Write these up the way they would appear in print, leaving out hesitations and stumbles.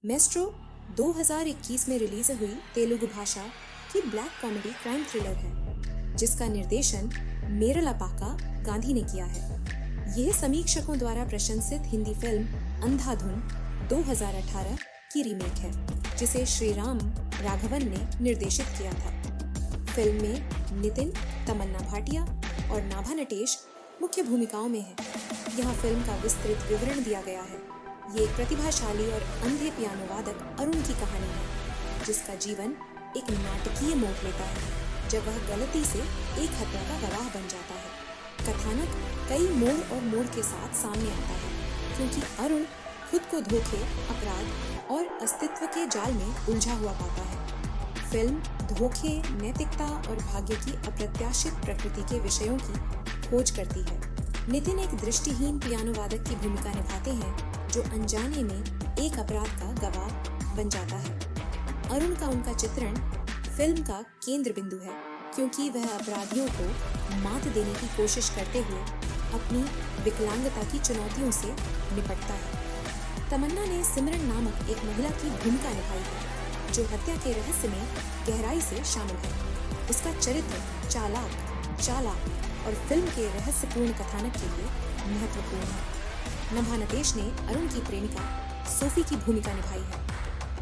Maestro 2021 में release हुई तेलुगु भाषा की ब्लैक कॉमेडी क्राइम थ्रिलर है, जिसका निर्देशन मेरलापाका गांधी ने किया है। यह समीक्षकों द्वारा प्रशंसित हिंदी फिल्म अंधाधुन 2018 की रीमेक है, जिसे श्रीराम राघवन ने निर्देशित किया था। फिल्म में नितिन, तमन्ना भाटिया और नाभा नटेश मुख्य भूमिकाओं में हैं। यहाँ फिल्म का विस्तृत विवरण दिया गया है। ये एक प्रतिभाशाली और अंधे पियानो वादक अरुण की कहानी है, जिसका जीवन एक नाटकीय मोड़ लेता है जब वह गलती से एक हत्या का गवाह बन जाता है। कथानक कई मोड़ के साथ सामने आता है, क्योंकि अरुण खुद को धोखे, अपराध और अस्तित्व के जाल में उलझा हुआ पाता है। फिल्म धोखे, नैतिकता और भाग्य की अप्रत्याशित प्रकृति के विषयों की खोज करती है। नितिन एक दृष्टिहीन पियानो वादक की भूमिका निभाते हैं, जो अनजाने में एक अपराध का गवाह बन जाता है। अरुण का उनका चित्रण फिल्म का केंद्र बिंदु है, क्योंकि वह अपराधियों को मात देने की कोशिश करते हुए अपनी विकलांगता की चुनौतियों से निपटता है। तमन्ना ने सिमरन नामक एक महिला की भूमिका निभाई है, जो हत्या के रहस्य में गहराई से शामिल है। उसका चरित्र चालाक और फिल्म के रहस्यपूर्ण कथानक के लिए महत्वपूर्ण है। नाभा नटेश ने अरुण की प्रेमिका सोफी की भूमिका निभाई है।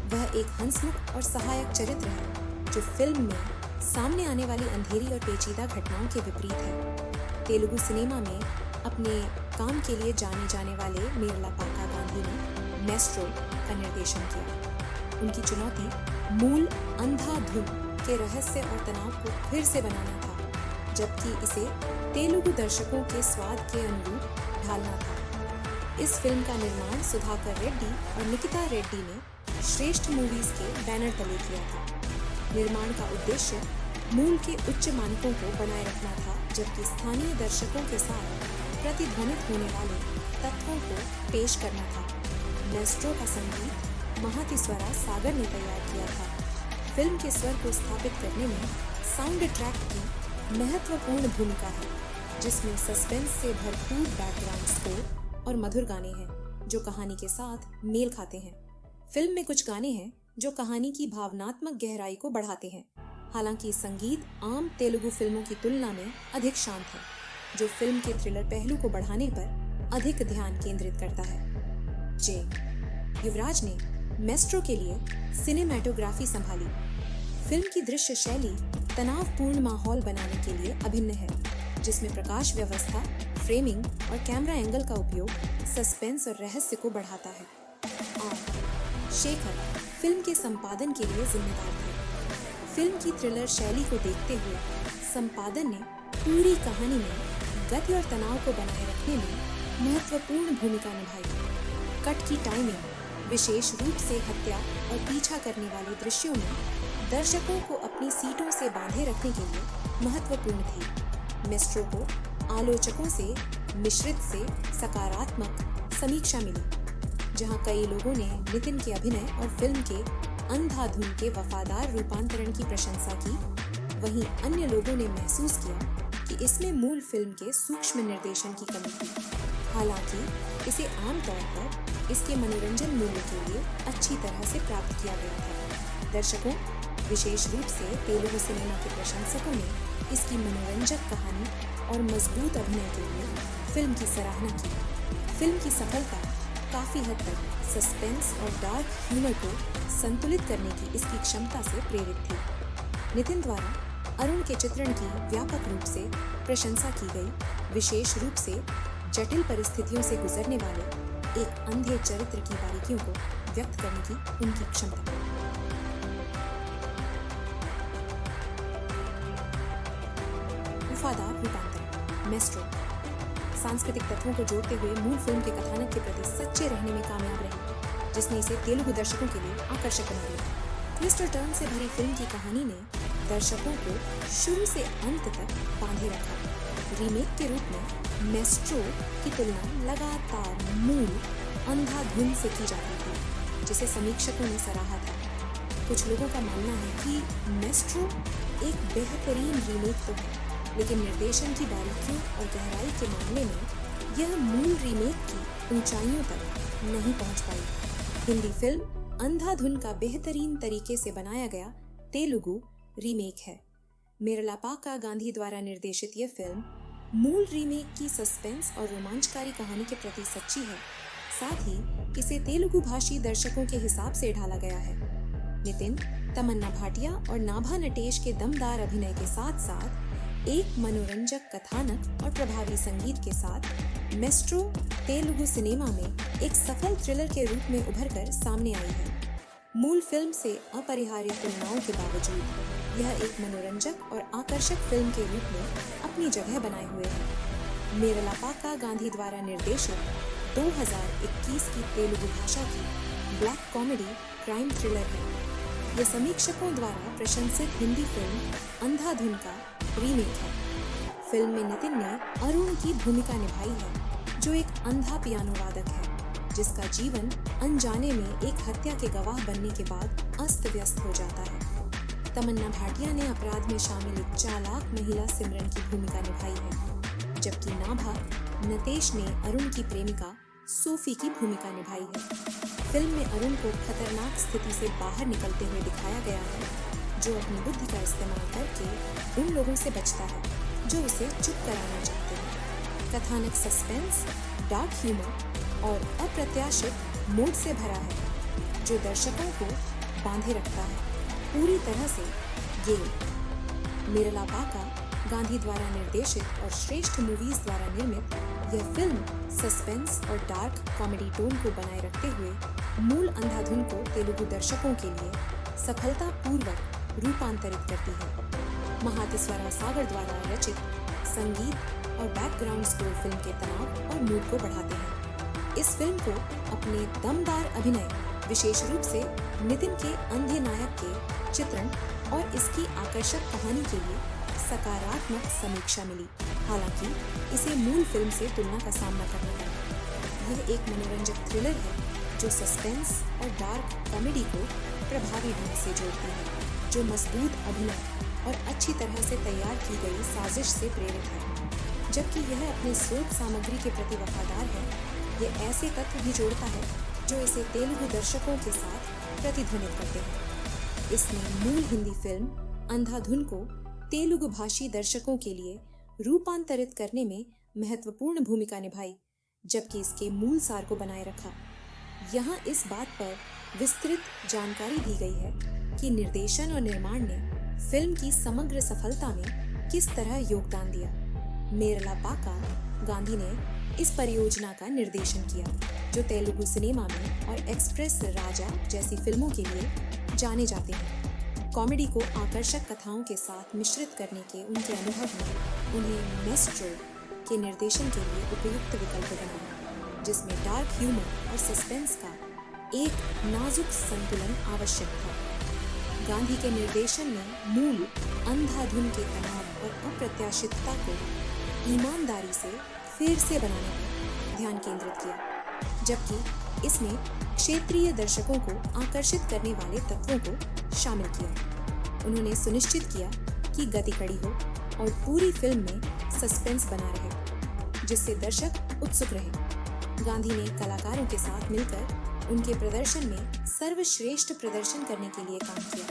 वह एक हंसमुख और सहायक चरित्र है, जो फिल्म में सामने आने वाली अंधेरी और पेचीदा घटनाओं के विपरीत है। तेलुगु सिनेमा में अपने काम के लिए जाने जाने वाले मेरलापाका गांधी ने मेस्ट्रो का निर्देशन किया। उनकी चुनौती मूल अंधाधुन के रहस्य और तनाव को फिर से बनाना था, जबकि इसे तेलुगु दर्शकों के स्वाद के अनुरूप ढालना था। इस फिल्म का निर्माण सुधाकर रेड्डी और निकिता रेड्डी ने श्रेष्ठ मूवीज के बैनर तले किया था। निर्माण का उद्देश्य मूल के उच्च मानकों को बनाए रखना था, जबकि स्थानीय दर्शकों के साथ प्रतिध्वनित होने वाले तत्वों को पेश करना था। मेस्ट्रो का संगीत महातिस्वरा सागर ने तैयार किया था। फिल्म के स्वर को स्थापित करने में साउंड ट्रैक की महत्वपूर्ण भूमिका है, जिसमें सस्पेंस से भरपूर बैकग्राउंड स्कोर और मधुर गाने हैं, जो कहानी के साथ मेल खाते हैं। फिल्म में कुछ गाने हैं जो कहानी की भावनात्मक गहराई को बढ़ाते हैं। हालांकि संगीत आम तेलुगु फिल्मों की तुलना में अधिक शांत है, जो फिल्म के थ्रिलर पहलू को बढ़ाने पर अधिक ध्यान केंद्रित करता है। युवराज ने मेस्ट्रो के लिए सिनेमैटोग्राफी संभाली। फिल्म की दृश्य शैली तनावपूर्ण माहौल बनाने के लिए अभिन्न है, जिसमें प्रकाश व्यवस्था, फ्रेमिंग और कैमरा एंगल का उपयोग सस्पेंस और रहस्य को बढ़ाता है। शेखर फिल्म के संपादन के लिए जिम्मेदार थे। फिल्म की थ्रिलर शैली को देखते हुए संपादन ने पूरी कहानी में गति और तनाव को बनाए रखने में महत्वपूर्ण भूमिका निभाई। कट की टाइमिंग, विशेष रूप से हत्या और पीछा करने वाले दृश्यों में दर्शकों को अपनी सीटों से बांधे रखने के लिए महत्वपूर्ण थी। मेस्ट्रो को आलोचकों से मिश्रित से सकारात्मक समीक्षा मिली, जहां कई लोगों ने नितिन के अभिनय और फिल्म के अंधाधुन के वफादार रूपांतरण की प्रशंसा की। वहीं अन्य लोगों ने महसूस किया कि इसमें मूल फिल्म के सूक्ष्म निर्देशन की कमी थी। हालांकि इसे आमतौर पर इसके मनोरंजन मूल्य के लिए अच्छी तरह से प्राप्त किया गया था। दर्शकों, विशेष रूप से तेलुगु सिनेमा के प्रशंसकों ने इसकी मनोरंजक कहानी और मजबूत अभिनय के लिए फिल्म की सराहना की। फिल्म की सफलता काफी हद तक सस्पेंस और डार्क ह्यूमर को संतुलित करने की इसकी क्षमता से प्रेरित थी। नितिन द्वारा अरुण के चित्रण की व्यापक रूप से प्रशंसा की गई, विशेष रूप से जटिल परिस्थितियों से गुजरने वाले एक अंधे चरित्र की बारीकियों को व्यक्त करने की उनकी क्षमता। वफादार रूपांतरण। मेस्ट्रो सांस्कृतिक तत्वों को जोड़ते हुए मूल फिल्म के कथानक के प्रति सच्चे रहने में कामयाब रही, जिसने इसे तेलुगु दर्शकों के लिए आकर्षक बना दिया। ट्विस्ट और टर्न से भरी फिल्म की कहानी ने दर्शकों को शुरू से अंत तक बांधे रखा। रीमेक के रूप में मेस्ट्रो की तुलना लगातार मूल अंधाधुन से की जाती थी, जिसे समीक्षकों ने सराहा था। कुछ लोगों का मानना है कि मेस्ट्रो एक बेहतरीन रीमेक तो है, लेकिन निर्देशन की बारीकियों और गहराई के मामले में यह मूल रीमेक की ऊंचाइयों तक नहीं पहुंच पाई। हिंदी फिल्म अंधाधुन का बेहतरीन तरीके से बनाया गया तेलुगु रीमेक है। मेरलापाका गांधी द्वारा निर्देशित यह फिल्म मूल रीमेक की सस्पेंस और रोमांचकारी कहानी के प्रति सच्ची है। साथ ही इसे तेलुगु भाषी दर्शकों के हिसाब से ढाला गया है। नितिन, तमन्ना भाटिया और नाभा नटेश के दमदार अभिनय के साथ साथ एक मनोरंजक कथानक और प्रभावी संगीत के साथ मेस्ट्रो तेलुगु सिनेमा में एक सफल थ्रिलर के रूप में उभरकर सामने आई है। मूल फिल्म से अपरिहार्य तुलनाओं के बावजूद यह एक मनोरंजक और आकर्षक फिल्म के रूप में अपनी जगह बनाए हुए है। मेरलापाका गांधी द्वारा निर्देशित 2021 की तेलुगु भाषा की ब्लैक कॉमेडी क्राइम थ्रिलर है। यह समीक्षकों द्वारा प्रशंसित हिंदी फिल्म अंधाधुन का रीमेक है। फिल्म में नितिन ने अरुण की भूमिका निभाई है, जो एक अंधा पियानो वादक है जिसका जीवन अनजाने में एक हत्या के गवाह बनने के बाद अस्त व्यस्त हो जाता है। तमन्ना भाटिया ने अपराध में शामिल एक चालाक महिला सिमरन की भूमिका निभाई है, जबकि नाभा नटेश ने अरुण की प्रेमिका सोफी की भूमिका निभाई है। फिल्म में अरुण को खतरनाक स्थिति से बाहर निकलते हुए दिखाया गया है, जो अपनी बुद्धि का इस्तेमाल करके उन लोगों से बचता है जो उसे चुप कराना चाहते हैं। कथानक सस्पेंस, डार्क ह्यूमर और अप्रत्याशित मूड से भरा है, जो दर्शकों को बांधे रखता है। पूरी तरह से गेम। मेरलापाका गांधी द्वारा निर्देशित और श्रेष्ठ मूवीज द्वारा निर्मित यह फिल्म सस्पेंस और डार्क कॉमेडी टोन को बनाए रखते हुए मूल अंधाधुन को तेलुगु दर्शकों के लिए सफलतापूर्वक रूपांतरित करती है। महातिस्वरा सागर द्वारा रचित संगीत और बैकग्राउंड स्कोर फिल्म के तनाव और मूड को बढ़ाते हैं। इस फिल्म को अपने दमदार अभिनय, विशेष रूप से नितिन के अंधे नायक के चित्रण और इसकी आकर्षक कहानी के लिए सकारात्मक समीक्षा मिली। हालांकि इसे मूल फिल्म से तुलना का सामना करना पड़ा। यह एक मनोरंजक थ्रिलर है जो सस्पेंस और डार्क कॉमेडी को प्रभावी ढंग से जोड़ती है, जो मजबूत अभिनय और अच्छी तरह से तैयार की गई साजिश से प्रेरित है। जबकि यह अपने स्रोत सामग्री के प्रति वफादार है, यह ऐसे तत्व भी जोड़ता है जो इसे तेलुगु दर्शकों के साथ प्रतिध्वनित करते हैं। इसने मूल हिंदी फिल्म अंधाधुन को तेलुगु भाषी दर्शकों के लिए रूपांतरित करने में महत्वपूर्ण भूमिका निभाई, जबकि इसके मूल सार को बनाए रखा। यहाँ इस बात पर विस्तृत जानकारी दी गई है कि निर्देशन और निर्माण ने फिल्म की समग्र सफलता में किस तरह योगदान दिया। मेरलापाका गांधी ने इस परियोजना का निर्देशन किया, जो तेलुगु सिनेमा में और एक्सप्रेस राजा जैसी फिल्मों के लिए जाने जाते हैं। कॉमेडी को आकर्षक कथाओं के साथ मिश्रित करने के उनके अनुभव ने उन्हें मेस्ट्रो के निर्देशन के लिए उपयुक्त विकल्प बनाया, जिसमें डार्क ह्यूमर और सस्पेंस का एक नाजुक संतुलन आवश्यक था। गांधी के निर्देशन में मूल अंधाधुन के तनाव और अप्रत्याशितता को ईमानदारी से फिर से बनाने पर ध्यान केंद्रित किया, जबकि इसने क्षेत्रीय दर्शकों को आकर्षित करने वाले तत्वों को शामिल किया। उन्होंने सुनिश्चित किया कि गति कड़ी हो और पूरी फिल्म में सस्पेंस बना रहे, जिससे दर्शक उत्सुक रहे। गांधी ने कलाकारों के साथ मिलकर उनके प्रदर्शन में सर्वश्रेष्ठ प्रदर्शन करने के लिए काम किया,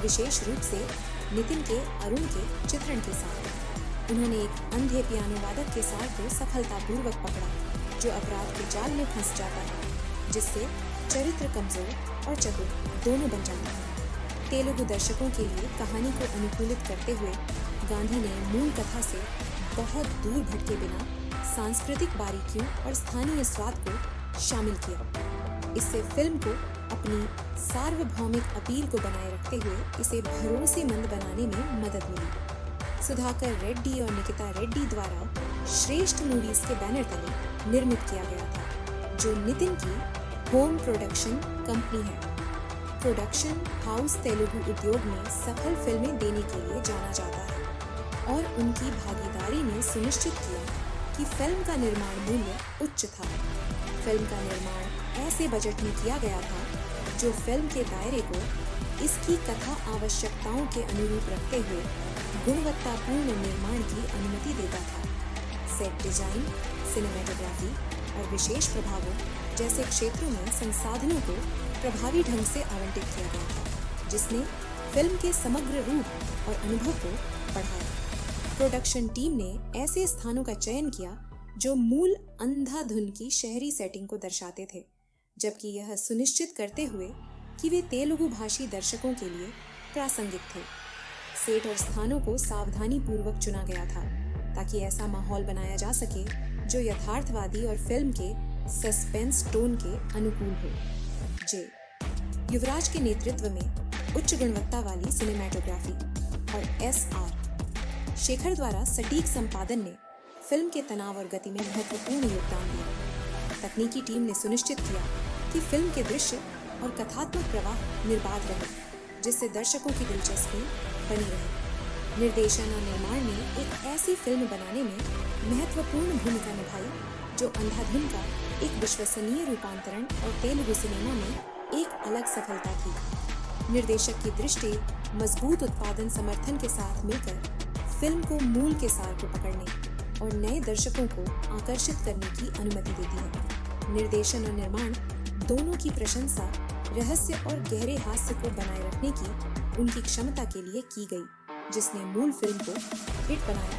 विशेष रूप से नितिन के अरुण के चित्रण के साथ। उन्होंने एक अंधे पियानो वादक के सार को सफलतापूर्वक पकड़ा, जो अपराध के जाल में फंस जाता है, जिससे चरित्र कमजोर और चतुर दोनों बन जाते हैं। तेलुगु दर्शकों के लिए कहानी को अनुकूलित करते हुए गांधी ने मूल कथा से बहुत दूर भटके बिना सांस्कृतिक बारीकियों और स्थानीय स्वाद को शामिल किया। इससे फिल्म को अपनी सार्वभौमिक अपील को बनाए रखते हुए इसे भरोसेमंद बनाने में मदद मिली। सुधाकर रेड्डी और निकिता रेड्डी द्वारा श्रेष्ठ मूवीज के बैनर तले निर्मित किया गया था, जो नितिन की होम प्रोडक्शन कंपनी है। प्रोडक्शन हाउस तेलुगु उद्योग में सफल फिल्में देने के लिए जाना जाता है और उनकी भागीदारी ने सुनिश्चित किया कि फिल्म का निर्माण मूल्य उच्च था। फिल्म का निर्माण ऐसे बजट में किया गया था जो फिल्म के दायरे को इसकी कथा आवश्यकताओं के अनुरूप रखते हुए गुणवत्तापूर्ण निर्माण की अनुमति देता था। सेट डिजाइन, सिनेमेटोग्राफी और विशेष प्रभावों जैसे क्षेत्रों में संसाधनों को प्रभावी ढंग से आवंटित किया गया था, जिसने फिल्म के समग्र रूप और अनुभव को बढ़ाया। प्रोडक्शन टीम ने ऐसे स्थानों का चयन किया जो मूल अंधाधुन की शहरी सेटिंग को दर्शाते थे, जबकि यह सुनिश्चित करते हुए कि वे तेलुगु भाषी दर्शकों के लिए प्रासंगिक थे। सेट और स्थानों को सावधानी पूर्वक चुना गया था ताकि ऐसा माहौल बनाया जा सके जो यथार्थवादी और फिल्म के सस्पेंस टोन के अनुकूल हो। जे युवराज के नेतृत्व में उच्च गुणवत्ता वाली सिनेमैटोग्राफी और SR शेखर द्वारा सटीक संपादन ने फिल्म के तनाव और गति में महत्वपूर्ण योगदान दिया। तकनीकी टीम ने सुनिश्चित किया कि फिल्म के दृश्य और कथात्मक प्रवाह निर्बाध रहे, जिससे दर्शकों की दिलचस्पी बनी रहे। निर्देशन और निर्माण ने एक ऐसी फिल्म बनाने में महत्वपूर्ण भूमिका निभाई जो अंधाधुन का एक विश्वसनीय रूपांतरण और तेलुगु सिनेमा में एक अलग सफलता थी। निर्देशक की दृष्टि मजबूत उत्पादन समर्थन के साथ मिलकर फिल्म को मूल के सार को पकड़ने और नए दर्शकों को आकर्षित करने की अनुमति देती है। निर्देशन और निर्माण दोनों की प्रशंसा रहस्य और गहरे हास्य को बनाए रखने की उनकी क्षमता के लिए की गई, जिसने मूल फिल्म को हिट बनाया,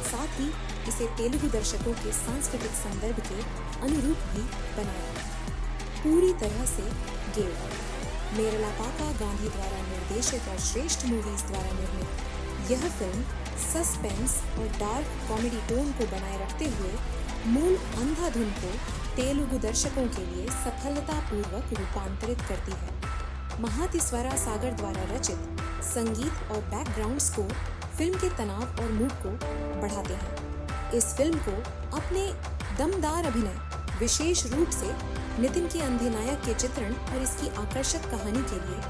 साथ ही इसे तेलुगु दर्शकों के सांस्कृतिक संदर्भ के अनुरूप भी बनाया। पूरी तरह से गेव मेरलापाका गांधी द्वारा निर्देशित और श्रेष्ठ मूवीज द्वारा निर्मित यह फिल्म सस्पेंस और डार्क कॉमेडी टोन को बनाए रखते हुए मूल अंधाधुन को तेलुगु दर्शकों के लिए सफलतापूर्वक रूपांतरित करती है। महातिस्वरा सागर द्वारा रचित संगीत और बैकग्राउंड स्कोर फिल्म के तनाव और मूड को बढ़ाते हैं। इस फिल्म को अपने दमदार अभिनय, विशेष रूप से नितिन के अंधे नायक के चित्रण और इसकी आकर्षक कहानी के लिए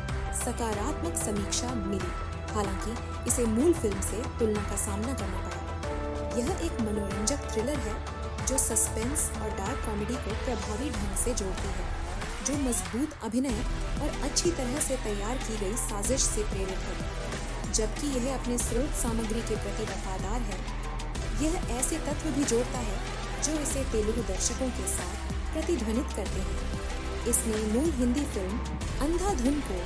सकारात्मक समीक्षा मिली, हालांकि इसे मूल फिल्म से तुलना का सामना करना पड़ा। यह एक मनोरंजक थ्रिलर है जो सस्पेंस और डार्क कॉमेडी को प्रभावी ढंग से जोड़ती है, जो मजबूत अभिनय और अच्छी तरह से तैयार की गई साजिश से प्रेरित है। जबकि यह अपने स्रोत सामग्री के प्रति वफादार है, यह ऐसे तत्व भी जोड़ता है जो इसे तेलुगु दर्शकों के साथ प्रतिध्वनित करते हैं। इसने मूल हिंदी फिल्म अंधाधुन को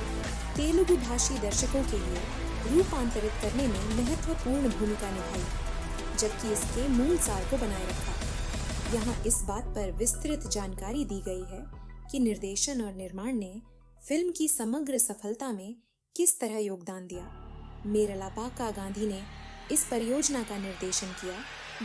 तेलुगु भाषी दर्शकों के लिए रूपांतरित करने में महत्वपूर्ण भूमिका निभाई, जबकि इसके मूल सार को बनाए रखा। यहाँ इस बात पर विस्तृत जानकारी दी गई है कि निर्देशन और निर्माण ने फिल्म की समग्र सफलता में किस तरह योगदान दिया। मेरलापाका गांधी ने इस परियोजना का निर्देशन किया,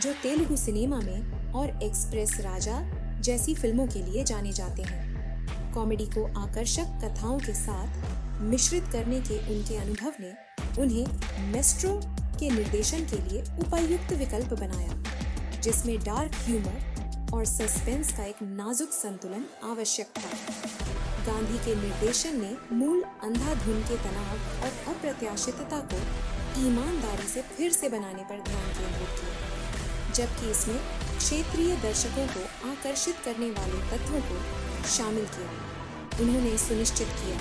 जो तेलुगु सिनेमा में और एक्सप्रेस राजा जैसी फिल्मों के लिए जाने जाते हैं। कॉमेडी को आकर्षक कथाओं के साथ मिश्रित करने के उनके अनुभव ने उन्हें मेस्ट्रो के निर्देशन के लिए उपयुक्त विकल्प बनाया, जिसमें डार्क ह्यूमर और सस्पेंस का एक नाजुक संतुलन आवश्यक था। गांधी के निर्देशन ने मूल अंधाधुन के तनाव और अप्रत्याशितता को ईमानदारी से फिर से बनाने पर ध्यान केंद्रित किया, जबकि इसमें क्षेत्रीय दर्शकों को आकर्षित करने वाले तत्वों को शामिल किया। उन्होंने सुनिश्चित किया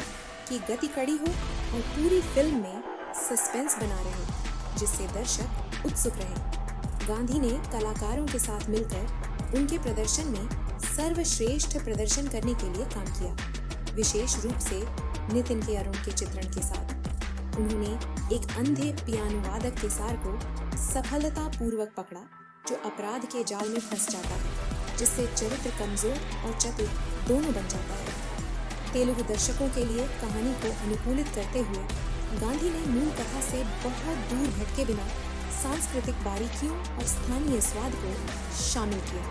कि गति कड़ी हो और पूरी फिल्म में सस्पेंस बना रहे, जिससे दर्शक उत्सुक रहे। गांधी ने कलाकारों के साथ मिलकर उनके प्रदर्शन में सर्वश्रेष्ठ प्रदर्शन करने के लिए काम किया, विशेष रूप से नितिन के अरुण के चित्रण के साथ। उन्होंने एक अंधे पियानो वादक के सार को सफलतापूर्वक पकड़ा, जो अपराध के जाल में फंस जाता है, जिससे चरित्र कमजोर और चतुर दोनों बन जाता है। तेलुगु दर्शकों के लिए कहानी को अनुकूलित करते हुए गांधी ने मूल कथा से बहुत दूर भटके बिना सांस्कृतिक बारीकियों और स्थानीय स्वाद को शामिल किया।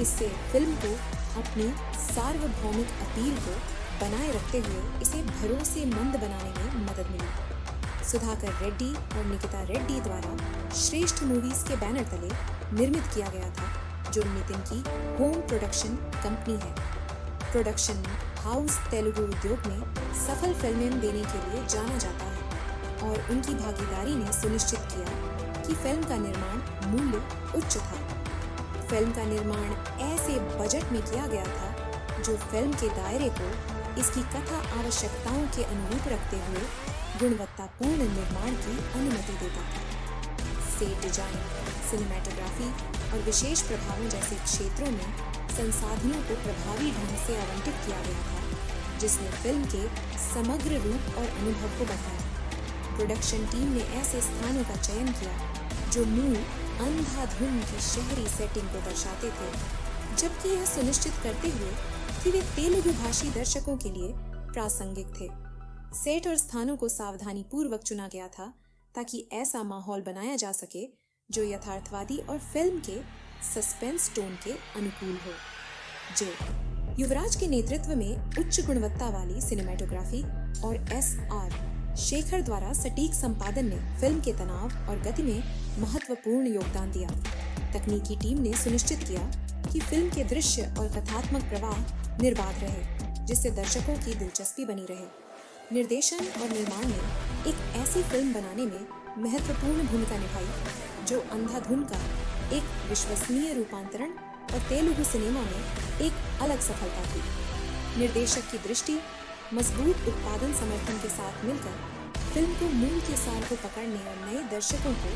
इससे फिल्म को अपनी सार्वभौमिक अपील को बनाए रखते हुए इसे भरोसेमंद बनाने में मदद मिली। सुधाकर रेड्डी और निकिता रेड्डी द्वारा श्रेष्ठ मूवीज के बैनर तले निर्मित किया गया था, जो नितिन की होम प्रोडक्शन कंपनी है। प्रोडक्शन हाउस तेलुगु उद्योग में सफल फिल्में देने के लिए जाना जाता है और उनकी भागीदारी ने सुनिश्चित किया कि फिल्म का निर्माण मूल्य उच्च था। फिल्म का निर्माण ऐसे बजट में किया गया था जो फिल्म के दायरे को इसकी कथा आवश्यकताओं के अनुरूप रखते हुए गुणवत्तापूर्ण निर्माण की अनुमति देता था। सेट डिजाइन, सिनेमैटोग्राफी और विशेष प्रभावों जैसे क्षेत्रों में संसाधनों को प्रभावी ढंग से आवंटित किया गया था, जिसने फिल्म के समग्र रूप और अनुभव को बढ़ाया। प्रोडक्शन टीम ने ऐसे स्थानों का चयन किया जो मूल अंधाधुन की शहरी सेटिंग को दर्शाते थे, जबकि यह सुनिश्चित करते हुए कि वे तेलुगु भाषी दर्शकों के लिए प्रासंगिक थे। सेट और स्थानों को सावधानी पूर्वक चुना गया था ताकि ऐसा माहौल बनाया जा सके जो यथार्थवादी और फिल्म के सस्पेंस टोन के अनुकूल हो। जो युवराज के नेतृत्व में उच्च गुणवत्ता वाली सिनेमेटोग्राफी और SR शेखर द्वारा सटीक संपादन ने फिल्म के तनाव और गति में महत्वपूर्ण योगदान दिया। तकनीकी टीम ने सुनिश्चित किया कि फिल्म के दृश्य और कथात्मक प्रवाह निर्बाध रहे, जिससे दर्शकों की दिलचस्पी बनी रहे। निर्देशन और निर्माण ने एक ऐसी फिल्म बनाने में महत्वपूर्ण भूमिका निभाई जो अंधाधुन का एक विश्वसनीय रूपांतरण और तेलुगु सिनेमा में एक अलग सफलता थी। निर्देशक की दृष्टि मजबूत उत्पादन समर्थन के साथ मिलकर फिल्म को मूल के सार को पकड़ने और नए दर्शकों को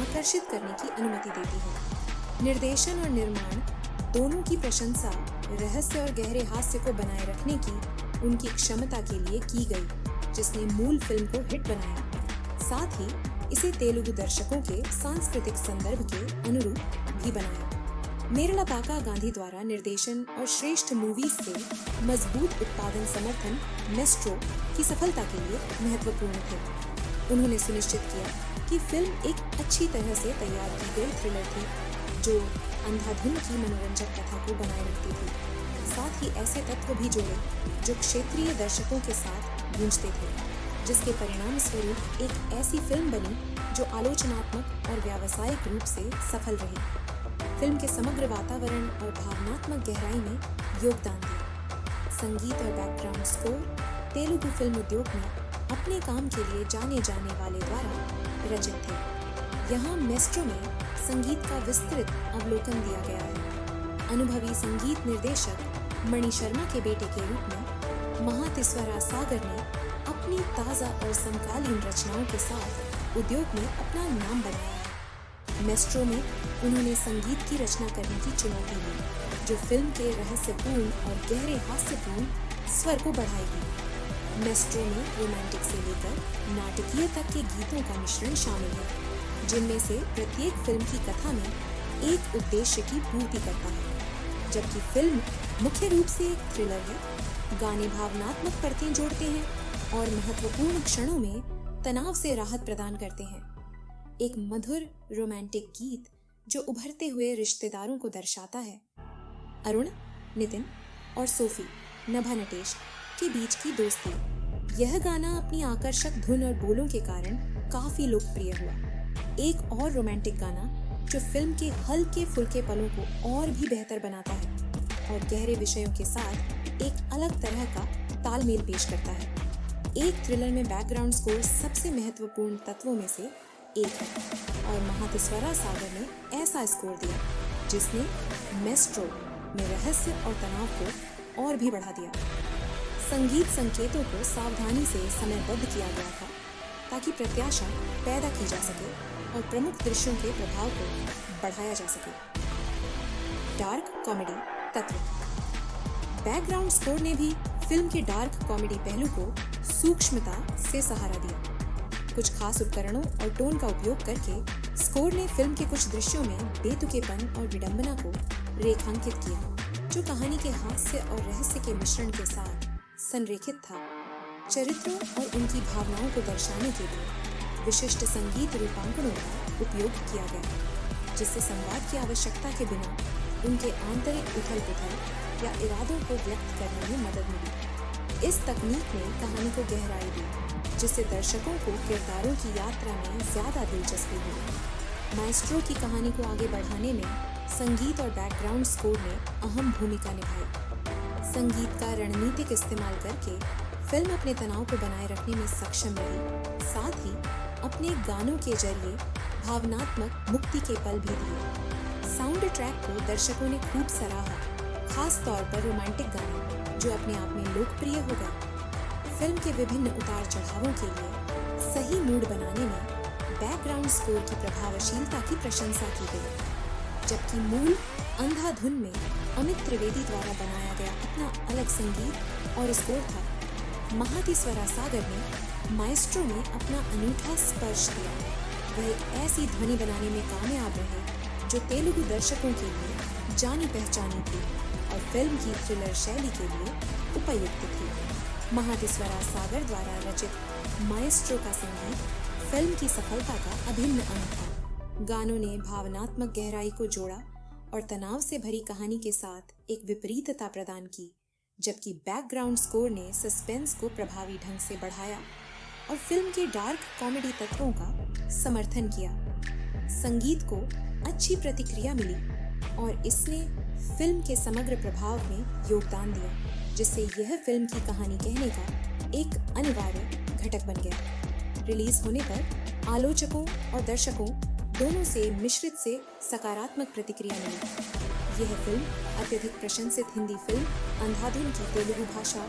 आकर्षित करने की अनुमति देती है। निर्देशन और निर्माण दोनों की प्रशंसा रहस्य और गहरे हास्य को बनाए रखने की उनकी क्षमता के लिए की गई, जिसने मूल फिल्म को हिट बनाया। साथ ही इसे तेलुगु दर्शकों के सांस्कृतिक संदर्भ के अनुरूप भी बनाया। मेरला पाका गांधी द्वारा निर्देशन और श्रेष्ठ मूवीज से मजबूत उत्पादन समर्थन मेस्ट्रो की सफलता के लिए महत्वपूर्ण थे। उन्होंने सुनिश्चित किया कि फिल्म एक अच्छी तरह से तैयार की गई थ्रिलर थी जो अंधाधुन की मनोरंजक कथा को बनाए रखती थी। साथ ही ऐसे तत्व भी जोड़े जो क्षेत्रीय दर्शकों के साथ गूंजते थे, जिसके परिणाम स्वरूप एक ऐसी फिल्म बनी जो आलोचनात्मक और व्यावसायिक रूप से सफल रही। फिल्म के समग्र वातावरण और भावनात्मक गहराई में योगदान दिया। संगीत और बैकग्राउंड स्कोर तेलुगु फिल्म उद्योग में अपने काम के लिए जाने जाने वाले द्वारा रचित थे। यहाँ मेस्ट्रो में संगीत का विस्तृत अवलोकन दिया गया है। अनुभवी संगीत निर्देशक मणि शर्मा के बेटे के रूप में महातिस्वरा सागर ने अपनी ताज़ा और समकालीन रचनाओं के साथ उद्योग में अपना नाम बनाया है। मेस्ट्रो में उन्होंने संगीत की रचना करने की चुनौती ली जो फिल्म के रहस्यपूर्ण और गहरे हास्यपूर्ण स्वर को बढ़ाएगी। मेस्ट्रो में रोमांटिक से लेकर नाटकीय तक के गीतों का मिश्रण शामिल है, जिनमें से प्रत्येक फिल्म की कथा में एक उद्देश्य की पूर्ति करता है। जबकि फिल्म मुख्य रूप से एक थ्रिलर है, गाने भावनात्मक परतें जोड़ते हैं और महत्वपूर्ण क्षणों में तनाव से राहत प्रदान करते हैं। एक मधुर रोमांटिक गीत जो उभरते हुए रिश्तेदारों को दर्शाता है। अरुण, नितिन और सोफी नभा नटेश के बीच की दोस्ती। यह गाना अपनी आकर्षक धुन और बोलों के कारण काफी लोकप्रिय हुआ। एक और रोमांटिक गाना जो फिल्म के हल्के फुल्के पलों को और भी बेहतर बनाता है और गहरे विषयों के साथ एक अलग तरह का तालमेल पेश करता है। एक थ्रिलर में बैकग्राउंड स्कोर सबसे महत्वपूर्ण तत्वों में से एक है और महातिस्वरा सागर ने ऐसा स्कोर दिया जिसने मेस्ट्रो में रहस्य और तनाव को और भी बढ़ा दिया। संगीत संकेतों को सावधानी से समयबद्ध किया गया था ताकि प्रत्याशा पैदा की जा सके और प्रमुख दृश्यों के प्रभाव को बढ़ाया जा सके। डार्क कॉमेडी तत्व। बैकग्राउंड स्कोर ने भी फिल्म के डार्क कॉमेडी पहलू को सूक्ष्मता से सहारा दिया। कुछ खास उपकरणों और टोन का उपयोग करके स्कोर ने फिल्म के कुछ दृश्यों में बेतुकेपन और विडंबना को रेखांकित किया, जो कहानी के हास्य और रहस्य के मिश्रण के साथ संरेखित था। चरित्रों और उनकी भावनाओं को दर्शाने के लिए विशिष्ट संगीत रूपांकनों का उपयोग किया गया, जिससे संवाद की आवश्यकता के बिना उनके आंतरिक उथल-पुथल या इरादों को व्यक्त करने में मदद मिली। इस तकनीक ने कहानी को गहराई दी, जिससे दर्शकों को किरदारों की यात्रा में ज्यादा दिलचस्पी हुई। माएस्ट्रो की कहानी को आगे बढ़ाने में संगीत और बैकग्राउंड स्कोर ने अहम भूमिका निभाई। संगीत का रणनीतिक इस्तेमाल करके फिल्म अपने तनाव को बनाए रखने में सक्षम रही, साथ ही अपने गानों के जरिए भावनात्मक मुक्ति के पल भी दिए। साउंड ट्रैक को दर्शकों ने खूब सराहा, खास तौर पर रोमांटिक गाने जो अपने आप में लोकप्रिय हो गए। फिल्म के विभिन्न उतार चढ़ावों के लिए सही मूड बनाने में बैकग्राउंड स्कोर की प्रभावशीलता की प्रशंसा की गई, जबकि मूल अंधाधुन में अमित त्रिवेदी द्वारा बनाया गया अपना अलग संगीत और स्कोर था। महातिस्वरा सागर में माइस्ट्रो ने अपना अनूठा स्पर्श दिया। वह एक ऐसी ध्वनि बनाने में कामयाब रहे जो तेलुगु दर्शकों के लिए जानी पहचानी थी और फिल्म की थ्रिलर शैली के लिए उपयुक्त थी। महातिस्वरा सागर द्वारा रचित माइस्ट्रो का संगीत फिल्म की सफलता का अभिन्न अंग था। गानों ने भावनात्मक गहराई को जोड़ा और तनाव से भरी कहानी के साथ एक विपरीतता प्रदान की, जबकि बैकग्राउंड स्कोर ने सस्पेंस को प्रभावी ढंग से बढ़ाया और फिल्म के डार्क कॉमेडी तत्वों का समर्थन किया। संगीत को अच्छी प्रतिक्रिया मिली और इसने फिल्म के समग्र प्रभाव में योगदान दिया, जिससे यह फिल्म की कहानी कहने का एक अनिवार्य घटक बन गया। रिलीज होने पर आलोचकों और दर्शकों दोनों से मिश्रित से सकारात्मक प्रतिक्रिया मिली। यह फिल्म अत्यधिक प्रशंसित हिंदी फिल्म अंधाधुन की तेलुगु भाषा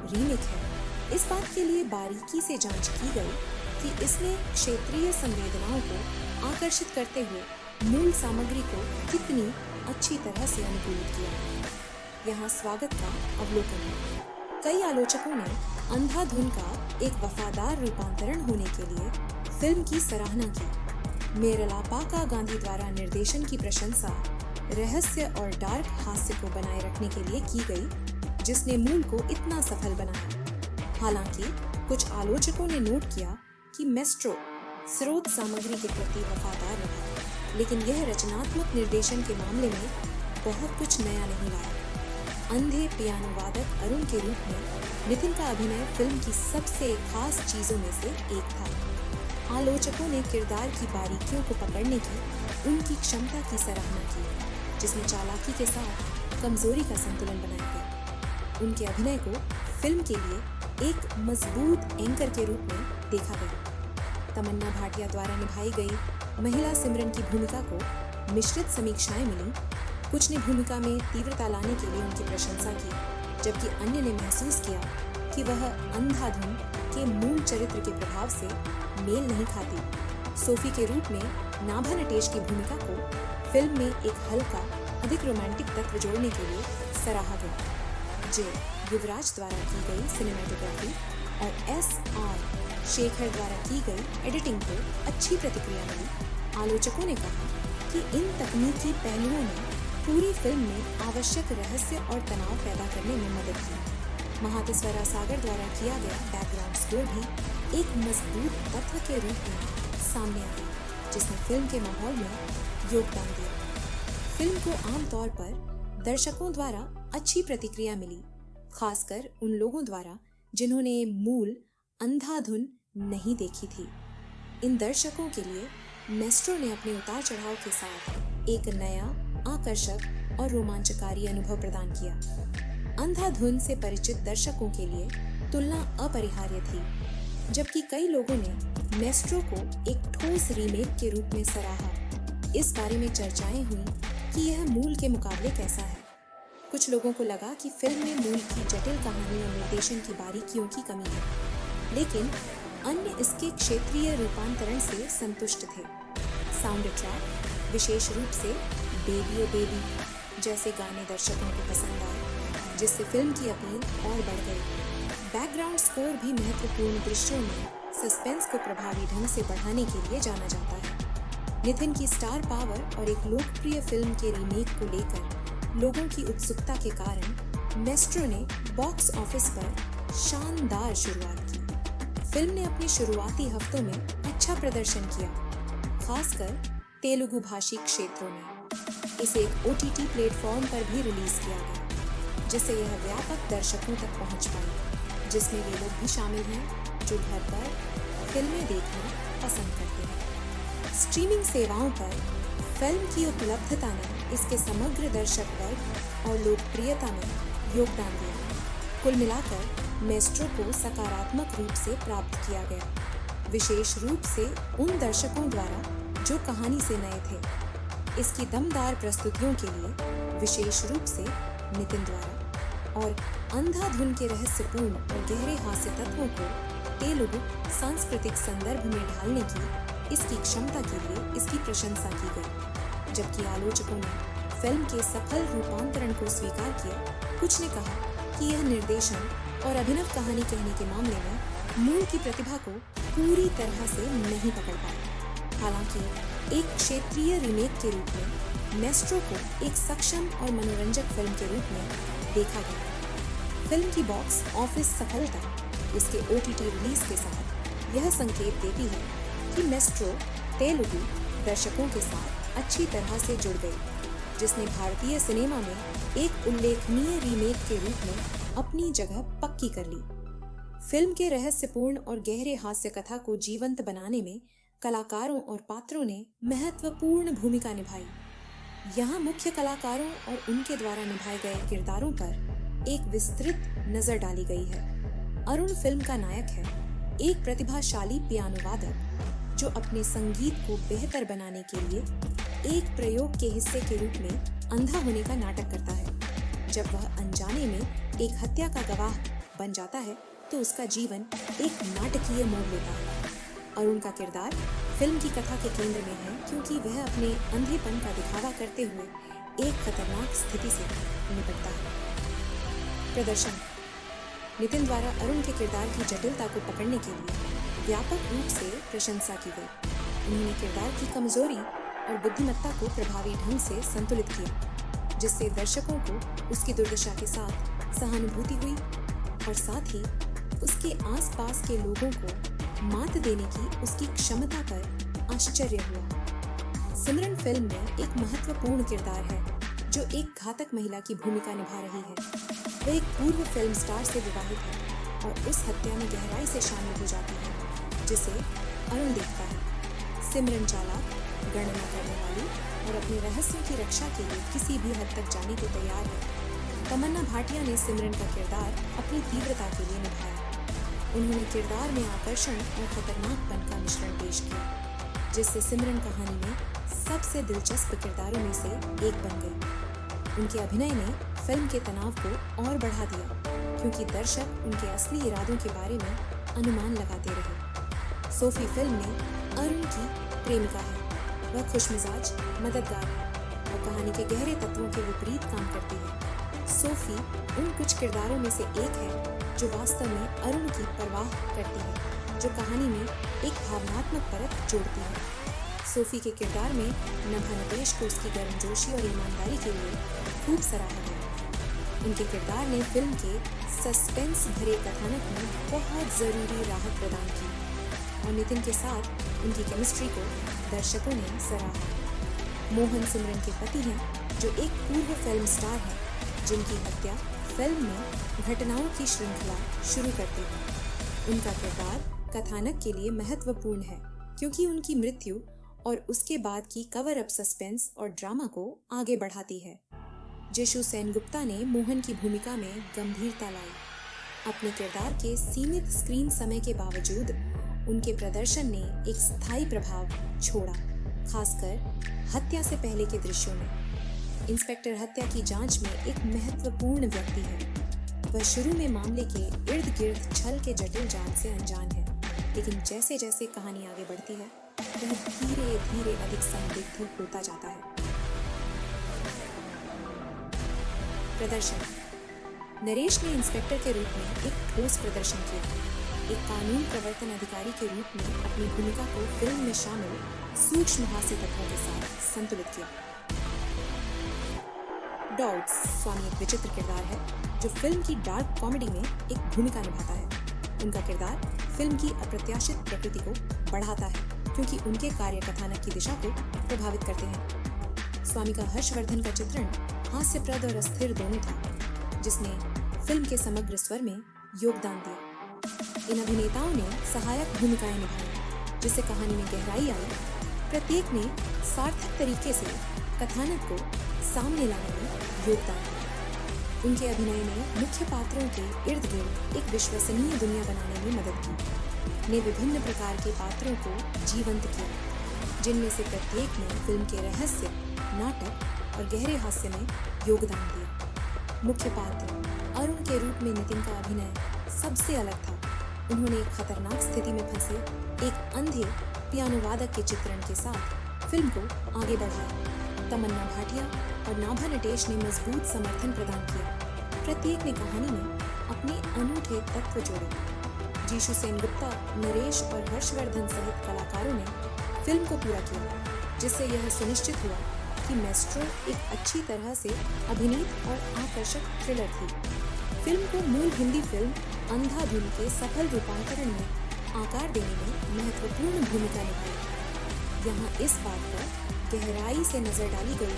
रीमेक है। इस बात के लिए बारीकी से जांच की गई कि इसने क्षेत्रीय संवेदनाओं को आकर्षित करते हुए मूल सामग्री को कितनी अच्छी तरह से अनुकूलित किया। यहाँ स्वागत का अवलोकन है। कई आलोचकों ने अंधाधुन का एक वफादार रूपांतरण होने के लिए फिल्म की सराहना की। मेरलापाका गांधी द्वारा निर्देशन की प्रशंसा रहस्य और डार्क हास्य को बनाए रखने के लिए की गई, जिसने मूल को इतना सफल बनाया। हालांकि कुछ आलोचकों ने नोट किया कि मेस्ट्रो स्रोत सामग्री के प्रति वफादार रहा, लेकिन यह रचनात्मक निर्देशन के मामले में बहुत कुछ नया नहीं लाया। अंधे पियानो वादक अरुण के रूप में नितिन का अभिनय फिल्म की सबसे खास चीजों में से एक था। आलोचकों ने किरदार की बारीकियों को पकड़ने की उनकी क्षमता की सराहना की, जिसमें चालाकी के साथ कमजोरी का संतुलन बनाया गया। उनके अभिनय को फिल्म के लिए एक मजबूत एंकर के रूप में देखा गया। तमन्ना भाटिया द्वारा निभाई गई महिला सिमरन की भूमिका को मिश्रित समीक्षाएं मिली। कुछ ने भूमिका में तीव्रता लाने के लिए उनकी प्रशंसा की, जबकि अन्य ने महसूस किया कि वह अंधाधुन के मूल चरित्र के प्रभाव से मेल नहीं खाती। सोफी के रूप में नाभा नटेश की भूमिका को फिल्म में एक हल्का अधिक रोमांटिक तत्व जोड़ने के लिए सराहा गया। जे युवराज द्वारा की गई सिनेमेटोग्राफी और S.R. शेखर द्वारा की गई एडिटिंग को अच्छी प्रतिक्रिया मिली। आलोचकों ने कहा कि इन तकनीकी पहलुओं ने पूरी फिल्म में आवश्यक रहस्य और तनाव पैदा करने में मदद की। महातिस्वरा सागर द्वारा किया गया बैकग्राउंड स्कोर भी एक मजबूत तत्व के रूप में सामने आया, जिसने फिल्म के माहौल में योगदान दिया। फिल्म को आमतौर पर दर्शकों द्वारा अच्छी प्रतिक्रिया मिली, खासकर उन लोगों द्वारा जिन्होंने मूल अंधाधुन नहीं देखी थी। इन दर्शकों के लिए मेस्ट्रो ने अपने उतार चढ़ाव के साथ एक नया, आकर्षक और रोमांचकारी अनुभव प्रदान किया। अंधाधुन से परिचित दर्शकों के लिए तुलना अपरिहार्य थी, जबकि कई लोगों ने मेस्ट्रो को एक ठोस रीमेक के रूप में सराहा। इस बारे में चर्चाएं हुई कि यह मूल के मुकाबले कैसा है। कुछ लोगों को लगा कि फिल्म में मूल की जटिल कहानी और निर्देशन की बारीकियों की कमी है, लेकिन अन्य इसके क्षेत्रीय रूपांतरण से संतुष्ट थे। साउंड ट्रैक, विशेष रूप से बेबी ओ बेबी जैसे गाने दर्शकों को पसंद आए, जिससे फिल्म की अपील और बढ़ गई। बैकग्राउंड स्कोर भी महत्वपूर्ण दृश्यों में सस्पेंस को प्रभावी ढंग से बढ़ाने के लिए जाना जाता है। नितिन की स्टार पावर और एक लोकप्रिय फिल्म के रीमेक को लेकर लोगों की उत्सुकता के कारण मेस्ट्रो ने बॉक्स ऑफिस पर शानदार शुरुआत की। फिल्म ने अपने शुरुआती हफ्तों में अच्छा प्रदर्शन किया, खासकर तेलुगु भाषी क्षेत्रों में। इसे OTT प्लेटफॉर्म पर भी रिलीज किया गया, जिससे यह व्यापक दर्शकों तक पहुंच पाई, जिसमें वे लोग भी शामिल हैं जो घर पर फिल्में देखना पसंद करते हैं। स्ट्रीमिंग सेवाओं पर फिल्म की उपलब्धता ने इसके समग्र दर्शक वर्ग और लोकप्रियता में योगदान दिया। कुल मिलाकर मेस्ट्रो को सकारात्मक रूप से प्राप्त किया गया, विशेष रूप से उन दर्शकों द्वारा जो कहानी से नए थे। इसकी दमदार प्रस्तुतियों के लिए विशेष रूप से नितिन द्वारा और अंधाधुन के रहस्यपूर्ण और गहरे हास्य तत्वों को तेलुगु सांस्कृतिक संदर्भ में ढालने की इसकी क्षमता के लिए इसकी प्रशंसा की गई। जबकि आलोचकों ने फिल्म के सफल रूपांतरण को स्वीकार किया, कुछ ने कहा कि यह निर्देशन और अभिनव कहानी कहने के मामले में मूल की प्रतिभा को पूरी तरह से नहीं पकड़ पाए। हालांकि एक क्षेत्रीय रीमेक के रूप में मेस्ट्रो को एक सक्षम और मनोरंजक फिल्म के रूप में देखा गया। फिल्म की बॉक्स ऑफिस सफलता उसके OTT रिलीज के साथ यह संकेत देती है कि मेस्ट्रो तेलुगु दर्शकों के साथ अच्छी तरह से जुड़ गई, जिसने भारतीय सिनेमा में एक उल्लेखनीय रीमेक के रूप में अपनी जगह पक्की कर ली। फिल्म के रहस्यपूर्ण और गहरे हास्य कथा को जीवंत बनाने में कलाकारों और पात्रों ने महत्वपूर्ण भूमिका निभाई। यहाँ मुख्य कलाकारों और उनके द्वारा निभाए गए किरदारों पर एक विस्तृत नजर डाली गई है। अरुण फिल्म का नायक है, एक प्रतिभाशाली पियानो वादक जो अपने संगीत को बेहतर बनाने के लिए एक प्रयोग के हिस्से के रूप में अंधा होने का नाटक करता है। जब वह अनजाने में एक हत्या का गवाह बन जाता है तो उसका जीवन एक नाटकीय मोड़ लेता है। अरुण का किरदार फिल्म की कथा के केंद्र में है क्योंकि वह अपने अंधेपन का दिखावा करते हुए एक खतरनाक स्थिति से निपटता है। प्रदर्शन नितिन द्वारा अरुण के किरदार की जटिलता को पकड़ने के लिए व्यापक रूप से प्रशंसा की गई। उन्होंने किरदार की कमजोरी और बुद्धिमत्ता को प्रभावी ढंग से संतुलित किया, जिससे दर्शकों को उसकी दुर्दशा के साथ सहानुभूति हुई और साथ ही उसके आसपास के लोगों को मात देने की उसकी क्षमता पर आश्चर्य हुआ। सिमरन फिल्म में एक महत्वपूर्ण किरदार है जो एक घातक महिला की भूमिका निभा रही है। वह एक पूर्व फिल्म स्टार से विवाहित है और उस हत्या में गहराई से शामिल हो जाती है जिसे अरुण देखता है। सिमरन चालाक, गणना करने वाली और अपने रहस्यों की रक्षा के लिए किसी भी हद तक जाने को तैयार है। तमन्ना भाटिया ने सिमरन का किरदार अपनी तीव्रता के लिए निभाया। उन्होंने किरदार में आकर्षण और खतरनाकपन का मिश्रण पेश किया, जिससे सिमरन कहानी में सबसे दिलचस्प किरदारों में से एक बन गई। उनके अभिनय ने फिल्म के तनाव को और बढ़ा दिया क्योंकि दर्शक उनके असली इरादों के बारे में अनुमान लगाते रहे। सोफी फिल्म में अरुण की प्रेमिका है। वह खुशमिजाज, मददगार है और कहानी के गहरे तत्वों के विपरीत काम करती है। सोफी उन कुछ किरदारों में से एक है जो वास्तव में अरुण की परवाह करती है, जो कहानी में एक भावनात्मक परत जोड़ती है। सोफी के किरदार में नभा नटेश को उसकी गर्मजोशी और ईमानदारी के लिए खूब सराहा गया। उनके किरदार ने फिल्म के सस्पेंस भरे कथानक में बहुत जरूरी राहत प्रदान की और नितिन के साथ उनकी केमिस्ट्री को दर्शकों ने सराहा। मोहन सिमरन के पति हैं जो एक पूर्व फिल्म स्टार है जिनकी हत्या फिल्म में घटनाओं की श्रृंखला शुरू करती है। उनका किरदार कथानक के लिए महत्वपूर्ण है क्योंकि उनकी मृत्यु और उसके बाद की कवर अप सस्पेंस और ड्रामा को आगे बढ़ाती है। जिशु सेनगुप्ता ने मोहन की भूमिका में गंभीरता लाई। अपने किरदार के सीमित स्क्रीन समय के बावजूद उनके प्रदर्शन ने एक स्थायी प्रभाव छोड़ा, खासकर हत्या से पहले के दृश्यों में। इंस्पेक्टर हत्या की जांच में एक महत्वपूर्ण व्यक्ति है। वह शुरू में मामले के इर्द गिर्द छल के जटिल जाल से अनजान है, लेकिन जैसे जैसे कहानी आगे बढ़ती है वह धीरे धीरे अधिक संदिग्ध होता जाता है। प्रदर्शन नरेश ने इंस्पेक्टर के रूप में एक ठोस प्रदर्शन किया। एक कानून प्रवर्तन अधिकारी के रूप में अपनी भूमिका को फिल्म में शामिल सूक्ष्म हास्य तत्वों के साथ संतुलित किया। डॉग्स स्वामी एक विचित्र किरदार है जो फिल्म की डार्क कॉमेडी में एक भूमिका निभाता है। उनका किरदार फिल्म की अप्रत्याशित प्रकृति को बढ़ाता है क्योंकि उनके कार्य कथानक की दिशा को प्रभावित करते हैं। स्वामी का हर्षवर्धन का चित्रण हास्यप्रद और अस्थिर दोनों था, जिसने फिल्म के समग्र स्वर में योगदान दिया। इन अभिनेताओं ने सहायक भूमिकाएं निभाई, जिससे कहानी में गहराई आई। प्रत्येक ने सार्थक तरीके से कथानक को सामने लाने में योगदान दिया। उनके अभिनय ने मुख्य पात्रों के इर्द गिर्द एक विश्वसनीय दुनिया बनाने में मदद की। ने विभिन्न प्रकार के पात्रों को जीवंत किया, जिनमें से प्रत्येक ने फिल्म के रहस्य, नाटक और गहरे हास्य में योगदान दिया। मुख्य पात्र अरुण के रूप में नितिन का अभिनय सबसे अलग था। उन्होंने एक खतरनाक स्थिति में फंसे एक अंधे पियानो वादक के चित्रण के साथ फिल्म को आगे बढ़ाया। तमन्ना भाटिया और नाभा नटेश ने मजबूत समर्थन प्रदान किया। प्रत्येक ने कहानी में अपने अनूठे तत्व जोड़े। जीशु सेनगुप्ता, नरेश और हर्षवर्धन सहित कलाकारों ने फिल्म को पूरा किया, जिससे यह सुनिश्चित हुआ कि मेस्ट्रो एक अच्छी तरह से अभिनीत और आकर्षक थ्रिलर थी। फिल्म को मूल हिंदी फिल्म अंधाधुन के सफल रूपांतरण में आकार देने में महत्वपूर्ण भूमिका निभाई। यहाँ इस बात पर गहराई से नजर डाली गई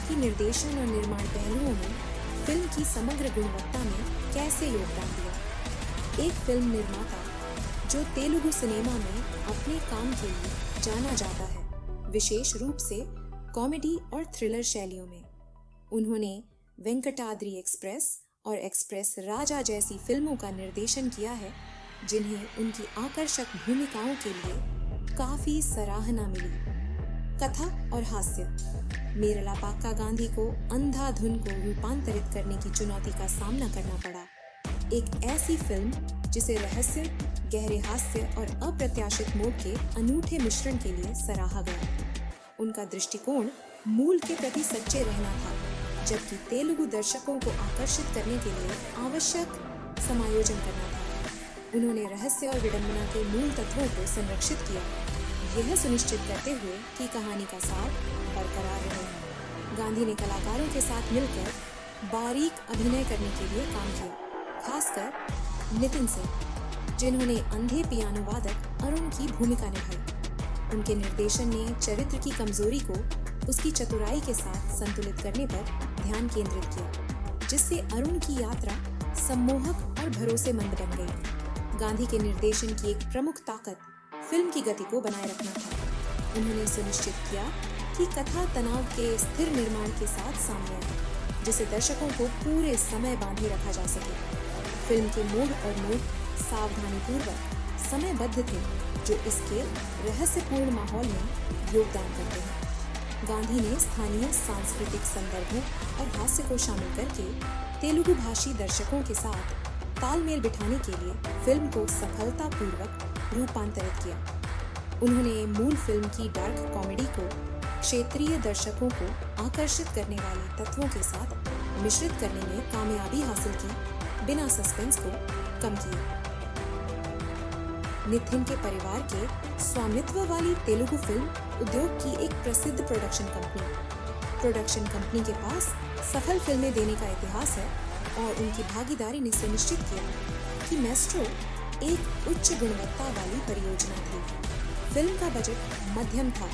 कि निर्देशन और निर्माण पहलुओं ने फिल्म की समग्र गुणवत्ता में कैसे योगदान दिया। एक फिल्म निर्माता जो तेलुगु सिनेमा में अपने काम के लिए जाना जाता है, विशेष रूप से कॉमेडी और थ्रिलर शैलियों में। उन्होंने वेंकटाद्रि एक्सप्रेस और एक्सप्रेस राजा जैसी फिल्मों का निर्देशन किया है, जिन्हें उनकी आकर्षक भूमिकाओं के लिए काफी सराहना मिली। कथा और हास्य। मेरलापाक्का गांधी को अंधाधुन को रूपांतरित करने की चुनौती का सामना करना पड़ा। एक ऐसी फिल्म जिसे रहस्य, गहरे हास्य और अप्रत्याशित मोड़ के अनूठे मिश्रण के लिए सराहा गया। उनका दृष्टिकोण मूल के प्रति सच्चे रहना था, जबकि तेलुगु दर्शकों को आकर्षित करने के लिए आवश्यक समायोजन करना था। उन्होंने रहस्य और विडंबना के मूल तत्वों को संरक्षित किया, यह सुनिश्चित करते हुए कि कहानी का सार बरकरार रहे। गांधी ने कलाकारों के साथ मिलकर बारीक अभिनय करने के लिए काम किया, खासकर नितिन सिंह, जिन्होंने अंधे पियानो वादक अरुण की भूमिका निभाई। उनके निर्देशन ने चरित्र की कमजोरी को उसकी चतुराई के साथ संतुलित करने पर ध्यान केंद्रित किया, जिससे अरुण की यात्रा सम्मोहक और भरोसेमंद बन गई। गांधी के निर्देशन की एक प्रमुख ताकत फिल्म की गति को बनाए रखना था। उन्होंने सुनिश्चित किया कि कथा तनाव के स्थिर निर्माण के साथ सामने आए, जिसे दर्शकों को पूरे समय बांधे रखा जा सके। फिल्म के मोड़ और मोड़ सावधानीपूर्वक समयबद्ध थे, जो इसके रहस्यपूर्ण माहौल में योगदान करते हैं। गांधी ने स्थानीय सांस्कृतिक संदर्भों और हास्य को शामिल करके तेलुगु भाषी दर्शकों के साथ तालमेल बिठाने के लिए फिल्म को सफलतापूर्वक रूपांतरित किया। उन्होंने मूल फिल्म की डार्क कॉमेडी को क्षेत्रीय दर्शकों को आकर्षित करने वाले तत्वों के साथ मिश्रित करने में कामयाबी हासिल की, बिना सस्पेंस को कम किया। नितिन के परिवार के स्वामित्व वाली तेलुगु फिल्म उद्योग की एक प्रसिद्ध प्रोडक्शन कंपनी के पास सफल फिल्में देने का इतिहास है, और उनकी भागीदारी ने सुनिश्चित किया कि मेस्ट्रो एक उच्च गुणवत्ता वाली परियोजना थी। फिल्म का बजट मध्यम था,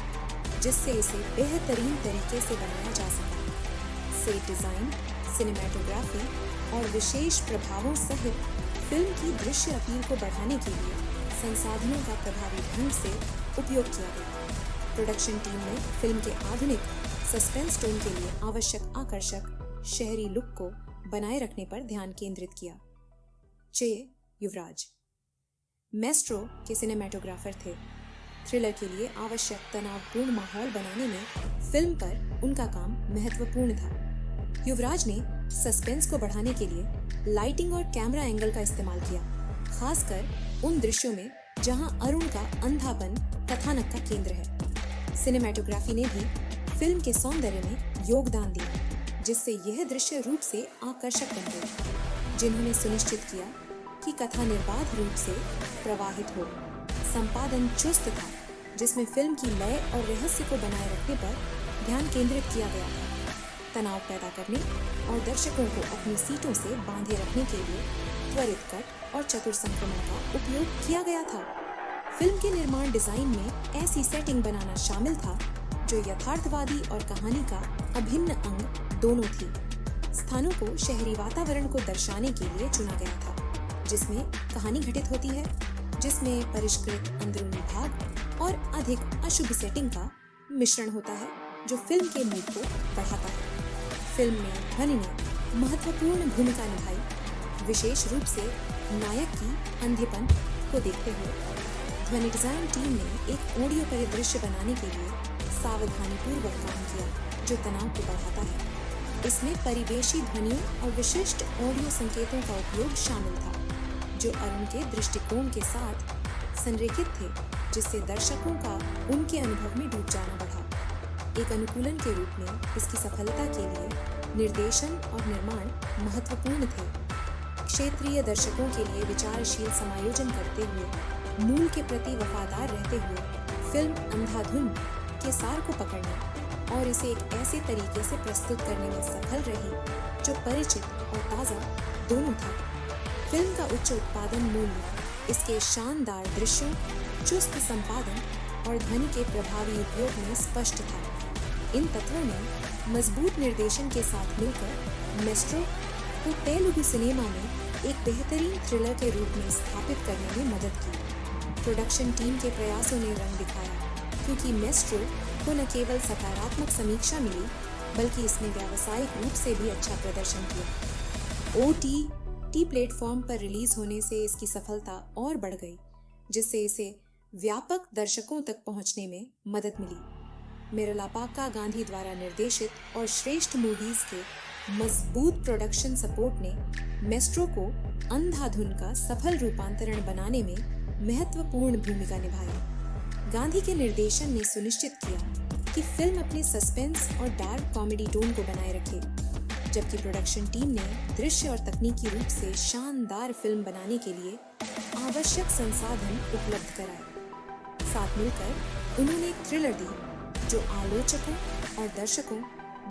जिससे इसे बेहतरीन तरीके से बनाया जा सका। सेट डिजाइन, सिनेमैटोग्राफी और विशेष प्रभावों सहित फिल्म की दृश्य अपील को बढ़ाने के लिए संसाधनों का प्रभावी ढंग से उपयोग किया गया। प्रोडक्शन टीम ने फिल्म के आधुनिक सस्पेंस टोन के लिए आवश्यक आकर्षक शहरी लुक को बनाए रखने पर ध्यान केंद्रित किया। चे युवराज मेस्ट्रो के सिनेमैटोग्राफर थे। थ्रिलर के लिए आवश्यक तनावपूर्ण माहौल बनाने में फिल्म पर उनका काम महत्वपूर्ण था। युवराज ने सस्पेंस को बढ़ाने के लिए लाइटिंग और कैमरा एंगल का इस्तेमाल किया, खासकर उन दृश्यों में जहां अरुण का अंधापन कथानक का केंद्र है। सिनेमैटोग्राफी ने भी फिल्म के सौंदर्य में योगदान दिया, जिससे यह दृश्य रूप से आकर्षक बन गई। जिन्होंने सुनिश्चित किया कि कथा निर्बाध रूप से प्रवाहित हो। संपादन चुस्त था, जिसमें फिल्म की लय और रहस्य को बनाए रखने पर ध्यान केंद्रित किया गया था। तनाव पैदा करने और दर्शकों को अपनी सीटों से बांधे रखने के लिए त्वरित कट और चतुर संक्रमण का उपयोग किया गया था। फिल्म के निर्माण डिजाइन में ऐसी सेटिंग बनाना शामिल था जो यथार्थवादी और कहानी का अभिन्न अंग दोनों थी। स्थानों को शहरी वातावरण को दर्शाने के लिए चुना गया था, जिसमें कहानी घटित होती है, जिसमें परिष्कृत अंदरूनी भाग और अधिक अशुभ सेटिंग का मिश्रण होता है, जो फिल्म के मूड को बढ़ाता है। फिल्म में ध्वनि ने महत्वपूर्ण भूमिका निभाई, विशेष रूप से नायक की अंधेपन को देखते हुए। ध्वनि डिजाइन टीम ने एक ऑडियो परिदृश्य बनाने के लिए सावधानीपूर्वक काम किया, जो तनाव को बढ़ाता है। इसमें परिवेशी ध्वनियों और विशिष्ट ऑडियो संकेतों का उपयोग शामिल था, जो अरुण के दृष्टिकोण के साथ संरेखित थे, जिससे दर्शकों का उनके अनुभव में डूब जाना बढ़ा। एक अनुकूलन के रूप में इसकी सफलता के लिए निर्देशन और निर्माण महत्वपूर्ण थे। क्षेत्रीय दर्शकों के लिए विचारशील समायोजन करते हुए मूल के प्रति वफादार रहते हुए फिल्म अंधाधुन के सार को पकड़ने और इसे एक ऐसे तरीके से प्रस्तुत करने में सफल रही जो परिचित और ताज़ा दोनों था। फिल्म का उच्च उत्पादन मूल्य इसके शानदार दृश्यों, चुस्त संपादन और ध्वनि के प्रभावी उपयोग में स्पष्ट था। इन तत्वों ने मजबूत निर्देशन के साथ मिलकर मेस्ट्रो को तेलुगु सिनेमा में एक बेहतरीन थ्रिलर के रूप में स्थापित करने में मदद की। प्रोडक्शन टीम के प्रयासों ने रंग दिखाया, क्योंकि मेस्ट्रो को न केवल सकारात्मक समीक्षा मिली बल्कि इसने व्यावसायिक रूप से भी अच्छा प्रदर्शन किया। OTT प्लेटफॉर्म पर रिलीज होने से इसकी सफलता और बढ़ गई, जिससे इसे व्यापक दर्शकों तक पहुंचने में मदद मिली। मेरलापाका गांधी द्वारा निर्देशित और श्रेष्ठ मूवीज के मजबूत प्रोडक्शन सपोर्ट ने मेस्ट्रो को अंधाधुन का सफल रूपांतरण बनाने में महत्वपूर्ण भूमिका निभाई। गांधी के निर्देशन ने सुनिश्चित किया कि फिल्म अपने सस्पेंस और डार्क कॉमेडी टोन को बनाए रखे, जबकि प्रोडक्शन टीम ने दृश्य और तकनीकी रूप से शानदार फिल्म बनाने के लिए आवश्यक संसाधन उपलब्ध कराए। साथ मिलकर उन्होंने एक थ्रिलर दी जो आलोचकों और दर्शकों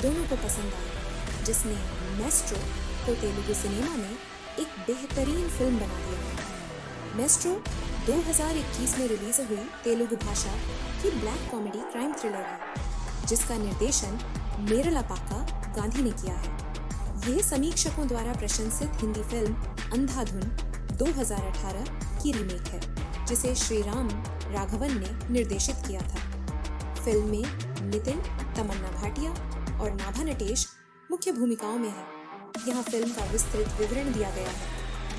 दोनों को पसंद आई, जिसने मेस्ट्रो को तेलुगु सिनेमा में एक बेहतरीन फिल्म बना दिया। मेस्ट्रो 2021 में रिलीज हुई तेलुगु भाषा की ब्लैक कॉमेडी क्राइम थ्रिलर है, जिसका निर्देशन मेरलापाका गांधी ने किया है। यह समीक्षकों द्वारा प्रशंसित हिंदी फिल्म अंधाधुन 2018 की रीमेक है, जिसे श्रीराम राघवन ने निर्देशित किया था। फिल्म में नितिन, तमन्ना भाटिया और नाभा नटेश मुख्य भूमिकाओं में है। यहाँ फिल्म का विस्तृत विवरण दिया गया है।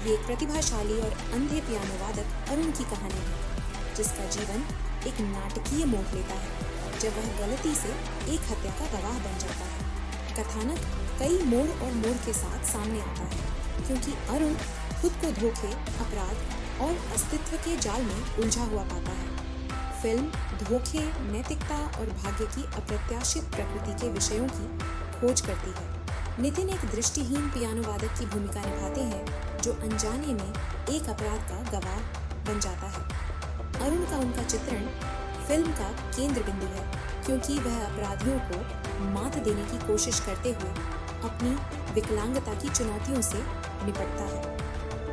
ये एक प्रतिभाशाली और अंधे पियानो वादक अरुण की कहानी है, जिसका जीवन एक नाटकीय मोड़ लेता है जब वह गलती से एक हत्या का गवाह बन जाता है। कथानक कई मोड़ और मोड़ के साथ सामने आता है, क्योंकि अरुण खुद को धोखे, अपराध और अस्तित्व के जाल में उलझा हुआ पाता है। फिल्म धोखे, नैतिकता और भाग्य की अप्रत्याशित प्रकृति के विषयों की खोज करती है। नितिन एक दृष्टिहीन पियानो वादक की भूमिका निभाते हैं जो अनजाने में एक अपराध का गवाह बन जाता है। अरुण का उनका चित्रण फिल्म का केंद्र बिंदु है, क्योंकि वह अपराधियों को मात देने की कोशिश करते हुए अपनी विकलांगता की चुनौतियों से निपटता है।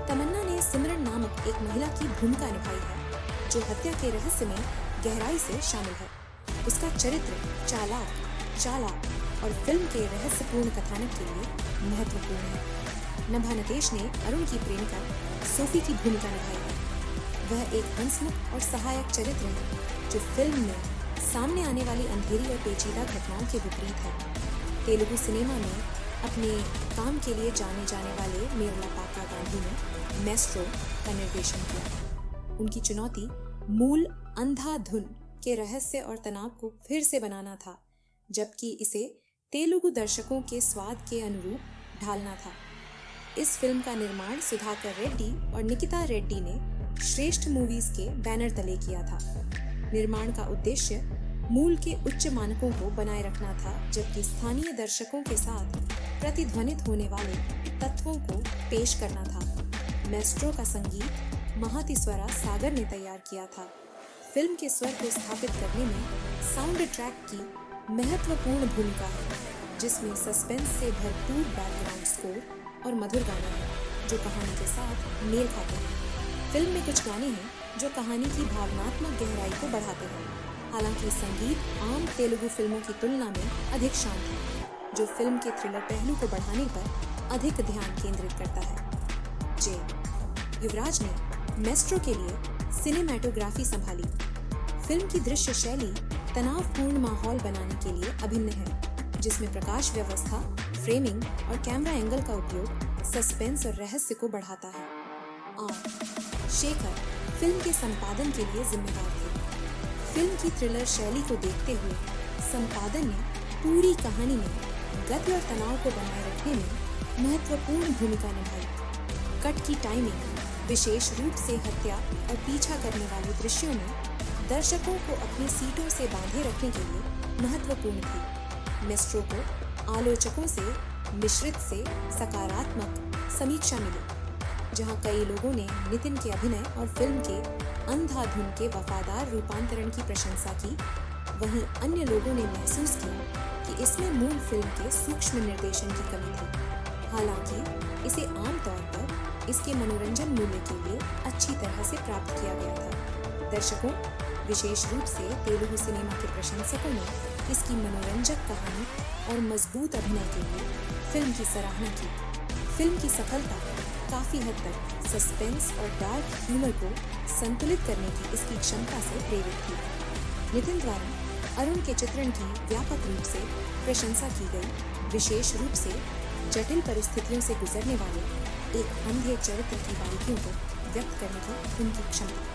तमन्ना ने सिमरन नामक एक महिला की भूमिका निभाई है जो हत्या के रहस्य में गहराई से शामिल है। उसका चरित्र चालाक और फिल्म के रहस्यपूर्ण कथानक के लिए महत्वपूर्ण है। नभा नटेश ने अरुण की प्रेमिका सोफी की भूमिका निभाई है। वह एक हंसमुख और सहायक चरित्र है जो फिल्म में सामने आने वाली अंधेरी और पेचीदा घटनाओं के विपरीत है। तेलुगु सिनेमा में अपने काम के लिए जाने जाने वाले मेरलापाका गांधी ने मेस्ट्रो का निर्देशन किया। उनकी चुनौती मूल अंधाधुन के रहस्य और तनाव को फिर से बनाना था, जबकि इसे तेलुगु दर्शकों के स्वाद के अनुरूप ढालना था। इस फिल्म का निर्माण सुधाकर रेड्डी और निकिता रेड्डी ने श्रेष्ठ मूवीज के बैनर तले किया था। निर्माण का उद्देश्य मूल के उच्च मानकों को बनाए रखना था, जबकि स्थानीय दर्शकों के साथ प्रतिध्वनित होने वाले तत्वों को पेश करना था। मेस्ट्रो का संगीत महातिस्वरा सागर ने तैयार किया था। फिल्म के स्वर को स्थापित करने में साउंड ट्रैक की महत्वपूर्ण भूमिका है, जिसमें सस्पेंस से भरपूर बैकग्राउंड स्कोर और मधुर गाने हैं जो कहानी के साथ मेल खाते हैं। फिल्म में कुछ गाने हैं जो कहानी की भावनात्मक गहराई को बढ़ाते हैं। हालांकि संगीत आम तेलुगु फिल्मों की तुलना में अधिक शांत है, जो फिल्म के थ्रिलर पहलू को बढ़ाने पर अधिक ध्यान केंद्रित करता है। जे युवराज ने मेस्ट्रो के लिए सिनेमैटोग्राफी संभाली। फिल्म की दृश्य शैली तनावपूर्ण माहौल बनाने के लिए अभिन्न है, जिसमें प्रकाश व्यवस्था, फ्रेमिंग और कैमरा एंगल का उपयोग सस्पेंस और रहस्य को बढ़ाता है। शेखर फिल्म के संपादन के लिए जिम्मेदार थे। फिल्म की थ्रिलर शैली को देखते हुए संपादन ने पूरी कहानी में गति और तनाव को बनाए रखने में महत्वपूर्ण भूमिका निभाई। कट की टाइमिंग, विशेष रूप से हत्या और पीछा करने वाले दृश्यों में दर्शकों को अपनी सीटों से बांधे रखने के लिए महत्वपूर्ण थी। मेस्ट्रो को आलोचकों से मिश्रित से सकारात्मक समीक्षा मिली, जहां कई लोगों ने नितिन के अभिनय और फिल्म के अंधाधुन के वफादार रूपांतरण की प्रशंसा की, वहीं अन्य लोगों ने महसूस किया कि इसमें मूल फिल्म के सूक्ष्म निर्देशन की कमी थी। हालांकि इसे आमतौर पर इसके मनोरंजन मूल्य के लिए अच्छी तरह से प्राप्त किया गया था। दर्शकों, विशेष रूप से तेलुगु सिनेमा के प्रशंसकों ने इसकी मनोरंजक कहानी और मजबूत अभिनय के लिए फिल्म की सराहना की। फिल्म की सफलता काफी हद तक सस्पेंस और डार्क ह्यूमर को संतुलित करने की इसकी क्षमता से प्रेरित थी। नितिन द्वारा अरुण के चित्रण की व्यापक रूप से प्रशंसा की गई, विशेष रूप से जटिल परिस्थितियों से गुजरने वाले एक अंधे चरित्र की बारीकियों को व्यक्त करने की उनकी क्षमता।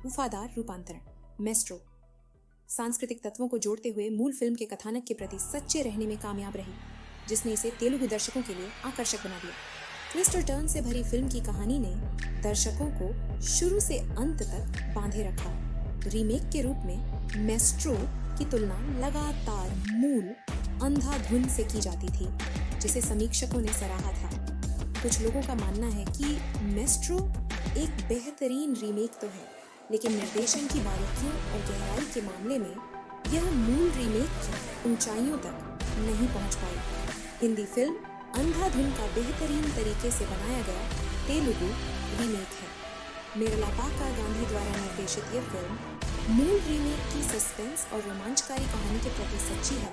वफादार रूपांतरण, मेस्ट्रो सांस्कृतिक तत्वों को जोड़ते हुए मूल फिल्म के कथानक के प्रति सच्चे रहने में कामयाब रही, जिसने इसे तेलुगु दर्शकों के लिए आकर्षक बना दिया। ट्विस्ट और टर्न से भरी फिल्म की कहानी ने दर्शकों को शुरू से अंत तक बांधे रखा। रीमेक के रूप में मेस्ट्रो की तुलना लगातार मूल अंधाधुन से की जाती थी, जिसे समीक्षकों ने सराहा था। कुछ लोगों का मानना है कि मेस्ट्रो एक बेहतरीन रीमेक तो है, लेकिन निर्देशन की बारीकियों और गहराई के मामले में यह मूल रीमेक की ऊंचाइयों तक नहीं पहुंच पाई। हिंदी फिल्म अंधाधुन का बेहतरीन तरीके से बनाया गया तेलुगु रीमेक है। मेरला पाका गांधी द्वारा निर्देशित यह फिल्म मूल रीमेक की सस्पेंस और रोमांचकारी कहानी के प्रति सच्ची है।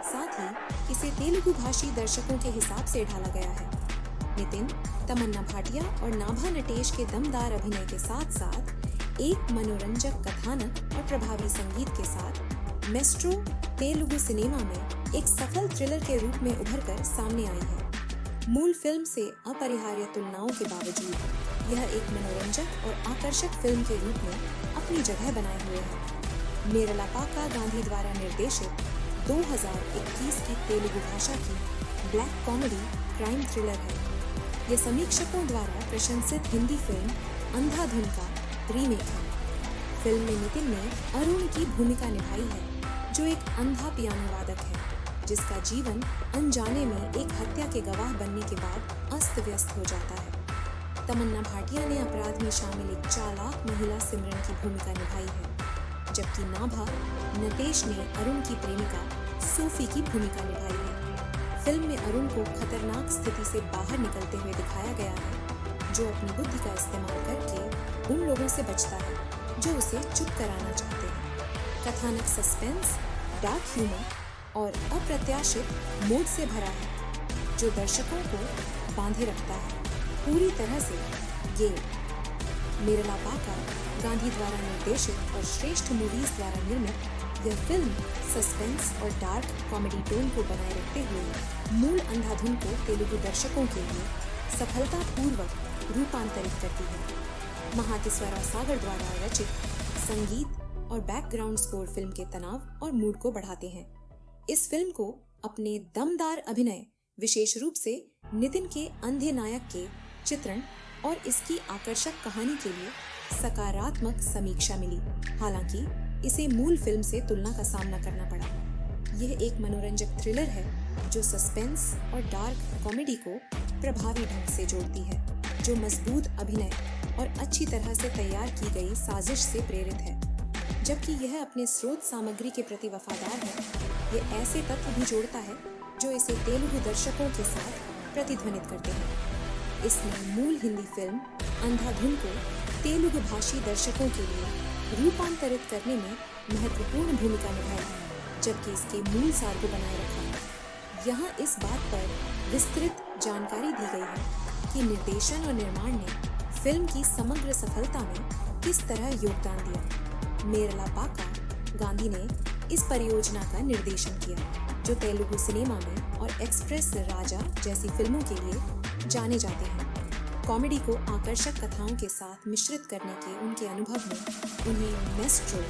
साथ ही इसे तेलुगु भाषी दर्शकों के हिसाब से ढाला गया है। नितिन, तमन्ना भाटिया और नाभा नटेश के दमदार अभिनय के साथ साथ एक मनोरंजक कथानक और प्रभावी संगीत के साथ मेस्ट्रो तेलुगु सिनेमा में एक सफल थ्रिलर के रूप में उभरकर सामने आई है। मूल फिल्म से अपरिहार्य तुलनाओं के बावजूद यह एक मनोरंजक और आकर्षक फिल्म के रूप में अपनी जगह बनाए हुए है। मेरला पाका गांधी द्वारा निर्देशित 2021 की तेलुगु भाषा की ब्लैक कॉमेडी क्राइम थ्रिलर है। यह समीक्षकों द्वारा प्रशंसित हिंदी फिल्म अंधाधुन का रीमेक है। फिल्म में नितिन ने अरुण की भूमिका निभाई है, जो एक अंधा पियानो वादक है, जिसका जीवन अनजाने में एक हत्या के गवाह बनने के बाद अस्त व्यस्त हो जाता है। तमन्ना भाटिया ने अपराध में शामिल एक चालाक महिला सिमरन की भूमिका निभाई है, जबकि नाभा नटेश ने अरुण की प्रेमिका सूफी की भूमिका निभाई है। फिल्म में अरुण को खतरनाक स्थिति से बाहर निकलते हुए दिखाया गया है, जो अपनी बुद्धि का इस्तेमाल करके उन लोगों से बचता है जो उसे चुप कराना चाहते हैं। कथानक सस्पेंस, डार्क ह्यूमर और अप्रत्याशित मूड से भरा है, जो दर्शकों को बांधे रखता है पूरी तरह से। ये मेरला पाका गांधी द्वारा निर्देशित और श्रेष्ठ मूवीज द्वारा निर्मित यह फिल्म सस्पेंस और डार्क कॉमेडी टोन को बनाए रखते हुए मूल अंधाधुन को तेलुगु दर्शकों के लिए सफलतापूर्वक रूपांतरित करती है। महातिस्वरा सागर द्वारा रचित संगीत और बैकग्राउंड स्कोर फिल्म के तनाव और मूड को बढ़ाते हैं। इस फिल्म को अपने दमदार अभिनय, विशेष रूप से नितिन के अंधे नायक के चित्रण और इसकी आकर्षक कहानी के लिए सकारात्मक समीक्षा मिली। हालांकि इसे मूल फिल्म से तुलना का सामना करना पड़ा। यह एक मनोरंजक थ्रिलर है जो सस्पेंस और डार्क कॉमेडी को प्रभावी ढंग से जोड़ती है, जो मजबूत अभिनय और अच्छी तरह से तैयार की गई साजिश से प्रेरित है। जबकि यह अपने स्रोत सामग्री के प्रति वफादार है, यह ऐसे तत्व भी जोड़ता है जो इसे तेलुगु दर्शकों के साथ प्रतिध्वनित करते हैं। इसने मूल हिंदी फिल्म अंधाधुन को तेलुगु भाषी दर्शकों के लिए रूपांतरित करने में महत्वपूर्ण भूमिका निभाई, जबकि इसके मूल सार को बनाए रखा। यहाँ इस बात पर विस्तृत जानकारी दी गई है कि निर्देशन और निर्माण ने फिल्म की समग्र सफलता में किस तरह योगदान दिया। मेरला पाका गांधी ने इस परियोजना का निर्देशन किया, जो तेलुगु सिनेमा में और एक्सप्रेस राजा जैसी फिल्मों के लिए जाने जाते हैं। कॉमेडी को आकर्षक कथाओं के साथ मिश्रित करने के उनके अनुभव ने उन्हें मेस्ट्रो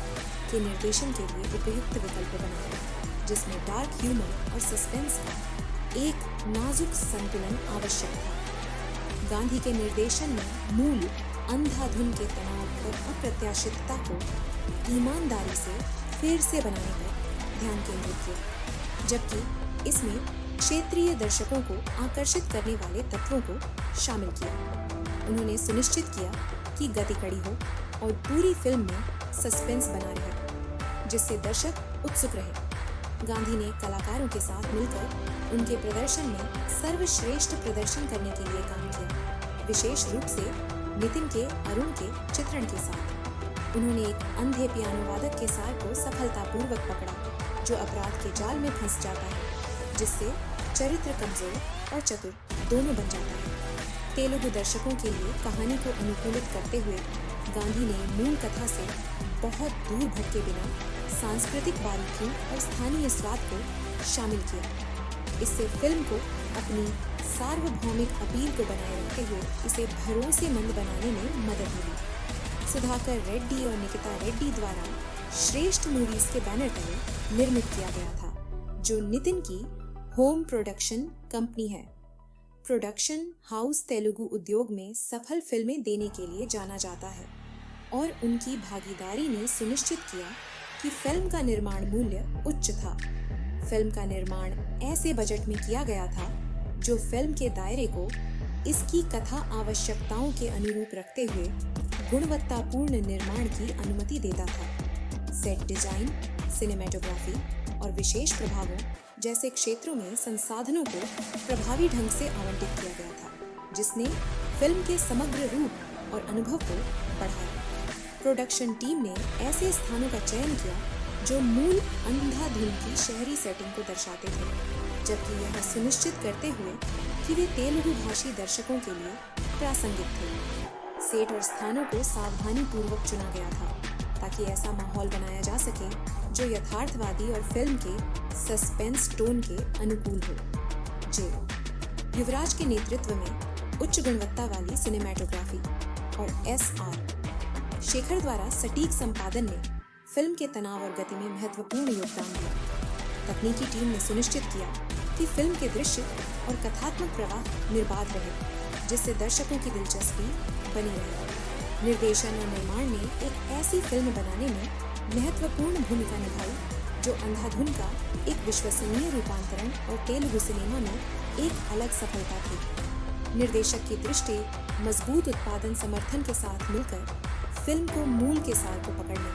के निर्देशन के लिए उपयुक्त विकल्प बनाया, जिसमें डार्क ह्यूमर और सस्पेंस का एक नाजुक संतुलन आवश्यक था। गांधी के निर्देशन ने मूल अंधाधुन के तनाव और अप्रत्याशितता को ईमानदारी से फिर से बनाने पर ध्यान केंद्रित किया, जबकि इसमें क्षेत्रीय दर्शकों को आकर्षित करने वाले तत्वों को शामिल किया। उन्होंने सुनिश्चित किया कि गति कड़ी हो और पूरी फिल्म में सस्पेंस बना रहे, जिससे दर्शक उत्सुक रहे। गांधी ने कलाकारों के साथ मिलकर उनके प्रदर्शन में सर्वश्रेष्ठ प्रदर्शन करने के लिए काम किया, विशेष रूप से नितिन के अरुण के चित्रण के साथ। उन्होंने एक अंधे पियानो वादक के सार को सफलतापूर्वक पकड़ा, जो अपराध के जाल में फंस जाता है, जिससे चरित्र कमजोर और चतुर दोनों बन जाता है। तेलुगु दर्शकों के लिए कहानी को अनुकूलित करते हुए गांधी ने मूल कथा से बहुत दूर भटके बिना सांस्कृतिक बारीकियों और स्थानीय स्वाद को शामिल किया। इससे फिल्म को अपनी सार्वभौमिक अपील को बनाए रखते हुए इसे भरोसेमंद बनाने में मदद मिली। सुधाकर रेड्डी और निकिता रेड्डी द्वारा श्रेष्ठ मूवीज के बैनर तले निर्मित किया गया था, जो नितिन की होम प्रोडक्शन कंपनी है। प्रोडक्शन हाउस तेलुगु उद्योग में सफल फिल्में देने के लिए जाना जाता है और उनकी भागीदारी ने सुनिश्चित किया कि फिल्म का निर्माण मूल्य उच्च था। फिल्म का निर्माण ऐसे बजट में किया गया था जो फिल्म के दायरे को इसकी कथा आवश्यकताओं के अनुरूप रखते हुए गुणवत्तापूर्ण निर्माण की अनुमति देता था। सेट डिजाइन, सिनेमेटोग्राफी और विशेष प्रभावों जैसे क्षेत्रों में संसाधनों को प्रभावी ढंग से आवंटित किया गया था, जिसने फिल्म के समग्र रूप और अनुभव को बढ़ाया। प्रोडक्शन टीम ने ऐसे स्थानों का चयन किया जो मूल अंधाधुन की शहरी सेटिंग को दर्शाते थे, जबकि यह सुनिश्चित करते हुए कि वे तेलुगु भाषी दर्शकों के लिए प्रासंगिक थे। सेट और स्थानों को सावधानी पूर्वक चुना गया था ताकि ऐसा माहौल बनाया जा सके जो यथार्थवादी और फिल्म के सस्पेंस टोन के अनुकूल हो। जे युवराज के नेतृत्व में उच्च गुणवत्ता वाली सिनेमैटोग्राफी और SR शेखर द्वारा सटीक संपादन ने फिल्म के तनाव और गति में महत्वपूर्ण योगदान दिया। तकनीकी टीम ने सुनिश्चित किया कि फिल्म के दृश्य और कथात्मक प्रवाह निर्बाध रहे, जिससे दर्शकों की दिलचस्पी बनी रहे। निर्देशन और निर्माण ने एक ऐसी फिल्म बनाने में महत्वपूर्ण भूमिका निभाई जो अंधाधुन का एक विश्वसनीय रूपांतरण और तेलुगु सिनेमा में एक अलग सफलता थी। निर्देशक की दृष्टि मजबूत उत्पादन समर्थन के साथ मिलकर फिल्म को मूल के सार को पकड़ने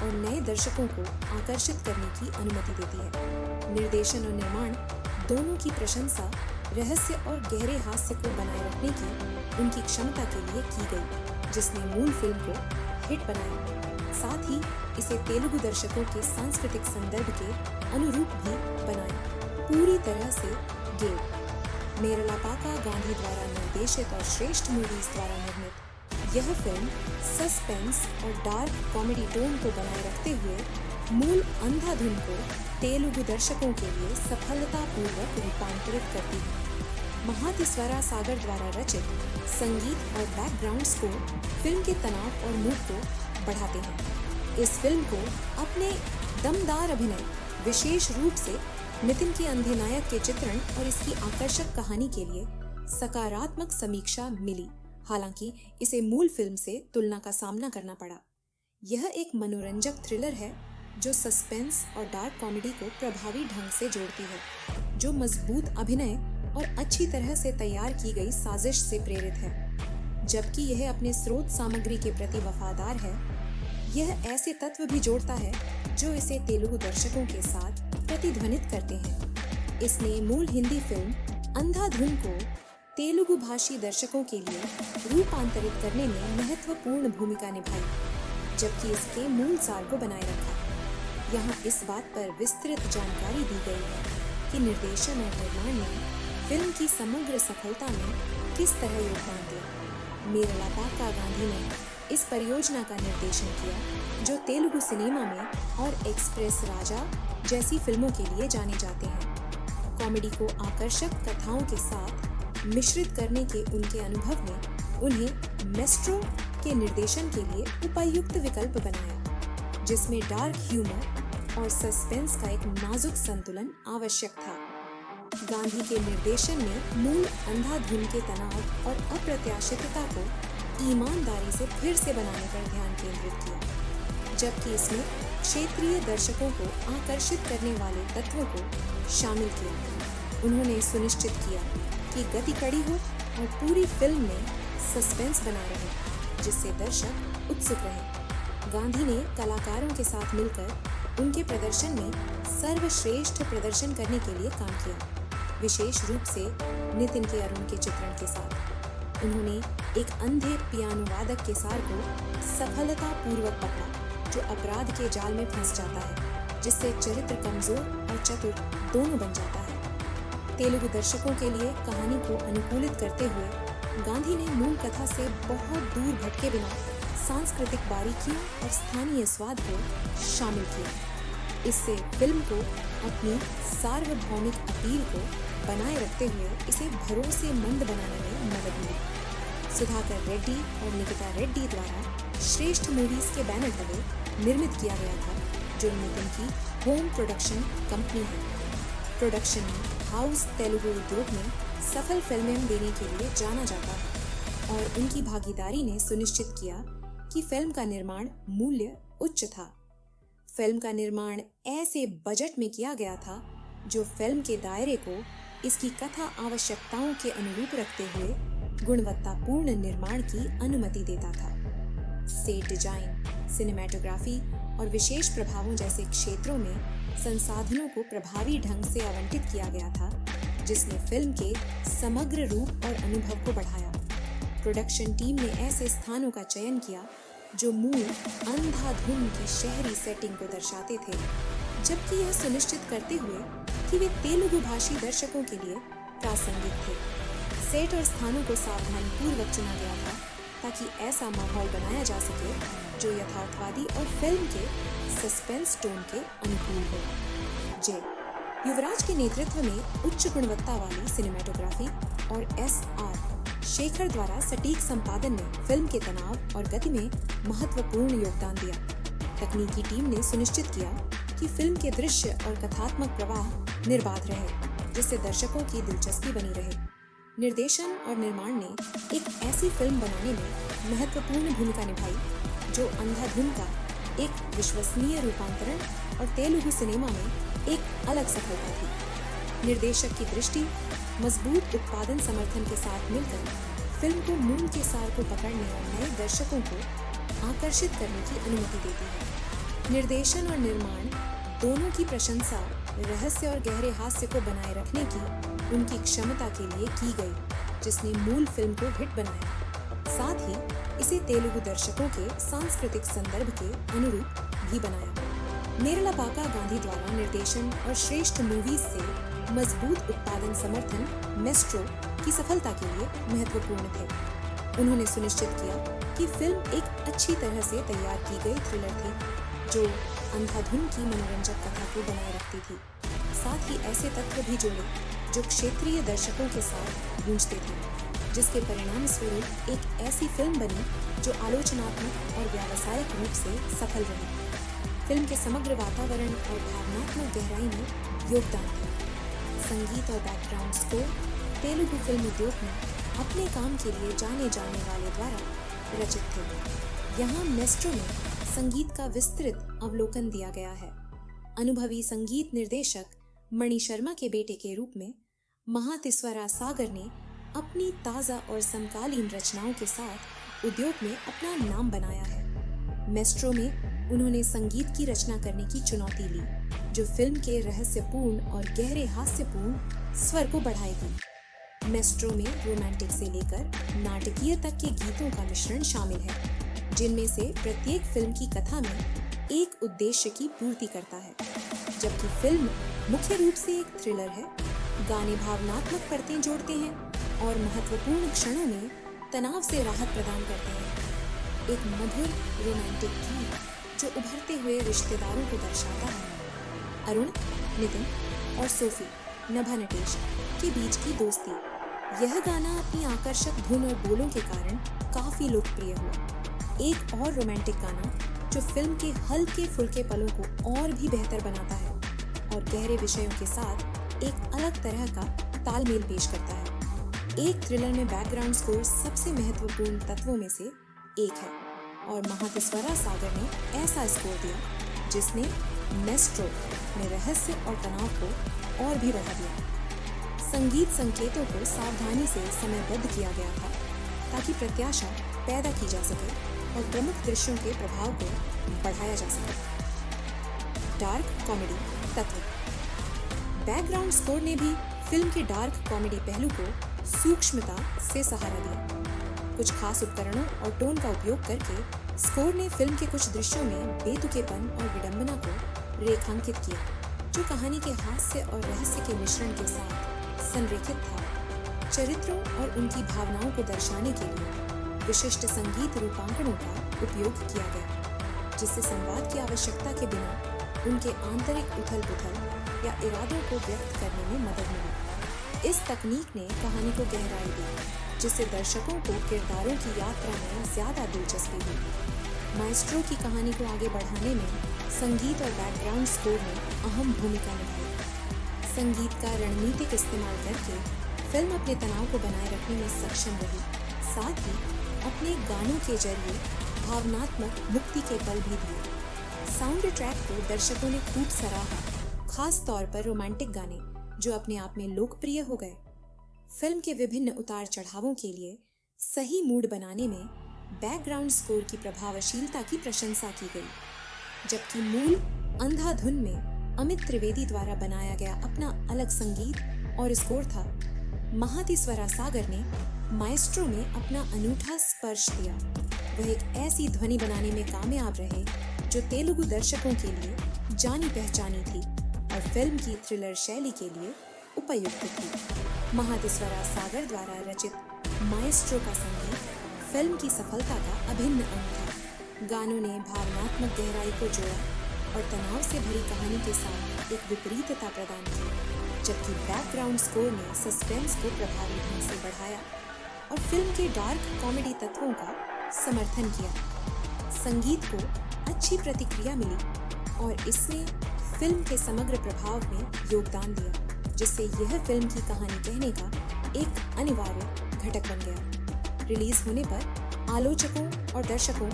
और नए दर्शकों को आकर्षित करने की अनुमति देती है। निर्देशन और निर्माण दोनों की प्रशंसा रहस्य और गहरे हास्य को बनाए रखने की उनकी क्षमता के लिए की गई, जिसने मूल फिल्म को हिट बनाया। साथ ही इसे तेलुगु दर्शकों के सांस्कृतिक संदर्भ के अनुरूप भी बनाया। पूरी तरह से गेय मेरलापाका गांधी द्वारा निर्देशित और श्रेष्ठ मूवीज द्वारा निर्मित यह फिल्म सस्पेंस और डार्क कॉमेडी टोन को बनाए रखते हुए मूल अंधाधुन को तेलुगु दर्शकों के लिए सफलतापूर्वक रूपांतरित करती है। महातिस्वरा सागर द्वारा रचित संगीत और बैकग्राउंड स्कोर फिल्म के तनाव और मूड को बढ़ाते हैं। इस फिल्म को अपने दमदार अभिनय, विशेष रूप से नितिन के अंधे नायक के चित्रण और इसकी आकर्षक कहानी के लिए सकारात्मक समीक्षा मिली। हालांकि इसे मूल फिल्म से तुलना का सामना करना पड़ा। यह एक मनोरंजक थ्रिलर है जो सस्पेंस और डार्क कॉमेडी को प्रभावी ढंग से जोड़ती है, जो मजबूत अभिनय और अच्छी तरह से तैयार की गई साजिश से प्रेरित है। जबकि यह अपने स्रोत सामग्री के प्रति वफादार है, यह ऐसे तत्व भी जोड़ता है जो इसे तेलुगु दर्शकों के साथ प्रतिध्वनित करते हैं। इसने मूल हिंदी फिल्म अंधाधुन को तेलुगु भाषी दर्शकों के लिए रूपांतरित करने में महत्वपूर्ण भूमिका निभाई, जबकि इसके मूल सार को बनाए रखा। यहाँ इस बात पर विस्तृत जानकारी दी गई है कि निर्देशन और निर्माण ने फिल्म की समग्र सफलता में किस तरह योगदान दिया। मेरलापाका गांधी ने इस परियोजना का निर्देशन किया, जो तेलुगु सिनेमा में और एक्सप्रेस राजा जैसी फिल्मों के लिए जाने जाते हैं। कॉमेडी को आकर्षक कथाओं के साथ मिश्रित करने के उनके अनुभव ने उन्हें मेस्ट्रो के निर्देशन के लिए उपयुक्त विकल्प बनाया, जिसमें डार्क ह्यूमर और सस्पेंस का एक नाजुक संतुलन आवश्यक था। गांधी के निर्देशन ने मूल अंधाधुन के तनाव और अप्रत्याशितता को ईमानदारी से फिर से बनाने पर ध्यान केंद्रित किया, जबकि इसमें क्षेत्रीय दर्शकों को आकर्षित करने वाले तत्वों को शामिल किया। उन्होंने सुनिश्चित किया कि गति कड़ी हो और पूरी फिल्म में सस्पेंस बना रहे, जिससे दर्शक उत्सुक रहे। गांधी ने कलाकारों के साथ मिलकर उनके प्रदर्शन में सर्वश्रेष्ठ प्रदर्शन करने के लिए काम किया, विशेष रूप से नितिन के अरुण के चित्रण के साथ। उन्होंने एक अंधे पियानो वादक के सार को सफलतापूर्वक पकड़ा, जो अपराध के जाल में फंस जाता है, जिससे चरित्र कमजोर और चतुर दोनों बन जाता है। तेलुगु दर्शकों के लिए कहानी को अनुकूलित करते हुए गांधी ने मूल कथा से बहुत दूर भटके बिना सांस्कृतिक बारीकियों और स्थानीय स्वाद को शामिल किया। इससे फिल्म को अपनी सार्वभौमिक अपील को बनाए रखते हुए इसे भरोसेमंद बनाने में मदद मिली। सुधाकर रेड्डी और निकिता रेड्डी द्वारा श्रेष्ठ मूवीज के बैनर तले निर्मित किया गया था, जो नितिन की होम प्रोडक्शन कंपनी है। प्रोडक्शन हाउस तेलुगु उद्योग में सफल फिल्में देने के लिए जाना जाता है और उनकी भागीदारी ने सुनिश्चित किया कि फिल्म का निर्माण मूल्य उच्च था। फिल्म का निर्माण ऐसे बजट में किया गया था जो फिल्म के दायरे को इसकी कथा आवश्यकताओं के अनुरूप रखते हुए गुणवत्तापूर्ण निर्माण की अनुमति देता था। सेट डिजाइन, सिनेमैटोग्राफी और विशेष प्रभावों जैसे क्षेत्रों में संसाधनों को प्रभावी ढंग से आवंटित किया गया था, जिसने फिल्म के समग्र रूप और अनुभव को बढ़ाया। प्रोडक्शन टीम ने ऐसे स्थानों का चयन किया जो मूल अंधाधुन की शहरी सेटिंग को दर्शाते थे, जबकि यह सुनिश्चित करते हुए कि वे तेलुगु भाषी दर्शकों के लिए प्रासंगिक थे। सेट और स्थानों को सावधानीपूर्वक चुना गया था ताकि ऐसा माहौल बनाया जा सके जो यथार्थवादी और फिल्म के सस्पेंस टोन के अनुकूल हो। जय युवराज के नेतृत्व में उच्च गुणवत्ता वाली सिनेमैटोग्राफी और SR शेखर द्वारा सटीक संपादन ने फिल्म के तनाव और गति में महत्वपूर्ण योगदान दिया। तकनीकी टीम ने सुनिश्चित किया कि फिल्म के दृश्य और कथात्मक प्रवाह निर्बाध रहे, जिससे दर्शकों की दिलचस्पी बनी रहे। निर्देशन और निर्माण ने एक ऐसी फिल्म बनाने में महत्वपूर्ण भूमिका निभाई जो अंधाधुन का एक विश्वसनीय रूपांतरण और तेलुगु सिनेमा में एक अलग सफलता थी। निर्देशक की दृष्टि मजबूत उत्पादन समर्थन के साथ मिलकर फिल्म को मूल के सार को पकड़ने और नए दर्शकों को आकर्षित करने की अनुमति देती है। निर्देशन और निर्माण दोनों की प्रशंसा रहस्य और गहरे हास्य को बनाए रखने की उनकी क्षमता के लिए की गई, जिसने मूल फिल्म को हिट बनाया। साथ ही इसे तेलुगु दर्शकों के सांस्कृतिक संदर्भ के अनुरूप भी बनाया। नेरला पाका गांधी द्वारा निर्देशन और श्रेष्ठ मूवीज से मजबूत उत्पादन समर्थन मेस्ट्रो की सफलता के लिए महत्वपूर्ण थे। उन्होंने सुनिश्चित किया कि फिल्म एक अच्छी तरह से तैयार की गई थ्रिलर थी, जो अंधाधुन की मनोरंजक कथा को बनाए रखती थी। साथ ही ऐसे तत्व भी जोड़े जो क्षेत्रीय दर्शकों के साथ गूंजते थे, जिसके परिणाम स्वरूप एक ऐसी फिल्म बनी जो आलोचनात्मक और व्यावसायिक रूप से सफल रही। फिल्म के समग्र वातावरण और भावनात्मक गहराई में योगदान था। संगीत और बैकग्राउंड स्कोर तेलुगु फिल्म उद्योग में अपने काम के लिए जाने जाने वाले द्वारा रचित थे। यहाँ मेस्ट्रो में संगीत का विस्तृत अवलोकन दिया गया है। अनुभवी संगीत निर्देशक मणि शर्मा के बेटे के रूप में महातिस्वरा सागर ने अपनी ताज़ा और समकालीन रचनाओं के साथ उद्योग में अपना नाम बनाया है। मेस्ट्रो में उन्होंने संगीत की रचना करने की चुनौती ली, जो फिल्म के रहस्यपूर्ण और गहरे हास्यपूर्ण स्वर को बढ़ाएगी। मेस्ट्रो में रोमांटिक से लेकर नाटकीय तक के गीतों का मिश्रण शामिल है, जिनमें से प्रत्येक फिल्म की कथा में एक उद्देश्य की पूर्ति करता है। जबकि फिल्म मुख्य रूप से एक थ्रिलर है, गाने भावनात्मक परतें जोड़ते हैं और महत्वपूर्ण क्षणों में तनाव से राहत प्रदान करते हैं। एक मधुर रोमांटिक गीत जो उभरते हुए रिश्तेदारों को दर्शाता है। अरुण, नितिन और सोफी नभा नटेश के बीच की दोस्ती। यह गाना अपनी आकर्षक धुन और बोलों के कारण काफी लोकप्रिय हुआ। एक और रोमांटिक गाना जो फिल्म के हल्के फुल्के पलों को और भी बेहतर बनाता है और गहरे विषयों के साथ एक अलग तरह का तालमेल पेश करता है। एक थ्रिलर में बैकग्राउंड स्कोर सबसे महत्वपूर्ण तत्वों में से एक है और महातिस्वरा सागर ने ऐसा स्कोर दिया जिसने मेस्ट्रो में रहस्य और तनाव को और भी बढ़ा दिया। संगीत संकेतों को सावधानी से समयबद्ध किया गया था ताकि प्रत्याशा पैदा की जा सके और प्रमुख दृश्यों के प्रभाव को बढ़ाया जा सके। डार्क कॉमेडी तत्व। बैकग्राउंड स्कोर ने भी फिल्म के डार्क कॉमेडी पहलू को सूक्ष्मता से सहारा दिया। कुछ खास उपकरणों और टोन का उपयोग करके स्कोर ने फिल्म के कुछ दृश्यों में बेतुकेपन और विडंबना को रेखांकित किया, जो कहानी के हास्य और रहस्य के मिश्रण के साथ संरेखित था। चरित्रों और उनकी भावनाओं को दर्शाने के लिए विशिष्ट संगीत रूपांकनों का उपयोग किया गया, जिससे संवाद की आवश्यकता के बिना उनके आंतरिक उथल-पुथल या इरादों को व्यक्त करने में मदद मिली। इस तकनीक ने कहानी को गहराई दी, जिससे दर्शकों को किरदारों की यात्रा में ज्यादा दिलचस्पी हुई। माएस्ट्रो की कहानी को आगे बढ़ाने में संगीत और बैकग्राउंड स्कोर ने अहम भूमिका निभाई। संगीत का रणनीतिक इस्तेमाल करके फिल्म अपने तनाव को बनाए रखने में सक्षम रही, साथ ही अपने गानों के जरिए भावनात्मक मुक्ति के पल भी दिए। साउंड ट्रैक को दर्शकों ने खूब सराहा, खास तौर पर रोमांटिक गाने जो अपने आप में लोकप्रिय हो गए। फिल्म के विभिन्न उतार चढ़ावों के लिए सही मूड बनाने में बैकग्राउंड स्कोर की प्रभावशीलता की प्रशंसा की गई, जबकि मूल अंधाधुन में अमित त्रिवेदी द्वारा बनाया गया अपना अलग संगीत और स्कोर था। महातिस्वरा सागर ने माएस्ट्रो में अपना अनूठा स्पर्श दिया। वह एक ऐसी ध्वनि बनाने में कामयाब रहे जो तेलुगु दर्शकों के लिए जानी पहचानी थी और फिल्म की थ्रिलर शैली के लिए उपयुक्त थी। महातिस्वरा सागर द्वारा रचित माएस्ट्रो का संगीत फिल्म की सफलता का अभिन्न अंग था। गानों ने भावनात्मक गहराई को जोड़ा और तनाव से भरी कहानी के साथ एक विपरीतता प्रदान की, जबकि बैकग्राउंड स्कोर ने सस्पेंस को प्रभावी ढंग से बढ़ाया और फिल्म के डार्क कॉमेडी तत्वों का समर्थन किया। संगीत को अच्छी प्रतिक्रिया मिली और इसने फिल्म के समग्र प्रभाव में योगदान दिया, जिससे यह फिल्म की कहानी कहने का एक अनिवार्य घटक बन गया। रिलीज होने पर आलोचकों और दर्शकों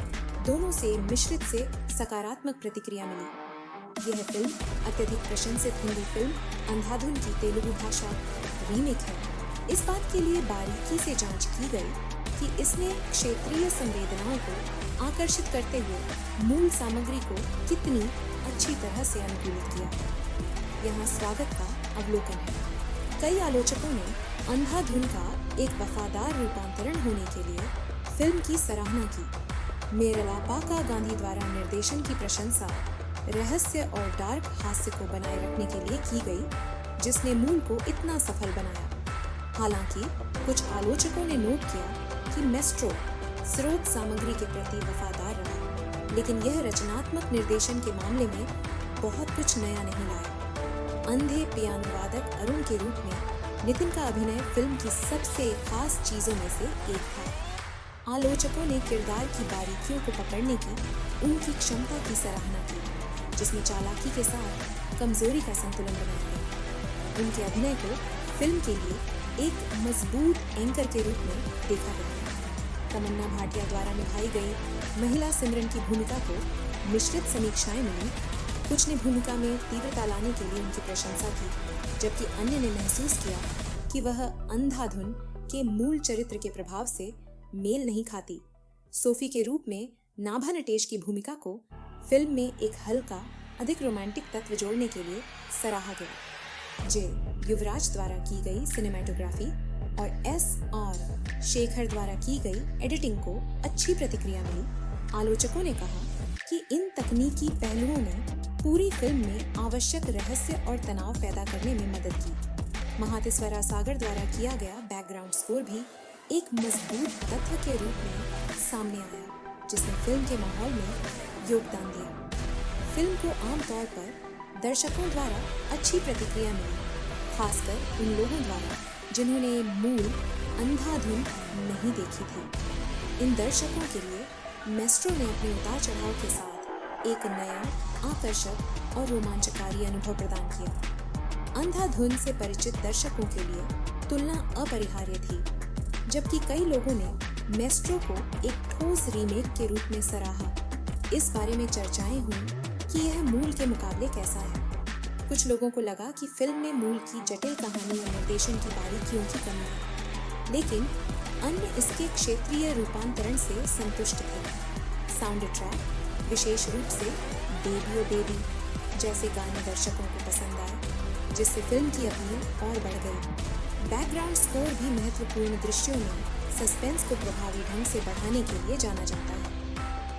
दोनों से मिश्रित से सकारात्मक प्रतिक्रिया मिली। यह फिल्म अत्यधिक प्रशंसित हिंदी फिल्म अंधाधुन की तेलुगु भाषा रीमेक है। इस बात के लिए बारीकी से जांच की गई कि इसने क्षेत्रीय संवेदनाओं को आकर्षित करते हुए मूल सामग्री को कितनी अच्छी तरह से अनुकूलित किया है। यहाँ स्वागत का अवलोकन है। कई आलोचकों ने अंधाधुन का एक वफादार रूपांतरण होने के लिए फिल्म की सराहना की। मेरलापाका गांधी द्वारा निर्देशन की प्रशंसा रहस्य और डार्क हास्य को बनाए रखने के लिए की गई, जिसने मूल को इतना सफल बनाया। हालांकि कुछ आलोचकों ने नोट किया कि मेस्ट्रो स्रोत सामग्री के प्रति वफादार रहा, लेकिन यह रचनात्मक निर्देशन के मामले में बहुत कुछ नया नहीं लाया। अंधे पियानो वादक अरुण के रूप में नितिन का अभिनय फिल्म की सबसे खास चीजों में से एक था। आलोचकों ने किरदार की बारीकियों को पकड़ने की उनकी क्षमता की सराहना की, जिसमें चालाकी के साथ कमजोरी का संतुलन बनाया गया। उनके अभिनय को फिल्म के लिए एक मजबूत एंकर के रूप में देखा गया। तमन्ना भाटिया द्वारा निभाई गई महिला सिमरन की भूमिका को मिश्रित समीक्षाएं मिली। कुछ ने भूमिका में तीव्रता लाने के लिए उनकी प्रशंसा की, जबकि अन्य ने महसूस किया कि वह अंधाधुन के मूल चरित्र के प्रभाव से मेल नहीं खाती। सोफी के रूप में नाभा नटेश की भूमिका को फिल्म में एक हल्का अधिक रोमांटिक तत्व जोड़ने के लिए सराहा गया। जे युवराज द्वारा की गई सिनेमेटोग्राफी और S.R. शेखर द्वारा की गई एडिटिंग को अच्छी प्रतिक्रिया मिली। आलोचकों ने कहा कि इन तकनीकी पहलुओं ने पूरी फिल्म में आवश्यक रहस्य और तनाव पैदा करने में मदद की। महातिस्वरा सागर द्वारा किया गया बैकग्राउंड स्कोर भी एक मजबूत तत्व के रूप में सामने आया, जिसने फिल्म के माहौल में योगदान दिया। फिल्म को आमतौर पर दर्शकों द्वारा अच्छी प्रतिक्रिया मिली, खासकर उन लोगों द्वारा जिन्होंने मूल अंधाधुन नहीं देखी थी। इन दर्शकों के लिए मेस्ट्रो ने अपने उतार चढ़ाव के साथ एक नया, आकर्षक और रोमांचकारी अनुभव प्रदान किया। अंधाधुन से परिचित दर्शकों के लिए तुलना अपरिहार्य थी, जबकि कई लोगों ने मेस्ट्रो को एक ठोस रीमेक के रूप में सराहा। इस बारे में चर्चाएं हुई कि यह मूल के मुकाबले कैसा है। कुछ लोगों को लगा कि फिल्म में मूल की जटिल कहानी और निर्देशन की बारीकियों की कमी है, लेकिन अन्य इसके क्षेत्रीय रूपांतरण से संतुष्ट थे। साउंड ट्रैक, विशेष रूप से बेबी ओ बेबी जैसे गाने दर्शकों को पसंद आए, जिससे फिल्म की अपील और बढ़ गई। बैकग्राउंड स्कोर भी महत्वपूर्ण दृश्यों में सस्पेंस को प्रभावी ढंग से बढ़ाने के लिए जाना जाता है।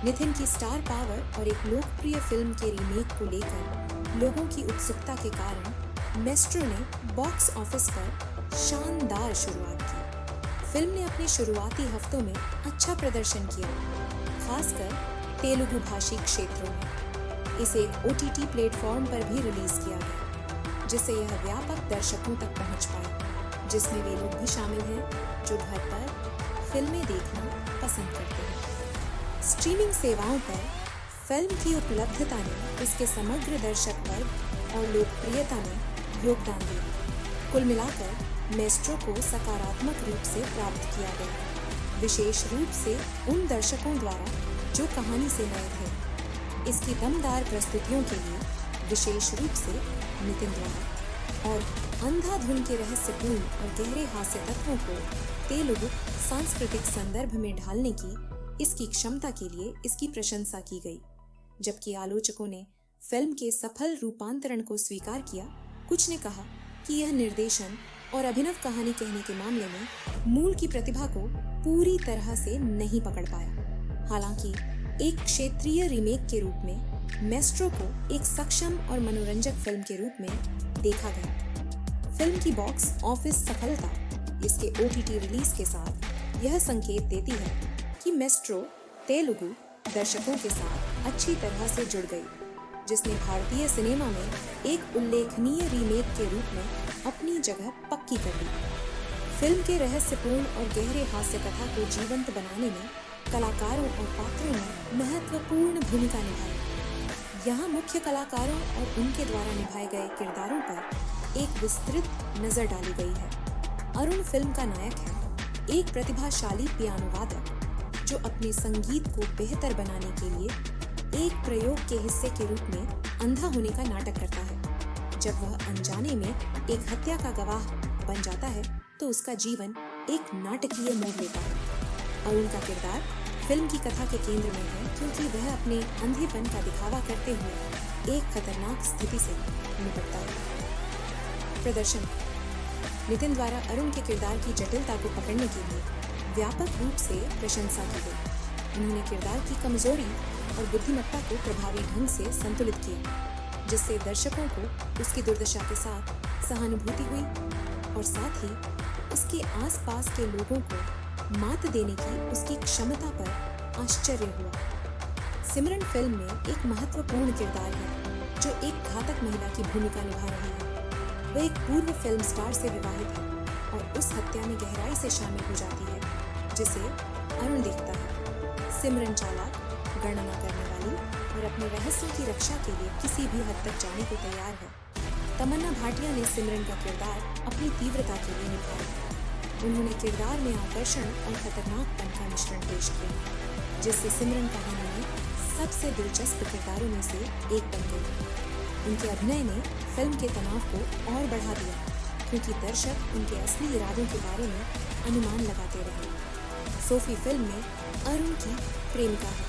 नितिन की स्टार पावर और एक लोकप्रिय फिल्म के रीमेक को लेकर लोगों की उत्सुकता के कारण मेस्ट्रो ने बॉक्स ऑफिस पर शानदार शुरुआत की। फिल्म ने अपने शुरुआती हफ्तों में अच्छा प्रदर्शन किया, खासकर तेलुगु भाषी क्षेत्रों में। इसे एक OTT प्लेटफॉर्म पर भी रिलीज किया गया, जिससे यह व्यापक दर्शकों तक पहुंच पाया, जिसमें वे लोग भी शामिल हैं जो घर पर फिल्में देखना पसंद करते हैं। स्ट्रीमिंग सेवाओं पर फिल्म की उपलब्धता ने इसके समग्र दर्शक वर्ग और लोकप्रियता में योगदान दिया। कुल मिलाकर मेस्ट्रो को सकारात्मक रूप से प्राप्त किया गया, विशेष रूप से उन दर्शकों द्वारा जो कहानी से नए थे। इसकी दमदार प्रस्तुतियों के लिए विशेष रूप से नितिन द्वारा और अंधाधुन के रहस्यपूर्ण और गहरे हास्य तत्वों को तेलुगु सांस्कृतिक संदर्भ में ढालने की इसकी क्षमता के लिए इसकी प्रशंसा की गई। जबकि आलोचकों ने फिल्म के सफल रूपांतरण को स्वीकार किया, कुछ ने कहा कि यह निर्देशन और अभिनव कहानी कहने के मामले में मूल की प्रतिभा को पूरी तरह से नहीं पकड़ पाया। हालांकि एक क्षेत्रीय रीमेक के रूप में मेस्ट्रो को एक सक्षम और मनोरंजक फिल्म के रूप में देखा गया। फिल्म की बॉक्स ऑफिस सफलता इसके OTT रिलीज के साथ यह संकेत देती है कि मेस्ट्रो तेलुगु दर्शकों के साथ अच्छी तरह से जुड़ गई, जिसने भारतीय सिनेमा में एक उल्लेखनीय रीमेक के रूप में अपनी जगह पक्की कर ली। फिल्म के रहस्यपूर्ण और गहरे हास्य कथा को जीवंत बनाने में कलाकारों और पात्रों ने महत्वपूर्ण भूमिका निभाई। यहाँ मुख्य कलाकारों और उनके द्वारा निभाए गए किरदारों पर एक विस्तृत नजर डाली गई है। अरुण फिल्म का नायक है, एक प्रतिभाशाली पियानो वादक जो अपने संगीत को बेहतर बनाने के लिए एक प्रयोग के हिस्से के रूप में अंधा होने का नाटक करता है। जब वह अनजाने में एक हत्या का गवाह बन जाता है तो उसका जीवन एक नाटकीय मोड़ लेता है। अरुण का किरदार फिल्म की कथा के केंद्र में है, क्योंकि वह अपने अंधेपन का दिखावा करते हुए एक खतरनाक स्थिति से निपटता है। प्रदर्शन, नितिन द्वारा अरुण के किरदार की जटिलता को पकड़ने के लिए व्यापक रूप से प्रशंसा की गई। उन्होंने किरदार की कमजोरी और बुद्धिमत्ता को प्रभावी ढंग से संतुलित किया, जिससे दर्शकों को उसकी दुर्दशा के साथ सहानुभूति हुई और साथ ही उसके आसपास के लोगों को मात देने की उसकी क्षमता पर आश्चर्य हुआ। सिमरन फिल्म में एक महत्वपूर्ण किरदार है जो एक घातक महिला की भूमिका निभा रही है। वह एक पूर्व फिल्म स्टार से विवाहित है और उस हत्या में गहराई से शामिल हो जाती है, जिसे अरुण देखता है। सिमरन चालाक, गणना करने वाली और अपने रहस्यों की रक्षा के लिए किसी भी हद तक जाने को तैयार है। तमन्ना भाटिया ने सिमरन का किरदार अपनी तीव्रता के लिए निभाया। उन्होंने किरदार में आकर्षण और खतरनाकपन का मिश्रण पेश किया, जिससे सिमरन कहानी में सबसे दिलचस्प किरदारों में से एक बन गई। उनके अभिनय ने फिल्म के तनाव को और बढ़ा दिया, क्योंकि दर्शक उनके असली इरादों के बारे में अनुमान लगाते रहे। सोफी फिल्म में अरुण की प्रेमिका है।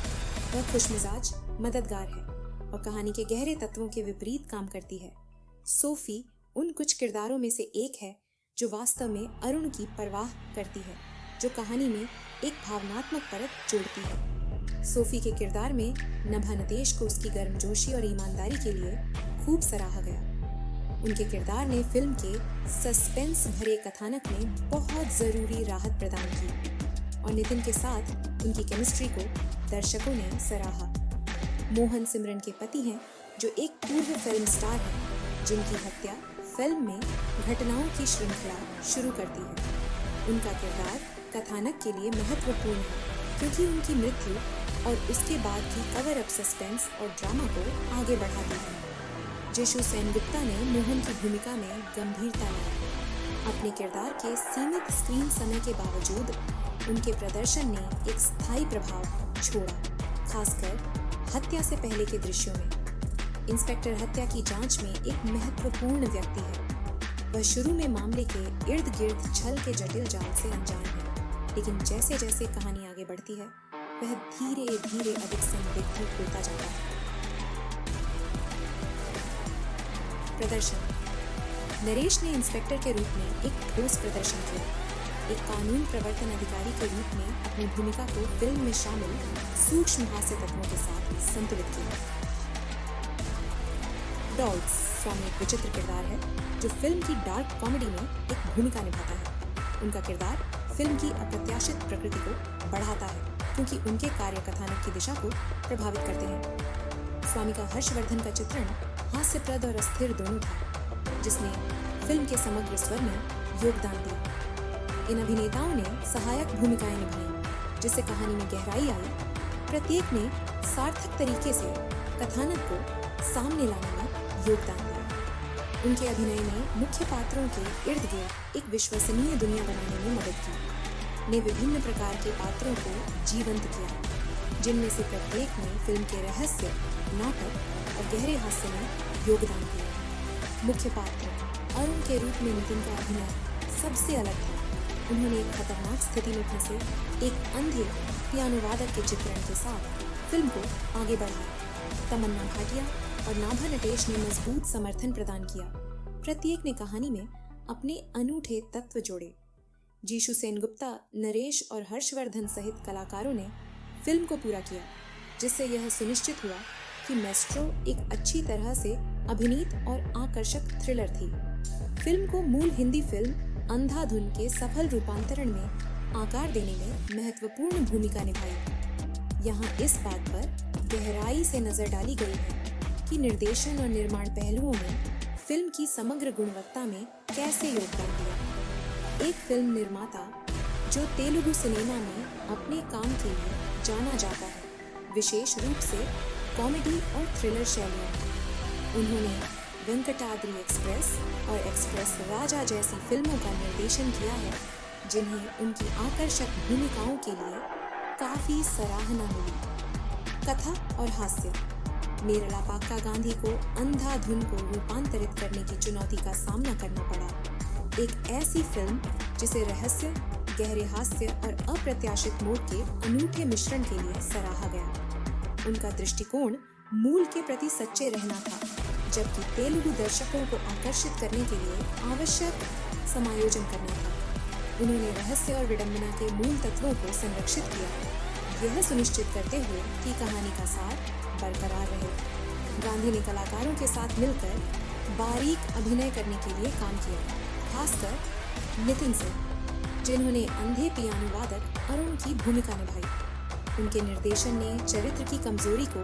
वह खुशमिजाज, मददगार है और कहानी के गहरे तत्वों के विपरीत काम करती है। सोफी उन कुछ किरदारों में से एक है जो वास्तव में अरुण की परवाह करती है, जो कहानी में एक भावनात्मक परत जोड़ती है। सोफी के किरदार में नभा नतेश को उसकी गर्मजोशी और ईमानदारी के लिए खूब सराहा गया। उनके किरदार ने फिल्म के सस्पेंस भरे कथानक में बहुत जरूरी राहत प्रदान की और नितिन के साथ उनकी केमिस्ट्री को दर्शकों ने सराहा। मोहन सिमरन के पति हैं, जो एक पूर्व फिल्म स्टार हैं, जिनकी हत्या फिल्म में घटनाओं की श्रृंखला शुरू करती है। उनका किरदार कथानक के लिए महत्वपूर्ण है, क्योंकि उनकी मृत्यु और उसके बाद की कवर अप सस्पेंस और ड्रामा को आगे बढ़ाती है। जिशु सेनगुप्ता ने मोहन की भूमिका में गंभीरता लाई। अपने किरदार के सीमित स्क्रीन समय के बावजूद उनके प्रदर्शन ने एक स्थायी प्रभाव छोड़ा, खासकर हत्या से पहले के दृश्यों में। इंस्पेक्टर हत्या की जांच में एक महत्वपूर्ण व्यक्ति है। वह शुरू में मामले के इर्द गिर्द छल के जटिल जाल से अनजान है, लेकिन जैसे जैसे कहानी आगे बढ़ती है वह धीरे धीरे अधिक संदिग्ध होता जाता है। प्रदर्शन। नरेश ने इंस्पेक्टर के रूप में एक ठोस प्रदर्शन किया। एक कानून प्रवर्तन अधिकारी के रूप में अपनी भूमिका को फिल्म में शामिल सूक्ष्म हास्य तत्वों के साथ संतुलित किया। डॉल्स स्वामी एक विचित्र किरदार है जो फिल्म की डार्क कॉमेडी में एक भूमिका निभाता है। उनका किरदार फिल्म की अप्रत्याशित प्रकृति को बढ़ाता है क्योंकि उनके कार्य कथानक की दिशा को प्रभावित करते हैं। स्वामी का हर्षवर्धन का चित्रण हास्यप्रद और अस्थिर दोनों था, जिसने फिल्म के समग्र स्वर में योगदान दिया। इन अभिनेताओं ने सहायक भूमिकाएं निभाई, जिससे कहानी में गहराई आई। प्रत्येक ने सार्थक तरीके से कथानक को सामने लाने में योगदान दिया। उनके अभिनय ने मुख्य पात्रों के इर्द गिर्द एक विश्वसनीय दुनिया बनाने में मदद की। ने विभिन्न प्रकार के पात्रों को जीवंत किया, जिनमें से प्रत्येक ने फिल्म के रहस्य, नाटक और गहरे हास्य में योगदान दिया। मुख्य पात्र अरुण के रूप में नितिन का अभिनय सबसे अलग था। उन्होंने एक खतरनाक स्थिति में फंसे एक अंधे पियानो वादक के चित्रण के साथ फिल्म को आगे बढ़ाया। तमन्ना भाटिया और नाभा नटेश ने मजबूत समर्थन प्रदान किया। प्रत्येक ने कहानी में अपने अनूठे तत्व जोड़े। जीशु सेनगुप्ता, नरेश और हर्षवर्धन सहित कलाकारों ने फिल्म को पूरा किया, जिससे यह सुनिश्चित हुआ कि मेस्ट्रो एक अच्छी तरह से अभिनीत और आकर्षक थ्रिलर थी। फिल्म को मूल हिंदी फिल्म अंधाधुन के सफल रूपांतरण में आकार देने में महत्वपूर्ण भूमिका निभाई। यहाँ इस बात पर गहराई से नजर डाली गई है कि निर्देशन और निर्माण पहलुओं में फिल्म की समग्र गुणवत्ता में कैसे योगदान दिया। एक फिल्म निर्माता जो तेलुगु सिनेमा में अपने काम के लिए जाना जाता है, विशेष रूप से कॉमेडी और थ्रिलर शैलियों में। उन्होंने वेंकटाद्रि एक्सप्रेस और एक्सप्रेस राजा जैसी फिल्मों का निर्देशन किया है, जिन्हें उनकी आकर्षक भूमिकाओं के लिए काफी सराहना मिली। कथा और हास्य। मेरलापाक्का गांधी को अंधाधुन को रूपांतरित करने की चुनौती का सामना करना पड़ा। एक ऐसी फिल्म जिसे रहस्य, गहरे हास्य और अप्रत्याशित मोड़ के अनूठे मिश्रण के लिए सराहा गया। उनका दृष्टिकोण मूल के प्रति सच्चे रहना था, जबकि तेलुगु दर्शकों को आकर्षित करने के लिए आवश्यक समायोजन करना था। उन्होंने रहस्य और विडंबना के मूल तत्वों को संरक्षित किया, यह सुनिश्चित करते हुए कि कहानी का सार बरकरार रहे। गांधी ने कलाकारों के साथ मिलकर बारीक अभिनय करने के लिए काम किया, खासकर नितिन से, जिन्होंने अंधे पियानो वादक अरुण की भूमिका निभाई। उनके निर्देशन ने चरित्र की कमजोरी को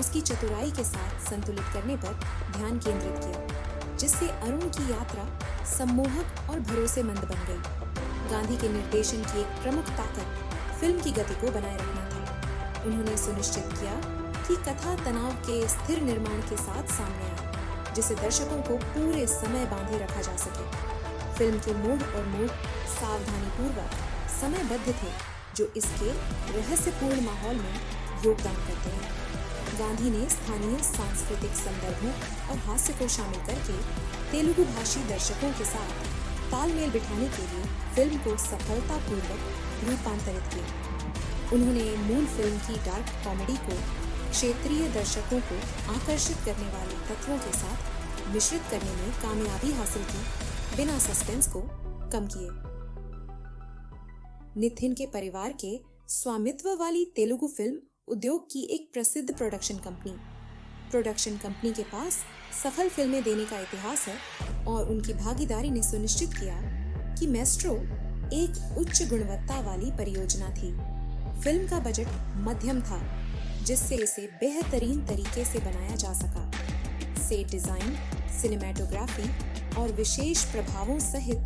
उसकी चतुराई के साथ संतुलित करने पर ध्यान केंद्रित किया, जिससे अरुण की यात्रा सम्मोहक और भरोसेमंद बन गई। गांधी के निर्देशन की एक प्रमुख ताकत फिल्म की गति को बनाए रखना था। उन्होंने सुनिश्चित किया कि कथा तनाव के स्थिर निर्माण के साथ सामने आए, जिससे दर्शकों को पूरे समय बांधे रखा जा सके। फिल्म के मोड़ और मोड़ सावधानीपूर्वक समयबद्ध थे, जो इसके रहस्यपूर्ण माहौल में योगदान करते हैं। गांधी ने स्थानीय सांस्कृतिक संदर्भों और हास्य को शामिल करके तेलुगु भाषी दर्शकों के साथ तालमेल बिठाने के लिए फिल्म को सफलतापूर्वक रूपांतरित किया। उन्होंने मूल फिल्म की डार्क कॉमेडी को क्षेत्रीय दर्शकों को आकर्षित करने वाले तत्वों के साथ मिश्रित करने में कामयाबी हासिल की, बिना सस्पेंस को कम किए। नितिन के परिवार के स्वामित्व वाली तेलुगु फिल्म उद्योग की एक प्रसिद्ध प्रोडक्शन कंपनी के पास सफल फिल्में देने का इतिहास है, और उनकी भागीदारी ने सुनिश्चित किया कि मेस्ट्रो एक उच्च गुणवत्ता वाली परियोजना थी। फिल्म का बजट मध्यम था, जिससे इसे बेहतरीन तरीके से बनाया जा सका। सेट डिजाइन, सिनेमैटोग्राफी और विशेष प्रभावों सहित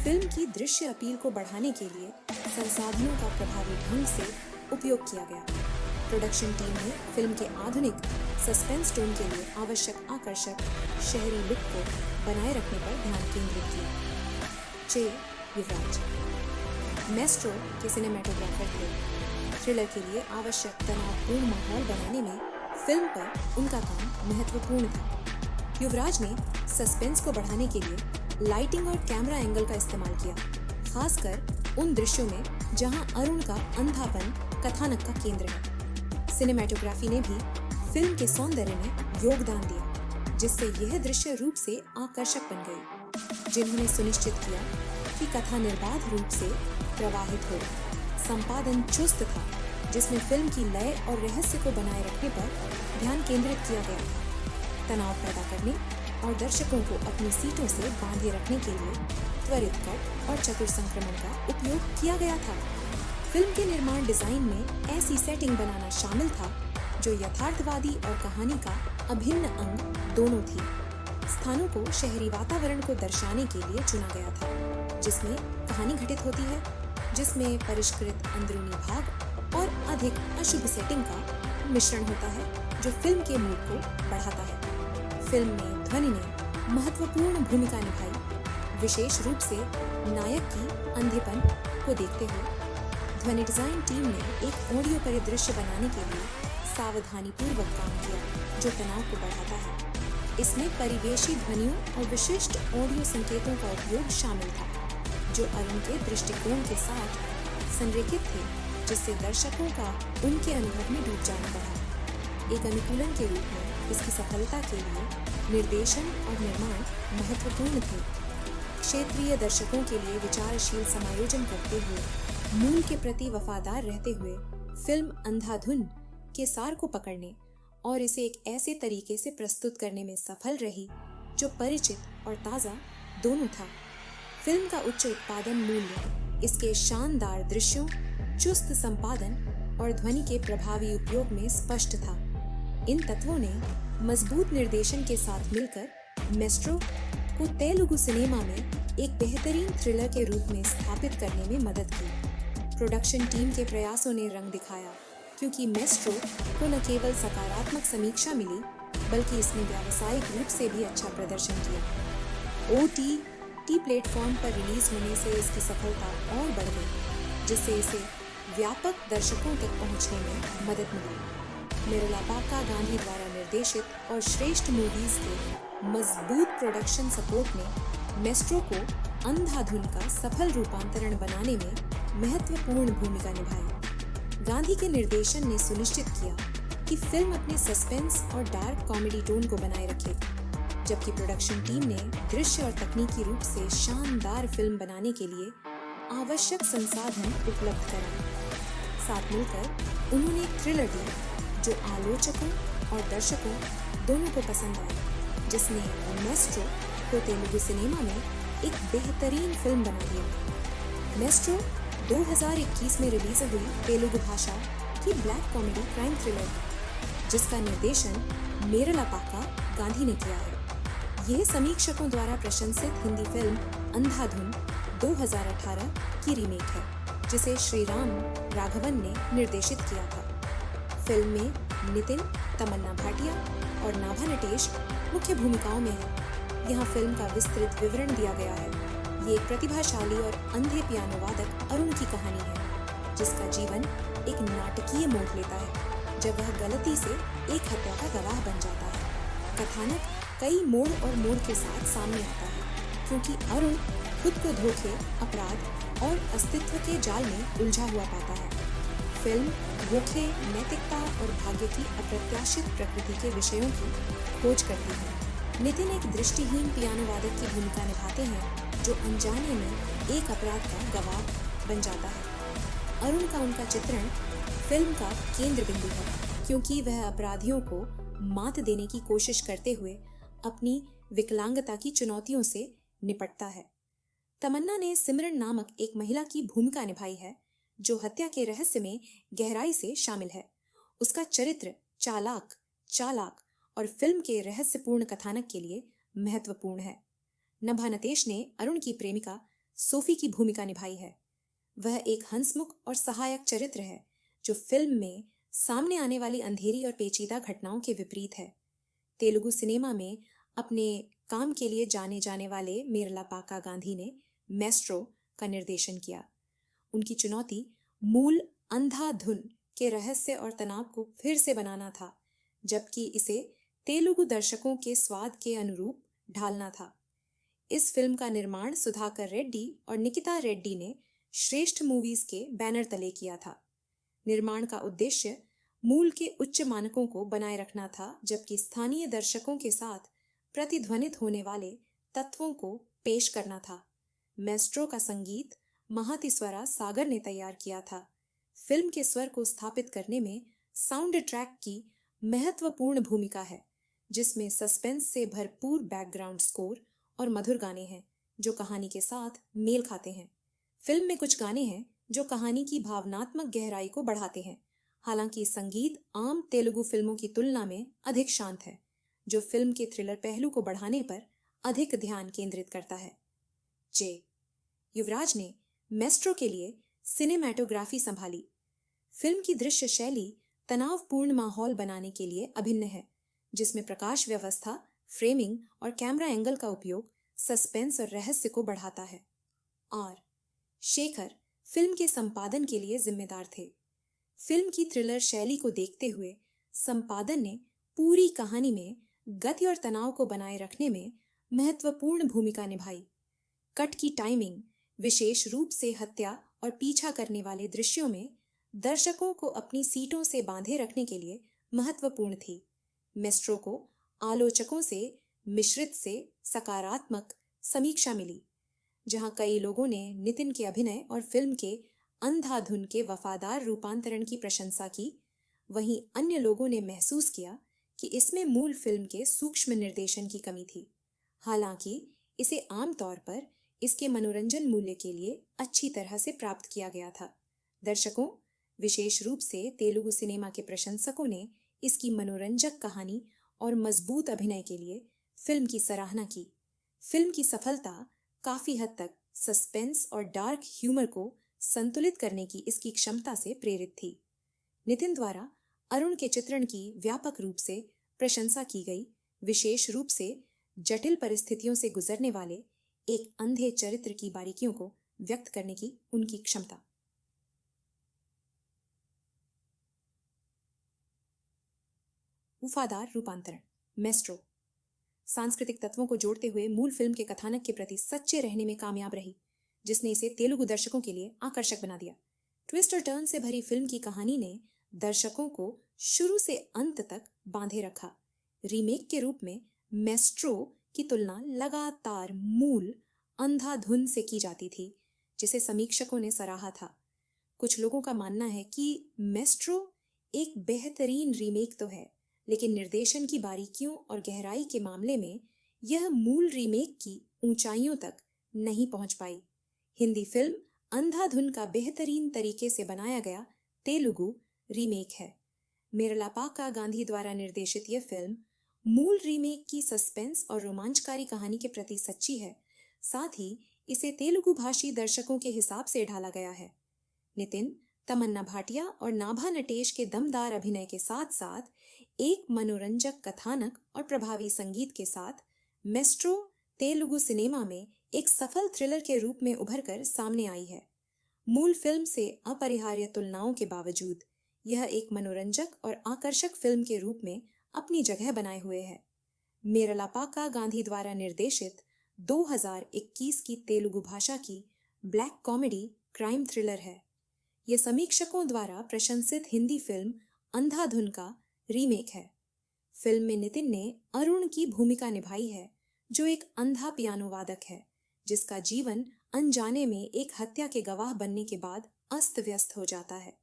फिल्म की दृश्य अपील को बढ़ाने के लिए संसाधनों का प्रभावी ढंग से उपयोग किया गया। प्रोडक्शन टीम ने फिल्म के आधुनिक सस्पेंस टोन के लिए आवश्यक आकर्षक शहरी लुक को बनाए रखने पर ध्यान केंद्रित किया। जे युवराज मेस्ट्रो के सिनेमैटोग्राफर थे। थ्रिलर के लिए आवश्यक तनावपूर्ण माहौल बनाने में फिल्म पर उनका काम महत्वपूर्ण था। युवराज ने सस्पेंस को बढ़ाने के लिए लाइटिंग और कैमरा एंगल का इस्तेमाल किया, खासकर उन दृश्यों में जहां अरुण का अंधापन कथानक का केंद्र है। सिनेमैटोग्राफी ने भी फिल्म के सौंदर्य में योगदान दिया, जिससे यह दृश्य रूप से आकर्षक बन गई, जिन्होंने सुनिश्चित किया कि कथा निर्बाध रूप से प्रवाहित हो। संपादन चुस्त था, जिसमें फिल्म की लय और रहस्य को बनाए रखने पर ध्यान केंद्रित किया गया था। तनाव पैदा करने और दर्शकों को अपनी सीटों से बांधे रखने के लिए त्वरित कट और चतुर संक्रमण का उपयोग किया गया था। फिल्म के निर्माण डिजाइन में ऐसी सेटिंग बनाना शामिल था जो यथार्थवादी और कहानी का अभिन्न अंग दोनों थी। स्थानों को शहरी वातावरण को दर्शाने के लिए चुना गया था, जिसमें कहानी घटित होती है, जिसमें परिष्कृत अंदरूनी भाग और अधिक अशुभ सेटिंग का मिश्रण होता है, जो फिल्म के मूड को बढ़ाता है। फिल्म में ध्वनि ने महत्वपूर्ण भूमिका निभाई, विशेष रूप से नायक की अंधेपन को देखते हुए। ध्वनि डिजाइन टीम ने एक ऑडियो परिदृश्य बनाने के लिए सावधानीपूर्वक काम किया, जो तनाव को बढ़ाता है। इसमें परिवेशी ध्वनियों और विशिष्ट ऑडियो संकेतों का उपयोग शामिल था, जो अरुण के दृष्टिकोण के साथ संरेखित थे, जिससे दर्शकों का उनके अनुभव में डूब जाना बढ़ा। एक अनुकूलन के रूप में इसकी सफलता के लिए निर्देशन और निर्माण महत्वपूर्ण थे। क्षेत्रीय दर्शकों के लिए विचारशील समायोजन करते हुए, मूल के प्रति वफादार रहते हुए, फिल्म अंधाधुन के सार को पकड़ने और इसे एक ऐसे तरीके से प्रस्तुत करने में सफल रही जो परिचित और ताज़ा दोनों था। फिल्म का उच्च उत्पादन मूल्य इसके शानदार दृश्यों, चुस्त संपादन और ध्वनि के प्रभावी उपयोग में स्पष्ट था। इन तत्वों ने मजबूत निर्देशन के साथ मिलकर मेस्ट्रो को तेलुगु सिनेमा में एक बेहतरीन थ्रिलर के रूप में स्थापित करने में मदद की। प्रोडक्शन टीम के प्रयासों ने रंग दिखाया, क्योंकि मेस्ट्रो को न केवल सकारात्मक समीक्षा मिली, बल्कि इसने व्यावसायिक रूप से भी अच्छा प्रदर्शन किया। OTT प्लेटफॉर्म पर रिलीज होने से इसकी सफलता और बढ़ गई, जिससे इसे व्यापक दर्शकों तक पहुंचने में मदद मिली। मेरलापाका गांधी द्वारा निर्देशित और श्रेष्ठ मूवीज के मजबूत प्रोडक्शन सपोर्ट ने मेस्ट्रो को अंधाधुन का सफल रूपांतरण बनाने में महत्वपूर्ण भूमिका निभाई। गांधी के निर्देशन ने सुनिश्चित किया कि फिल्म अपने सस्पेंस और डार्क कॉमेडी टोन को बनाए रखे, जबकि प्रोडक्शन टीम ने दृश्य और तकनीकी रूप से शानदार फिल्म बनाने के लिए आवश्यक संसाधन उपलब्ध कराए। साथ मिलकर उन्होंने एक थ्रिलर दी जो आलोचकों और दर्शकों दोनों को पसंद आई, जिसने मेस्ट्रो को तेलुगु सिनेमा में एक बेहतरीन फिल्म बना दिया। मेस्ट्रो 2021 में रिलीज हुई तेलुगु भाषा की ब्लैक कॉमेडी क्राइम थ्रिलर है, जिसका निर्देशन मेरलापाका गांधी ने किया है। यह समीक्षकों द्वारा प्रशंसित हिंदी फिल्म अंधाधुन 2018 की रीमेक है, जिसे श्रीराम राघवन ने निर्देशित किया था। फिल्म में नितिन, तमन्ना भाटिया और नाभा नटेश मुख्य भूमिकाओं में है। यहाँ फिल्म का विस्तृत विवरण दिया गया है। ये एक प्रतिभाशाली और अंधे पियानो वादक अरुण की कहानी है, जिसका जीवन एक नाटकीय मोड़ लेता है जब वह गलती से एक हत्या का गवाह बन जाता है। कथानक कई मोड़ और मोड़ के साथ सामने आता है, क्योंकि अरुण खुद को धोखे, अपराध और अस्तित्व के जाल में उलझा हुआ पाता है। फिल्म धोखे, नैतिकता और भाग्य की अप्रत्याशित प्रकृति के विषयों की खोज करती है। नितिन एक दृष्टिहीन पियानो वादक की भूमिका निभाते हैं, जो अनजाने में एक अपराध का गवाह बन जाता है। अरुण का उनका चित्रण फिल्म का केंद्र बिंदु है, क्योंकि वह अपराधियों को मात देने की कोशिश करते हुए अपनी विकलांगता की चुनौतियों से निपटता है। तमन्ना ने सिमरन नामक एक महिला की भूमिका निभाई है, जो हत्या के रहस्य में गहराई से शामिल है। उसका चरित्र चालाक और फिल्म के रहस्यपूर्ण कथानक के लिए महत्वपूर्ण है। नभा नटेश ने अरुण की प्रेमिका सोफी की भूमिका निभाई है। वह एक हंसमुख और सहायक चरित्र है, जो फिल्म में सामने आने वाली अंधेरी और पेचीदा घटनाओं के विपरीत है। तेलुगु सिनेमा में अपने काम के लिए जाने जाने वाले मेरलापाका गांधी ने मेस्ट्रो का निर्देशन किया। उनकी चुनौती मूल अंधाधुन के रहस्य और तनाव को फिर से बनाना था, जबकि इसे तेलुगु दर्शकों के स्वाद के अनुरूप ढालना था। इस फिल्म का निर्माण सुधाकर रेड्डी और निकिता रेड्डी ने श्रेष्ठ मूवीज के बैनर तले किया था। निर्माण का उद्देश्य मूल के उच्च मानकों को बनाए रखना था, जबकि स्थानीय दर्शकों के साथ प्रतिध्वनित होने वाले तत्वों को पेश करना था। मैस्ट्रो का संगीत महातिस्वरा सागर ने तैयार किया था। फिल्म के स्वर को स्थापित करने में साउंड ट्रैक की महत्वपूर्ण भूमिका है, जिसमें सस्पेंस से भरपूर बैकग्राउंड स्कोर और मधुर गाने हैं जो कहानी के साथ मेल खाते हैं। फिल्म में कुछ गाने हैं जो कहानी की भावनात्मक गहराई को बढ़ाते हैं। हालांकि संगीत आम तेलुगु फिल्मों की तुलना में अधिक शांत है, जो फिल्म के थ्रिलर पहलू को बढ़ाने पर अधिक ध्यान केंद्रित करता है। जे युवराज ने मैस्ट्रो के लिए सिनेमैटोग्राफी संभाली। फिल्म की दृश्य शैली तनावपूर्ण माहौल बनाने के लिए अभिन्न है, जिसमें प्रकाश व्यवस्था, फ्रेमिंग और कैमरा एंगल का उपयोग सस्पेंस और रहस्य को बढ़ाता है। और शेखर फिल्म के संपादन के लिए जिम्मेदार थे। फिल्म की थ्रिलर शैली को देखते हुए संपादन ने पूरी कहानी में गति और तनाव को बनाए रखने में महत्वपूर्ण भूमिका निभाई। कट की टाइमिंग, विशेष रूप से हत्या और पीछा करने वाले दृश्यों में दर्शकों को अपनी सीटों से बांधे रखने के लिए महत्वपूर्ण थी। मैस्ट्रो को आलोचकों से मिश्रित से सकारात्मक समीक्षा मिली। जहां कई लोगों ने नितिन के अभिनय और फिल्म के अंधाधुन के वफादार रूपांतरण की प्रशंसा की, वहीं अन्य लोगों ने महसूस किया कि इसमें मूल फिल्म के सूक्ष्म निर्देशन की कमी थी। हालांकि इसे आमतौर पर इसके मनोरंजन मूल्य के लिए अच्छी तरह से प्राप्त किया गया था। दर्शकों, विशेष रूप से तेलुगु सिनेमा के प्रशंसकों ने इसकी मनोरंजक कहानी और मजबूत अभिनय के लिए फिल्म की सराहना की। फिल्म की सफलता काफी हद तक सस्पेंस और डार्क ह्यूमर को संतुलित करने की इसकी क्षमता से प्रेरित थी। नितिन द्वारा अरुण के चित्रण की व्यापक रूप से प्रशंसा की गई, विशेष रूप से जटिल परिस्थितियों से गुजरने वाले एक अंधे चरित्र की बारीकियों को व्यक्त करने की उनकी क्षमता। वफादार रूपांतरण। मैस्ट्रो सांस्कृतिक तत्वों को जोड़ते हुए मूल फिल्म के कथानक के प्रति सच्चे रहने में कामयाब रही, जिसने इसे तेलुगु दर्शकों के लिए आकर्षक बना दिया। ट्विस्ट और टर्न से भरी फिल्म की कहानी ने दर्शकों को शुरू से अंत तक बांधे रखा। रीमेक के रूप में मैस्ट्रो की तुलना लगातार मूल अंधाधुन से की जाती थी, जिसे समीक्षकों ने सराहा था। कुछ लोगों का मानना है कि मैस्ट्रो एक बेहतरीन रीमेक तो है, लेकिन निर्देशन की बारीकियों और गहराई के मामले में यह मूल रीमेक की ऊंचाइयों तक नहीं पहुंच पाई। हिंदी फिल्म अंधाधुन का बेहतरीन तरीके से बनाया गया तेलुगु रीमेक है। मेरलापाका गांधी द्वारा निर्देशित यह फिल्म मूल रीमेक की सस्पेंस और रोमांचकारी कहानी के प्रति सच्ची है। साथ ही इसे तेलुगु भाषी दर्शकों के हिसाब से ढाला गया है। नितिन, तमन्ना भाटिया और नाभा नटेश के दमदार अभिनय के साथ साथ एक मनोरंजक कथानक और प्रभावी संगीत के साथ मैस्ट्रो तेलुगु सिनेमा में एक सफल थ्रिलर के रूप में उभरकर सामने आई है। मूल फिल्म से अपरिहार्य तुलनाओं के बावजूद यह एक मनोरंजक और आकर्षक फिल्म के रूप में अपनी जगह बनाए हुए है। मेरलापाका गांधी द्वारा निर्देशित 2021 की तेलुगु भाषा की ब्लैक कॉमेडी क्राइम थ्रिलर है। यह समीक्षकों द्वारा प्रशंसित हिंदी फिल्म अंधाधुन का रीमेक है। फिल्म में नितिन ने अरुण की भूमिका निभाई है, जो एक अंधा पियानो वादक है, जिसका जीवन अनजाने में एक हत्या के गवाह बनने के बाद अस्त व्यस्त हो जाता है।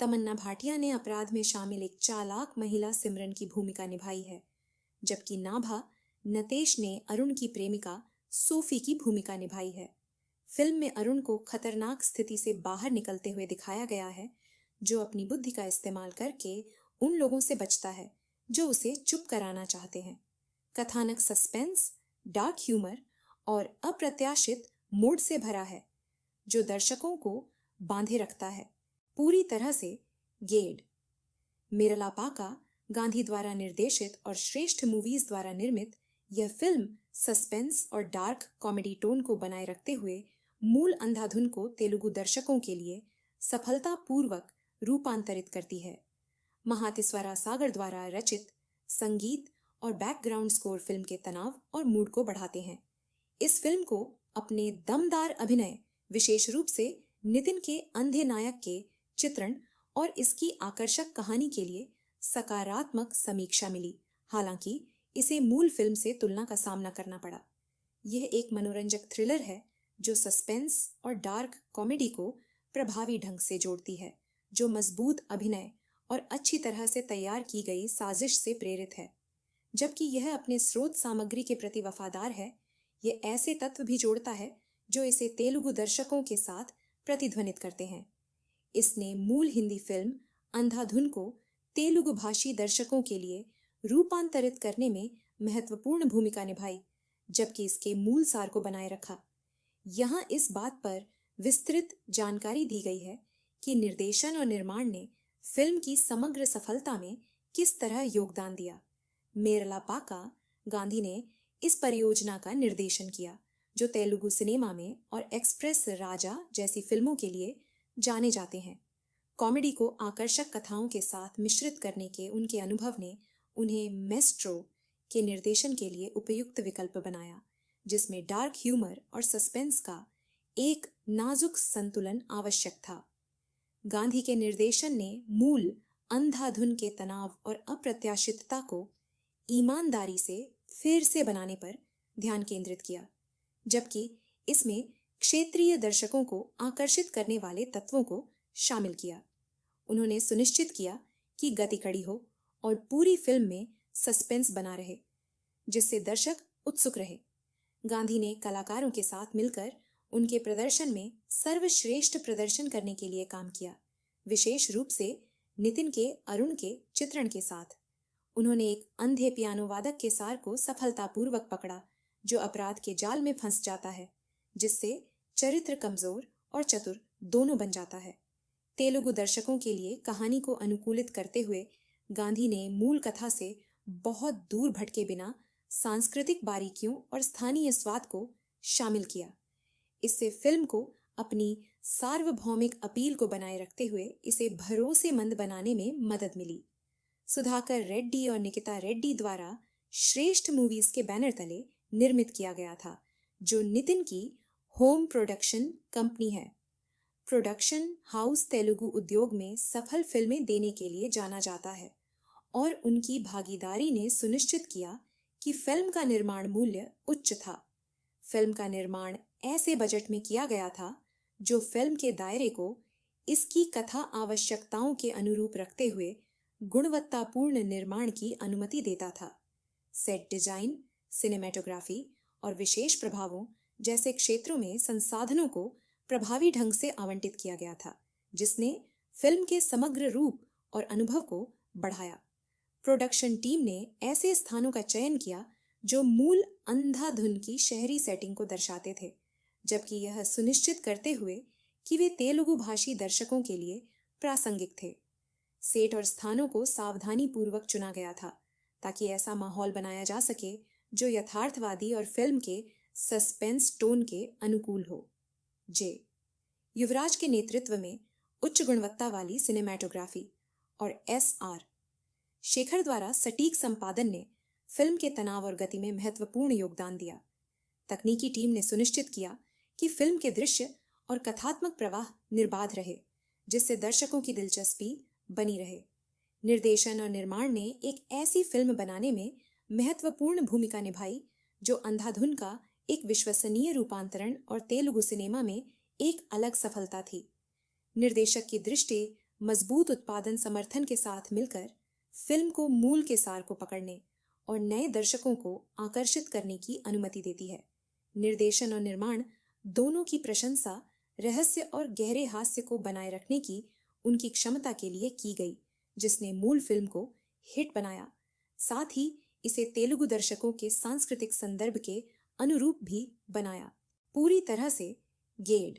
तमन्ना भाटिया ने अपराध में शामिल एक चालाक महिला सिमरन की भूमिका निभाई है, जबकि नाभा नटेश ने अरुण की प्रेमिका सोफी की भूमिका निभाई है। फिल्म में अरुण को खतरनाक स्थिति से बाहर निकलते हुए दिखाया गया है, जो अपनी बुद्धि का इस्तेमाल करके उन लोगों से बचता है जो उसे चुप कराना चाहते हैं। कथानक सस्पेंस, डार्क ह्यूमर और अप्रत्याशित मूड से भरा है, जो दर्शकों को बांधे रखता है। पूरी तरह से गेड। मेरलापाका गांधी द्वारा निर्देशित और श्रेष्ठ मूवीज द्वारा निर्मित यह फिल्म सस्पेंस और डार्क कॉमेडी टोन को बनाए रखते हुए मूल अंधाधुन को तेलुगु दर्शकों के लिए सफलतापूर्वक रूपांतरित करती है। महातिस्वरा सागर द्वारा रचित संगीत और बैकग्राउंड स्कोर फिल्म के तनाव और मूड को बढ़ाते हैं। इस फिल्म को अपने दमदार अभिनय, विशेष रूप से नितिन के अंधे नायक के चित्रण और इसकी आकर्षक कहानी के लिए सकारात्मक समीक्षा मिली। हालांकि इसे मूल फिल्म से तुलना का सामना करना पड़ा। यह एक मनोरंजक थ्रिलर है जो सस्पेंस और डार्क कॉमेडी को प्रभावी ढंग से जोड़ती है, जो मजबूत अभिनय और अच्छी तरह से तैयार की गई साजिश से प्रेरित है। जबकि यह अपने स्रोत सामग्री के प्रति वफादार है, यह ऐसे तत्व भी जोड़ता है जो इसे तेलुगु दर्शकों के साथ प्रतिध्वनित करते हैं। इसने मूल हिंदी फिल्म अंधाधुन को तेलुगु भाषी दर्शकों के लिए रूपांतरित करने में महत्वपूर्ण भूमिका निभाई, जबकि इसके मूल सार को बनाए रखा। यहाँ इस बात पर विस्तृत जानकारी दी गई है कि निर्देशन और निर्माण ने फिल्म की समग्र सफलता में किस तरह योगदान दिया। मेरलापाका गांधी ने इस परियोजना का निर्देशन किया, जो तेलुगु सिनेमा में और एक्सप्रेस राजा जैसी फिल्मों के लिए जाने जाते हैं। कॉमेडी को आकर्षक कथाओं के साथ मिश्रित करने के उनके अनुभव ने उन्हें मेस्ट्रो के निर्देशन के लिए उपयुक्त विकल्प बनाया, जिसमें डार्क ह्यूमर और सस्पेंस का एक नाजुक संतुलन आवश्यक था। गांधी के निर्देशन ने मूल अंधाधुन के तनाव और अप्रत्याशितता को ईमानदारी से फिर से बनाने पर ध्यान केंद्रित किया, जबकि इसमें क्षेत्रीय दर्शकों को आकर्षित करने वाले तत्वों को शामिल किया। उन्होंने सुनिश्चित किया कि गति कड़ी हो और पूरी फिल्म में सस्पेंस बना रहे, जिससे दर्शक उत्सुक रहे। गांधी ने कलाकारों के साथ मिलकर उनके प्रदर्शन में सर्वश्रेष्ठ प्रदर्शन करने के लिए काम किया, विशेष रूप से नितिन के अरुण के चित्रण के साथ। उन्होंने एक अंधे पियानो वादक के सार को सफलतापूर्वक पकड़ा, जो अपराध के जाल में फंस जाता है, जिससे चरित्र कमजोर और चतुर दोनों बन जाता है। तेलुगु दर्शकों के लिए कहानी को अनुकूलित करते हुए गांधी ने मूल कथा से बहुत दूर भटके बिना सांस्कृतिक बारीकियों और स्थानीय स्वाद को शामिल किया। इससे फिल्म को अपनी सार्वभौमिक अपील को बनाए रखते हुए इसे भरोसेमंद बनाने में मदद मिली। सुधाकर रेड्डी और निकिता रेड्डी द्वारा श्रेष्ठ मूवीज के बैनर तले निर्मित किया गया था, जो नितिन की होम प्रोडक्शन कंपनी है। प्रोडक्शन हाउस तेलुगु उद्योग में सफल फिल्में देने के लिए जाना जाता है और उनकी भागीदारी ने सुनिश्चित किया कि फिल्म का निर्माण मूल्य उच्च था। फिल्म का निर्माण ऐसे बजट में किया गया था जो फिल्म के दायरे को इसकी कथा आवश्यकताओं के अनुरूप रखते हुए गुणवत्तापूर्ण निर्माण की अनुमति देता था। सेट डिजाइन, सिनेमेटोग्राफी और विशेष प्रभावों जैसे क्षेत्रों में संसाधनों को प्रभावी ढंग से आवंटित किया गया था, जिसने फिल्म के समग्र रूप और अनुभव को बढ़ाया। प्रोडक्शन टीम ने ऐसे स्थानों का चयन किया जो मूल अंधाधुन की शहरी सेटिंग को दर्शाते थे, जबकि यह सुनिश्चित करते हुए कि वे तेलुगु भाषी दर्शकों के लिए प्रासंगिक थे। सेट और स्थानों को सावधानी पूर्वक चुना गया था ताकि ऐसा माहौल बनाया जा सके जो यथार्थवादी और फिल्म के सस्पेंस टोन के अनुकूल हो। जे युवराज के नेतृत्व में उच्च गुणवत्ता वाली सिनेमैटोग्राफी और SR शेखर द्वारा सटीक संपादन ने फिल्म के तनाव और गति में महत्वपूर्ण योगदान दिया। तकनीकी टीम ने सुनिश्चित किया कि फिल्म के दृश्य और कथात्मक प्रवाह निर्बाध रहे, जिससे दर्शकों की दिलचस्पी बनी रहे। निर्देशन और निर्माण ने एक ऐसी फिल्म बनाने में महत्वपूर्ण भूमिका निभाई जो अंधाधुन का एक विश्वसनीय रूपांतरण और तेलुगु सिनेमा में एक अलग सफलता थी। निर्देशक की दृष्टि मजबूत उत्पादन समर्थन के साथ मिलकर फिल्म को मूल के सार को पकड़ने और नए दर्शकों को आकर्षित करने की अनुमति देती है। निर्देशन और निर्माण दोनों की प्रशंसा रहस्य और गहरे हास्य को बनाए रखने की उनकी क्षमता के लिए की गई, जिसने मूल फिल्म को हिट बनाया, साथ ही इसे तेलुगु दर्शकों के सांस्कृतिक संदर्भ के अनुरूप भी बनाया। पूरी तरह से गेड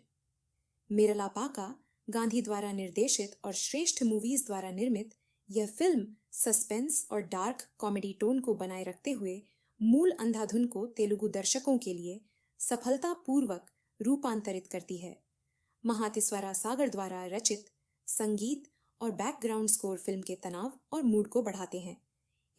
मेरलापाका गांधी द्वारा निर्देशित और श्रेष्ठ मूवीज द्वारा निर्मित यह फिल्म सस्पेंस और डार्क कॉमेडी टोन को बनाए रखते हुए मूल अंधाधुन को तेलुगु दर्शकों के लिए सफलतापूर्वक रूपांतरित करती है। महातिस्वरा सागर द्वारा रचित संगीत और बैकग्राउंड स्कोर फिल्म के तनाव और मूड को बढ़ाते हैं।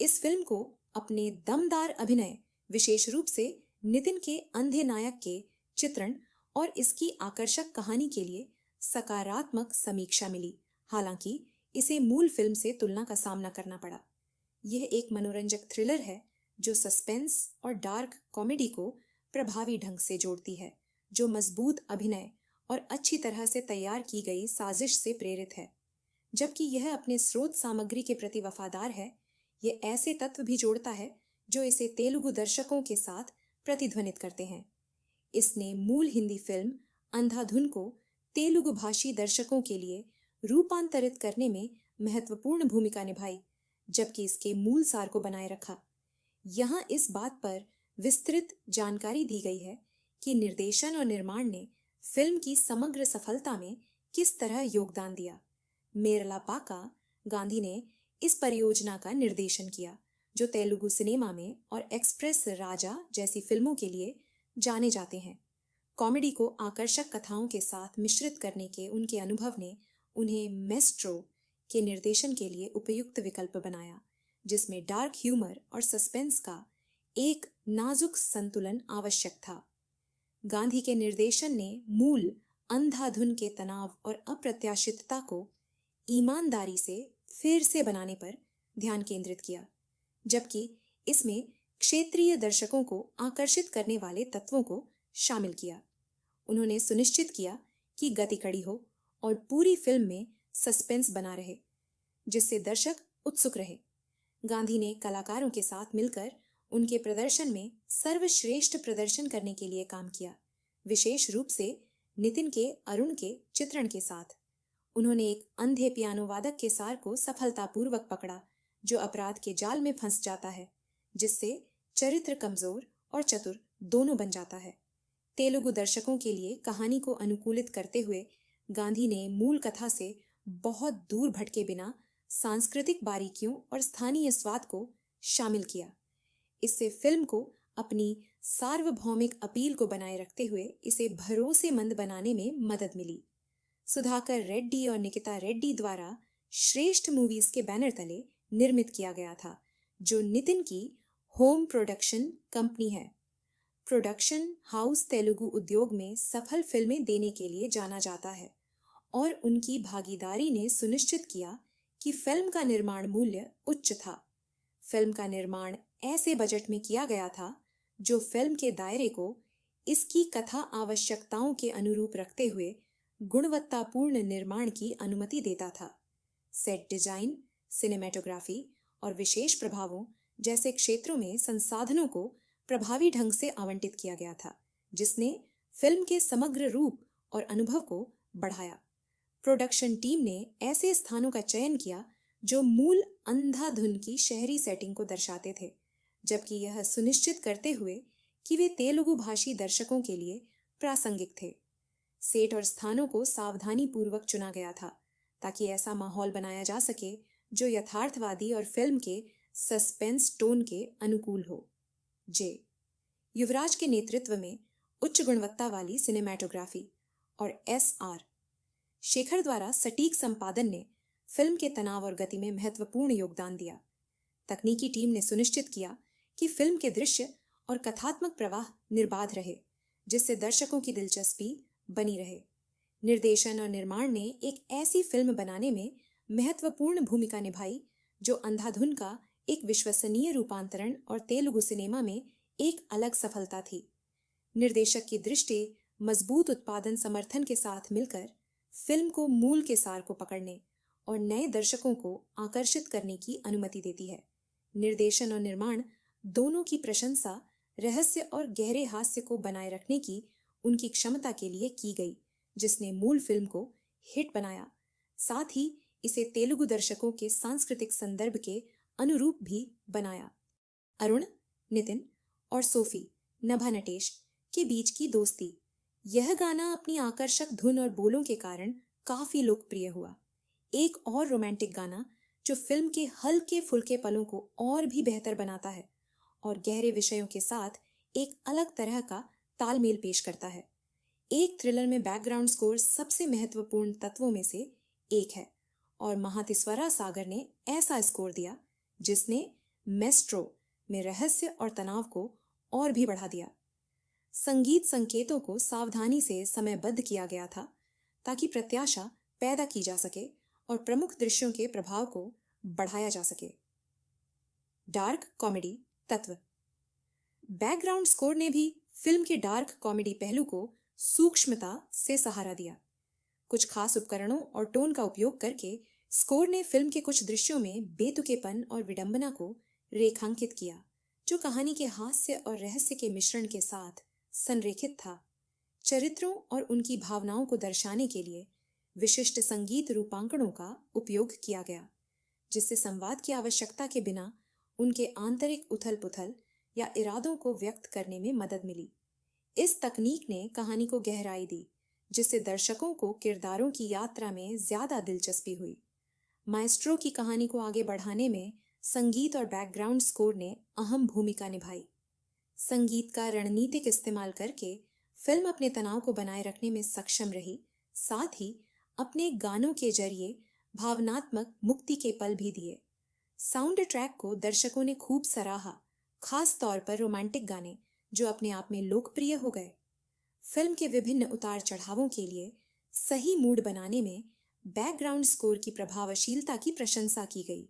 इस फिल्म को अपने दमदार अभिनय, विशेष रूप से नितिन के अंधे नायक के चित्रण और इसकी आकर्षक कहानी के लिए सकारात्मक समीक्षा मिली। हालांकि इसे मूल फिल्म से तुलना का सामना करना पड़ा। यह एक मनोरंजक थ्रिलर है जो सस्पेंस और डार्क कॉमेडी को प्रभावी ढंग से जोड़ती है, जो मजबूत अभिनय और अच्छी तरह से तैयार की गई साजिश से प्रेरित है। जबकि यह अपने स्रोत सामग्री के प्रति वफादार है, ये ऐसे तत्व भी जोड़ता है जो इसे तेलुगु दर्शकों के साथ प्रतिध्वनित करते हैं। इसने मूल हिंदी फिल्म अंधाधुन को तेलुगु भाषी दर्शकों के लिए रूपांतरित करने में महत्वपूर्ण भूमिका निभाई, जबकि इसके मूल सार को बनाए रखा। यहाँ इस बात पर विस्तृत जानकारी दी गई है कि निर्देशन और निर्माण ने फिल्म की समग्र सफलता में किस तरह योगदान दिया। मेरलापाका गांधी ने इस परियोजना का निर्देशन किया, जो तेलुगु सिनेमा में और एक्सप्रेस राजा जैसी फिल्मों के लिए जाने जाते हैं। कॉमेडी को आकर्षक कथाओं के साथ मिश्रित करने के उनके अनुभव ने उन्हें मेस्ट्रो के निर्देशन के लिए उपयुक्त विकल्प बनाया, जिसमें डार्क ह्यूमर और सस्पेंस का एक नाजुक संतुलन आवश्यक था। गांधी के निर्देशन ने मूल अंधाधुन के तनाव और अप्रत्याशितता को ईमानदारी से फिर से बनाने पर ध्यान केंद्रित किया, जबकि इसमें क्षेत्रीय दर्शकों को आकर्षित करने वाले तत्वों को शामिल किया। उन्होंने सुनिश्चित किया कि गति कड़ी हो और पूरी फिल्म में सस्पेंस बना रहे, जिससे दर्शक उत्सुक रहे। गांधी ने कलाकारों के साथ मिलकर उनके प्रदर्शन में सर्वश्रेष्ठ प्रदर्शन करने के लिए काम किया, विशेष रूप से नितिन के अरुण के चित्रण के साथ। उन्होंने एक अंधे पियानो वादक के सार को सफलतापूर्वक पकड़ा, जो अपराध के जाल में फंस जाता है, जिससे चरित्र कमजोर और चतुर दोनों बन जाता है। तेलुगु दर्शकों के लिए कहानी को अनुकूलित करते हुए गांधी ने मूल कथा से बहुत दूर भटके बिना सांस्कृतिक बारीकियों और स्थानीय स्वाद को शामिल किया। इससे फिल्म को अपनी सार्वभौमिक अपील को बनाए रखते हुए इसे भरोसेमंद बनाने में मदद मिली। सुधाकर रेड्डी और निकिता रेड्डी द्वारा श्रेष्ठ मूवीज के बैनर तले निर्मित किया गया था, जो नितिन की होम प्रोडक्शन कंपनी है। प्रोडक्शन हाउस तेलुगु उद्योग में सफल फिल्में देने के लिए जाना जाता है और उनकी भागीदारी ने सुनिश्चित किया कि फिल्म का निर्माण मूल्य उच्च था। फिल्म का निर्माण ऐसे बजट में किया गया था जो फिल्म के दायरे को इसकी कथा आवश्यकताओं के अनुरूप रखते हुए गुणवत्तापूर्ण निर्माण की अनुमति देता था। सेट डिजाइन, सिनेमेटोग्राफी और विशेष प्रभावों जैसे क्षेत्रों में संसाधनों को प्रभावी ढंग से आवंटित किया गया था, जिसने फिल्म के समग्र रूप और अनुभव को बढ़ाया। प्रोडक्शन टीम ने ऐसे स्थानों का चयन किया जो मूल अंधाधुन की शहरी सेटिंग को दर्शाते थे, जबकि यह सुनिश्चित करते हुए कि वे तेलुगु भाषी दर्शकों के लिए प्रासंगिक थे। सेट और स्थानों को सावधानी पूर्वक चुना गया था ताकि ऐसा माहौल बनाया जा सके जो यथार्थवादी और फिल्म के सस्पेंस टोन के अनुकूल हो। जे युवराज के नेतृत्व में उच्च गुणवत्ता वाली सिनेमैटोग्राफी और एस.आर. शेखर द्वारा सटीक संपादन ने फिल्म के तनाव और गति में महत्वपूर्ण योगदान दिया। तकनीकी टीम ने सुनिश्चित किया कि फिल्म के दृश्य और कथात्मक प्रवाह निर्बाध रहे, जिससे दर्शकों की दिलचस्पी बनी रहे। निर्देशन और निर्माण ने एक ऐसी फिल्म बनाने में महत्वपूर्ण भूमिका निभाई जो अंधाधुन का एक विश्वसनीय रूपांतरण और तेलुगु सिनेमा में एक अलग सफलता थी। निर्देशक की दृष्टि मजबूत उत्पादन समर्थन के साथ मिलकर फिल्म को मूल के सार को पकड़ने और नए दर्शकों को आकर्षित करने की अनुमति देती है। निर्देशन और निर्माण दोनों की प्रशंसा रहस्य और गहरे हास्य को बनाए रखने की उनकी क्षमता के लिए की गई, जिसने मूल फिल्म को हिट बनाया, साथ ही इसे तेलुगु दर्शकों के सांस्कृतिक संदर्भ के अनुरूप भी बनाया। अरुण, नितिन और सोफी नभा नटेश के बीच की दोस्ती। यह गाना अपनी आकर्षक धुन और बोलों के कारण काफी लोकप्रिय हुआ। एक और रोमांटिक गाना जो फिल्म के हल्के फुल्के पलों को और भी बेहतर बनाता है और गहरे विषयों के साथ एक अलग तरह का तालमेल पेश करता है। एक थ्रिलर में बैकग्राउंड स्कोर सबसे महत्वपूर्ण तत्वों में से एक है और महातिस्वरा सागर ने ऐसा स्कोर दिया जिसने मेस्ट्रो में रहस्य और तनाव को और भी बढ़ा दिया। संगीत संकेतों को सावधानी से समयबद्ध किया गया था ताकि प्रत्याशा पैदा की जा सके और प्रमुख दृश्यों के प्रभाव को बढ़ाया जा सके। डार्क कॉमेडी तत्व। बैकग्राउंड स्कोर ने भी फिल्म के डार्क कॉमेडी पहलू को सूक्ष्मता से सहारा दिया। कुछ खास उपकरणों और टोन का उपयोग करके स्कोर ने फिल्म के कुछ दृश्यों में बेतुकेपन और विडंबना को रेखांकित किया, जो कहानी के हास्य और रहस्य के मिश्रण के साथ संरेखित था। चरित्रों और उनकी भावनाओं को दर्शाने के लिए विशिष्ट संगीत रूपांकनों का उपयोग किया गया, जिससे संवाद की आवश्यकता के बिना उनके आंतरिक उथल-पुथल या इरादों को व्यक्त करने में मदद मिली। इस तकनीक ने कहानी को गहराई दी, जिससे दर्शकों को किरदारों की यात्रा में ज्यादा दिलचस्पी हुई। माएस्ट्रो की कहानी को आगे बढ़ाने में संगीत और बैकग्राउंड स्कोर ने अहम भूमिका निभाई। संगीत का रणनीतिक इस्तेमाल करके फिल्म अपने तनाव को बनाए रखने में सक्षम रही, साथ ही अपने गानों के जरिए भावनात्मक मुक्ति के पल भी दिए। साउंड ट्रैक को दर्शकों ने खूब सराहा, खास तौर पर रोमांटिक गाने जो अपने आप में लोकप्रिय हो गए। फिल्म के विभिन्न उतार चढ़ावों के लिए सही मूड बनाने में बैकग्राउंड स्कोर की प्रभावशीलता की प्रशंसा की गई,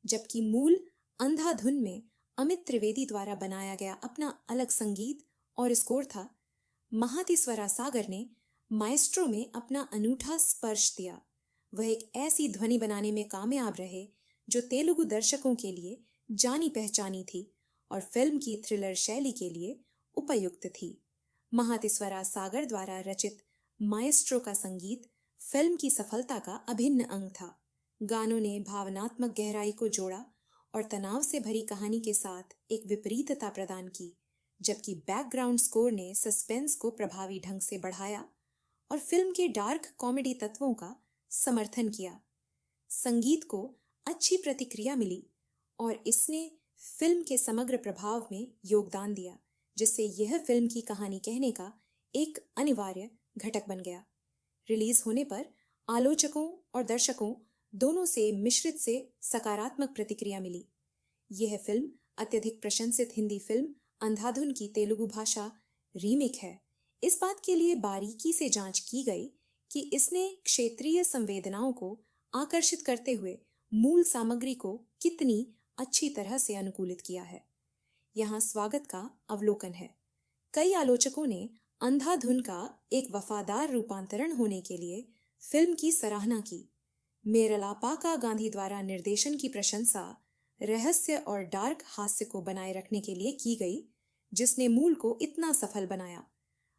जबकि मूल अंधाधुन में अमित त्रिवेदी द्वारा बनाया गया अपना अलग संगीत और स्कोर था। महातिस्वरा सागर ने माएस्ट्रो में अपना अनूठा स्पर्श दिया। वह एक ऐसी ध्वनि बनाने में कामयाब रहे जो तेलुगु दर्शकों के लिए जानी पहचानी थी और फिल्म की थ्रिलर शैली के लिए उपयुक्त थी। महातिस्वरा सागर द्वारा रचित माएस्ट्रो का संगीत फिल्म की सफलता का अभिन्न अंग था। गानों ने भावनात्मक गहराई को जोड़ा और तनाव से भरी कहानी के साथ एक विपरीतता प्रदान की, जबकि बैकग्राउंड स्कोर ने सस्पेंस को प्रभावी ढंग से बढ़ाया और फिल्म के डार्क कॉमेडी तत्वों का समर्थन किया। संगीत को अच्छी प्रतिक्रिया मिली और इसने फिल्म के समग्र प्रभाव में योगदान दिया, जिससे यह फिल्म की कहानी कहने का एक अनिवार्य घटक बन गया। रिलीज होने पर आलोचकों और दर्शकों दोनों से मिश्रित से सकारात्मक प्रतिक्रिया मिली। यह फिल्म अत्यधिक प्रशंसित हिंदी फिल्म अंधाधुन की तेलुगु भाषा रीमेक है। इस बात के लिए बारीकी से जांच की गई कि इसने क्षेत्रीय संवेदनाओं को आकर्षित करते हुए मूल सामग्री को कितनी अच्छी तरह से अनुकूलित किया है। यहाँ स्वागत का अवलोकन है। कई आलोचकों ने अंधाधुन का एक वफादार रूपांतरण होने के लिए फिल्म की सराहना की। मेरलापाका गांधी द्वारा निर्देशन की प्रशंसा रहस्य और डार्क हास्य को बनाए रखने के लिए की गई, जिसने मूल को इतना सफल बनाया।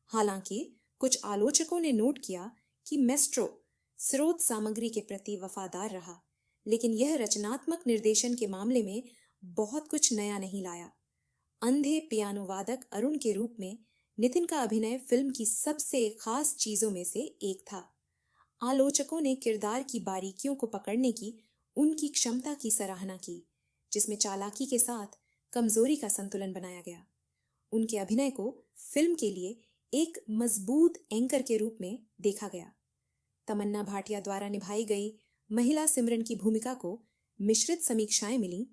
हालांकि कुछ आलोचकों ने नोट किया कि मेस्ट्रो स्रोत सामग्री के प्रति वफादार रहा, लेकिन यह रचनात्मक निर्देशन के मामले में बहुत कुछ नया नहीं लाया। अंधे पियानो वादक अरुण के रूप में नितिन का अभिनय फिल्म की सबसे खास चीजों में से एक था। आलोचकों ने किरदार की बारीकियों को पकड़ने की उनकी क्षमता की सराहना की, जिसमें चालाकी के साथ कमजोरी का संतुलन बनाया गया। उनके अभिनय को फिल्म के लिए एक मजबूत एंकर के रूप में देखा गया। तमन्ना भाटिया द्वारा निभाई गई महिला सिमरन की भूमिका को मिश्रित समीक्षाएं मिली।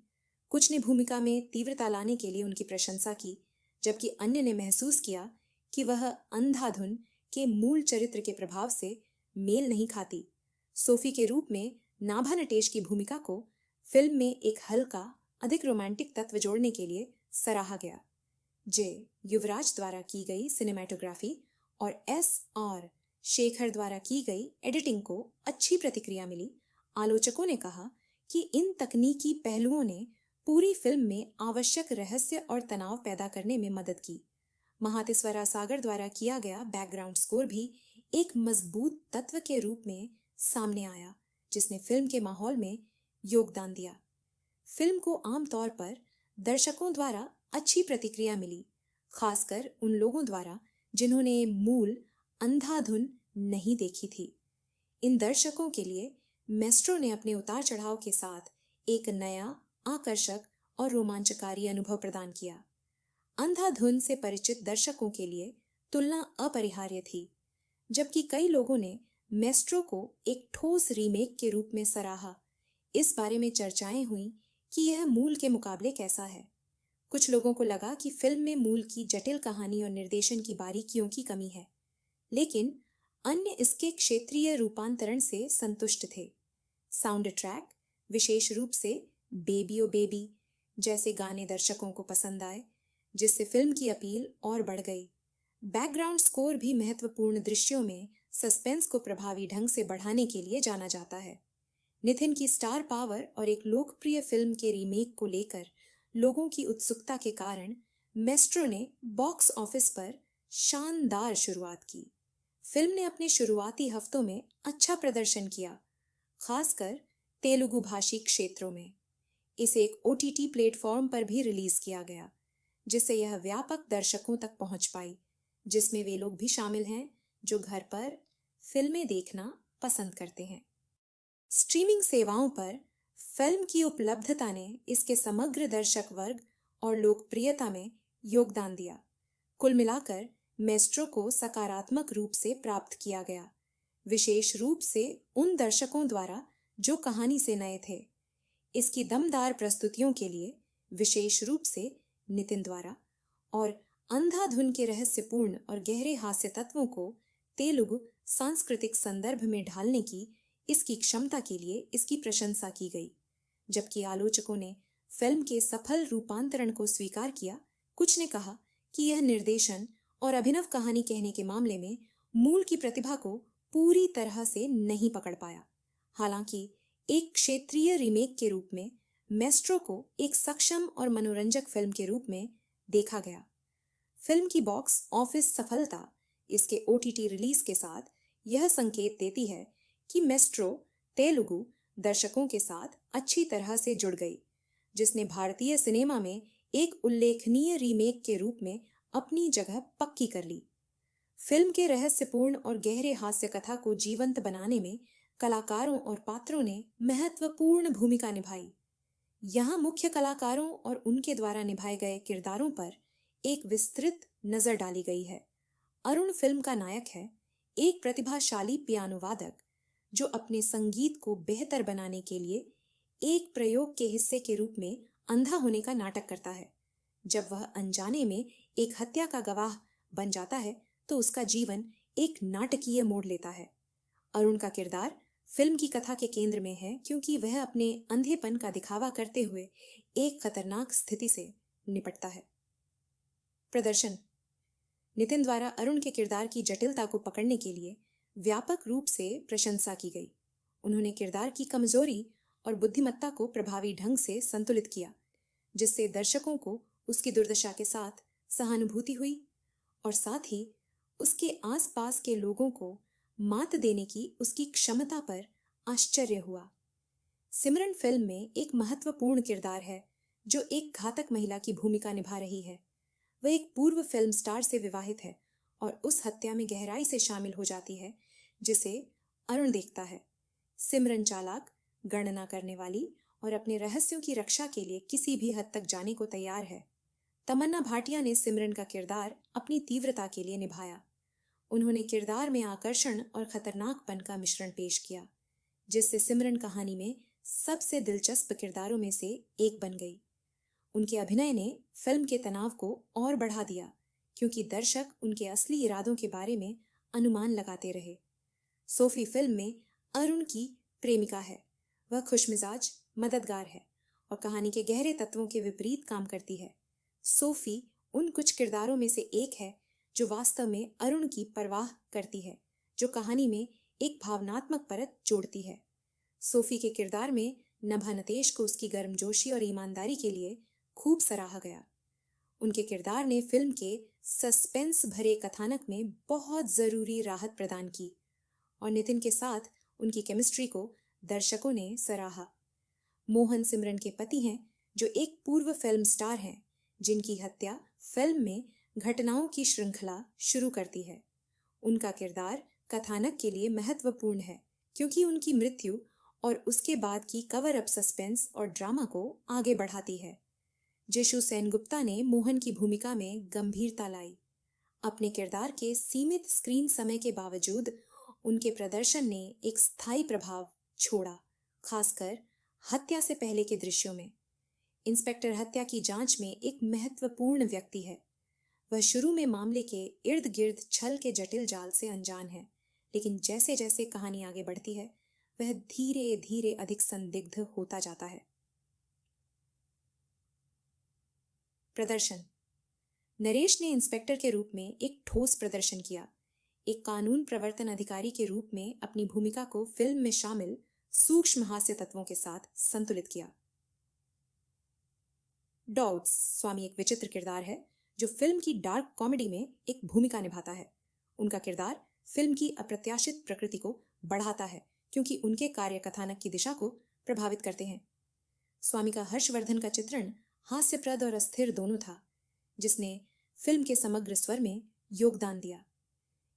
कुछ ने भूमिका में तीव्रता लाने के लिए उनकी प्रशंसा की, जबकि अन्य ने महसूस किया कि वह अंधाधुन के मूल चरित्र के प्रभाव से मेल नहीं खाती। सोफी के रूप में नाभा नटेश की भूमिका को फिल्म में एक हल्का, अधिक रोमांटिक तत्व जोड़ने के लिए सराहा गया। जे युवराज द्वारा की गई सिनेमैटोग्राफी और S.R. शेखर द्वारा की गई एडिटिंग को अच्छी प्रतिक्रिया मिली। आलोचकों ने कहा कि इन तकनीकी पहलुओं ने पूरी फिल्म में आवश्यक रहस्य और तनाव पैदा करने में मदद की। महातिस्वरा सागर द्वारा किया गया बैकग्राउंड स्कोर भी एक मजबूत तत्व के रूप में सामने आया, जिसने फिल्म के माहौल में योगदान दिया। फिल्म को आमतौर पर दर्शकों द्वारा अच्छी प्रतिक्रिया मिली, खासकर उन लोगों द्वारा जिन्होंने मूल अंधाधुन नहीं देखी थी। इन दर्शकों के लिए मेस्ट्रो ने अपने उतार चढ़ाव के साथ एक नया, आकर्षक और रोमांचकारी अनुभव प्रदान किया। अंधाधुन से परिचित दर्शकों के लिए तुलना अपरिहार्य थी, जबकि कई लोगों ने मेस्ट्रो को एक ठोस रीमेक के रूप में सराहा। इस बारे में चर्चाएं हुई कि यह मूल के मुकाबले कैसा है। कुछ लोगों को लगा कि फिल्म में मूल की जटिल कहानी और निर्देशन की बारीकियों की कमी है, लेकिन अन्य इसके क्षेत्रीय रूपांतरण से संतुष्ट थे। साउंड ट्रैक, विशेष रूप से बेबी ओ बेबी जैसे गाने दर्शकों को पसंद आए, जिससे फिल्म की अपील और बढ़ गई। बैकग्राउंड स्कोर भी महत्वपूर्ण दृश्यों में सस्पेंस को प्रभावी ढंग से बढ़ाने के लिए जाना जाता है। नितिन की स्टार पावर और एक लोकप्रिय फिल्म के रीमेक को लेकर लोगों की उत्सुकता के कारण मेस्ट्रो ने बॉक्स ऑफिस पर शानदार शुरुआत की। फिल्म ने अपने शुरुआती हफ्तों में अच्छा प्रदर्शन किया, खासकर तेलुगु भाषी क्षेत्रों में। इसे एक OTT प्लेटफॉर्म पर भी रिलीज किया गया, जिससे यह व्यापक दर्शकों तक पहुंच पाई, जिसमें वे लोग भी शामिल हैं जो घर पर फिल्में देखना पसंद करते हैं। स्ट्रीमिंग सेवाओं पर फिल्म की उपलब्धता ने इसके समग्र दर्शक वर्ग और लोकप्रियता में योगदान दिया। कुल मिलाकर मेस्ट्रो को सकारात्मक रूप से प्राप्त किया गया, विशेष रूप से उन दर्शकों द्वारा जो कहानी से नए थे। इसकी दमदार प्रस्तुतियों के लिए, विशेष रूप से नितिन द्वारा, और अंधाधुन के रहस्यपूर्ण और गहरे हास्य तत्वों को तेलुगु सांस्कृतिक संदर्भ में ढालने की इसकी क्षमता के लिए इसकी प्रशंसा की गई। जबकि आलोचकों ने फिल्म के सफल रूपांतरण को स्वीकार किया, कुछ ने कहा कि यह निर्देशन और अभिनव कहानी कहने के मामले में मूल की प्रतिभा को पूरी तरह से नहीं पकड़ पाया। हालांकि एक क्षेत्रीय रीमेक के रूप में मेस्ट्रो को एक सक्षम और मनोरंजक फिल्म के रूप में देखा गया। फिल्म की बॉक्स ऑफिस सफलता इसके OTT रिलीज के साथ यह संकेत देती है कि मेस्ट्रो तेलुगु दर्शकों के साथ अच्छी तरह से जुड़ गई, जिसने भारतीय सिनेमा में एक उल्लेखनीय रीमेक के रूप में अपनी जगह पक्की कर ली। फिल्म के रहस्यपूर्ण और गहरे हास्य कथा को जीवंत बनाने में कलाकारों और पात्रों ने महत्वपूर्ण भूमिका निभाई। यहाँ मुख्य कलाकारों और उनके द्वारा निभाए गए किरदारों पर एक विस्तृत नजर डाली गई है। अरुण फिल्म का नायक है, एक प्रतिभाशाली पियानो वादक जो अपने संगीत को बेहतर बनाने के लिए एक प्रयोग के हिस्से के रूप में अंधा होने का नाटक करता है। जब वह अनजाने में एक हत्या का गवाह बन जाता है तो उसका जीवन एक नाटकीय मोड़ लेता है। अरुण का किरदार फिल्म की कथा के केंद्र में है, क्योंकि वह अपने अंधेपन का दिखावा करते हुए एक खतरनाक स्थिति से निपटता है। प्रदर्शन। नितिन द्वारा अरुण के किरदार की जटिलता को पकड़ने के लिए व्यापक रूप से प्रशंसा की गई। उन्होंने किरदार की कमजोरी और बुद्धिमत्ता को प्रभावी ढंग से संतुलित किया, जिससे दर्शकों को उसकी दुर्दशा के साथ सहानुभूति हुई और साथ ही उसके आसपास के लोगों को मात देने की उसकी क्षमता पर आश्चर्य हुआ। सिमरन फिल्म में एक महत्वपूर्ण किरदार है जो एक घातक महिला की भूमिका निभा रही है। वह एक पूर्व फिल्म स्टार से विवाहित है और उस हत्या में गहराई से शामिल हो जाती है जिसे अरुण देखता है। सिमरन चालाक, गणना करने वाली और अपने रहस्यों की रक्षा के लिए किसी भी हद तक जाने को तैयार है। तमन्ना भाटिया ने सिमरन का किरदार अपनी तीव्रता के लिए निभाया। उन्होंने किरदार में आकर्षण और खतरनाकपन का मिश्रण पेश किया, जिससे सिमरन कहानी में सबसे दिलचस्प किरदारों में से एक बन गई। उनके अभिनय ने फिल्म के तनाव को और बढ़ा दिया, क्योंकि दर्शक उनके असली इरादों के बारे में अनुमान लगाते रहे। सोफी फिल्म में अरुण की प्रेमिका है। वह खुशमिजाज, मददगार है और कहानी के गहरे तत्वों के विपरीत काम करती है। सोफी उन कुछ किरदारों में से एक है जो वास्तव में अरुण की परवाह करती है, जो कहानी में एक भावनात्मक परत जोड़ती है। सोफी के किरदार में नभा नतेश को उसकी गर्मजोशी और ईमानदारी के लिए खूब सराहा गया। उनके किरदार ने फिल्म के सस्पेंस भरे कथानक में बहुत जरूरी राहत प्रदान की और नितिन के साथ उनकी केमिस्ट्री को दर्शकों ने सराहा। मोहन सिमरन के पति हैं, जो एक पूर्व फिल्म स्टार हैं, जिनकी हत्या फिल्म में घटनाओं की श्रृंखला शुरू करती है। उनका किरदार कथानक के लिए महत्वपूर्ण है, क्योंकि उनकी मृत्यु और उसके बाद की कवर अप सस्पेंस और ड्रामा को आगे बढ़ाती है। जिशु सेनगुप्ता ने मोहन की भूमिका में गंभीरता लाई। अपने किरदार के सीमित स्क्रीन समय के बावजूद उनके प्रदर्शन ने एक स्थायी प्रभाव छोड़ा, खासकर हत्या से पहले के दृश्यों में। इंस्पेक्टर हत्या की जांच में एक महत्वपूर्ण व्यक्ति है। वह शुरू में मामले के इर्द गिर्द छल के जटिल जाल से अनजान है, लेकिन जैसे जैसे कहानी आगे बढ़ती है वह धीरे धीरे अधिक संदिग्ध होता जाता है। प्रदर्शन। नरेश ने इंस्पेक्टर के रूप में एक ठोस प्रदर्शन किया। एक कानून प्रवर्तन अधिकारी के रूप में अपनी भूमिका को फिल्म में शामिल सूक्ष्म हास्य तत्वों के साथ संतुलित किया। डॉड्स स्वामी एक विचित्र किरदार है जो फिल्म की डार्क कॉमेडी में एक भूमिका निभाता है। उनका किरदार फिल्म की अप्रत्याशित प्रकृति को बढ़ाता है क्योंकि उनके कार्य कथानक की दिशा को प्रभावित करते हैं। स्वामी का हर्षवर्धन का चित्रण हास्यप्रद और अस्थिर दोनों था, जिसने फिल्म के समग्र स्वर में योगदान दिया।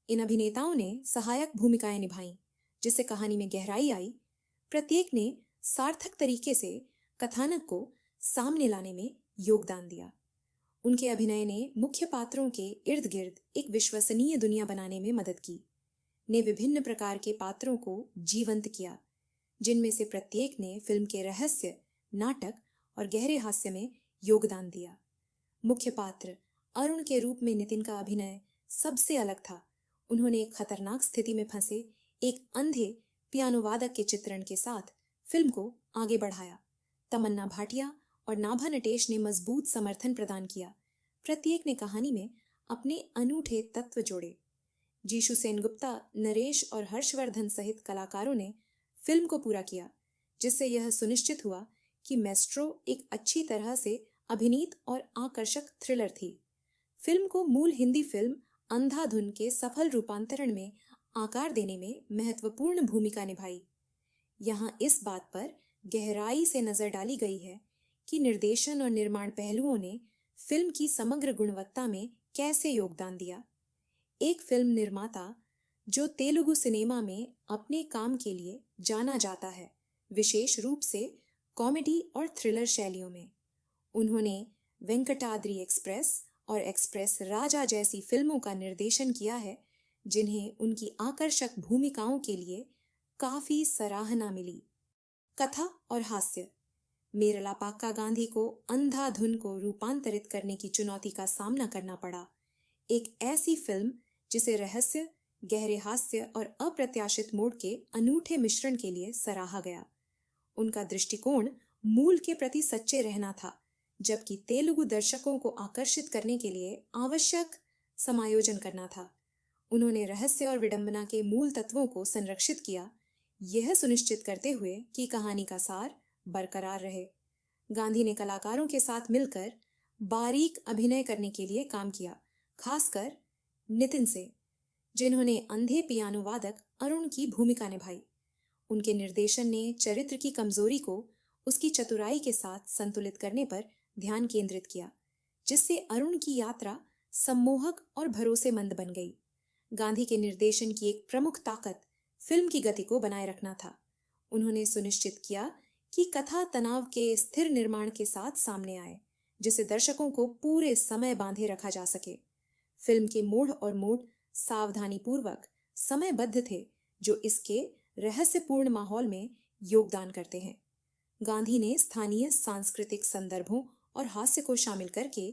इन अभिनेताओं ने सहायक भूमिकाएं निभाईं, जिससे कहानी में गहराई आई। प्रत्येक ने सार्थक तरीके से कथानक को सामने लाने में योगदान दिया। उनके अभिनय ने मुख्य पात्रों के इर्द गिर्द एक विश्वसनीय दुनिया बनाने में मदद की। ने विभिन्न प्रकार के पात्रों को जीवंत किया, जिनमें से प्रत्येक ने फिल्म के रहस्य, नाटक और गहरे हास्य में योगदान दिया। मुख्य पात्र अरुण के रूप में नितिन का अभिनय सबसे अलग था। उन्होंने एक खतरनाक स्थिति में फंसे एक अंधे पियानो वादक के चित्रण के साथ फिल्म को आगे बढ़ाया। तमन्ना भाटिया और नाभा नटेश ने मजबूत समर्थन प्रदान किया। प्रत्येक ने कहानी में अपने अनूठे तत्व जोड़े। जीशु सेनगुप्ता, नरेश और हर्षवर्धन सहित कलाकारों ने फिल्म को पूरा किया, जिससे यह सुनिश्चित हुआ कि मेस्ट्रो एक अच्छी तरह से अभिनीत और आकर्षक थ्रिलर थी। फिल्म को मूल हिंदी फिल्म अंधाधुन के सफल रूपांतरण में आकार देने में महत्वपूर्ण भूमिका निभाई। यहाँ इस बात पर गहराई से नजर डाली गई है कि निर्देशन और निर्माण पहलुओं ने फिल्म की समग्र गुणवत्ता में कैसे योगदान दिया। एक फिल्म निर्माता जो तेलुगु सिनेमा में अपने काम के लिए जाना जाता है, विशेष रूप से कॉमेडी और थ्रिलर शैलियों में। उन्होंने वेंकटाद्रि एक्सप्रेस और एक्सप्रेस राजा जैसी फिल्मों का निर्देशन किया है, जिन्हें उनकी आकर्षक भूमिकाओं के लिए काफी सराहना मिली। कथा और हास्य। मेरलापाक्का गांधी को अंधाधुन को रूपांतरित करने की चुनौती का सामना करना पड़ा। एक ऐसी फिल्म जिसे रहस्य, गहरे हास्य और अप्रत्याशित मोड़ के अनूठे मिश्रण के लिए सराहा गया। उनका दृष्टिकोण मूल के प्रति सच्चे रहना था, जबकि तेलुगु दर्शकों को आकर्षित करने के लिए आवश्यक समायोजन करना था। उन्होंने रहस्य और विडंबना के मूल तत्वों को संरक्षित किया, यह सुनिश्चित करते हुए कि कहानी का सार बरकरार रहे। गांधी ने कलाकारों के साथ मिलकर बारीक अभिनय करने के लिए काम किया, खासकर नितिन से, जिन्होंने अंधे पियानो वादक अरुण की भूमिका निभाई। उनके निर्देशन ने चरित्र की कमजोरी को उसकी चतुराई के साथ संतुलित करने पर ध्यान केंद्रित किया, जिससे अरुण की यात्रा सम्मोहक और भरोसेमंद बन गई। गांधी के निर्देशन की एक प्रमुख ताकत फिल्म की गति को बनाए रखना था। उन्होंने सुनिश्चित किया कि कथा तनाव के स्थिर निर्माण के साथ सामने आए, जिससे दर्शकों को पूरे समय बांधे रखा जा सके। फिल्म के मोड़ और मोड़ सावधानी पूर्वक समयबद्ध थे, जो इसके रहस्यपूर्ण माहौल में योगदान करते हैं। गांधी ने स्थानीय सांस्कृतिक संदर्भों और हास्य को शामिल करके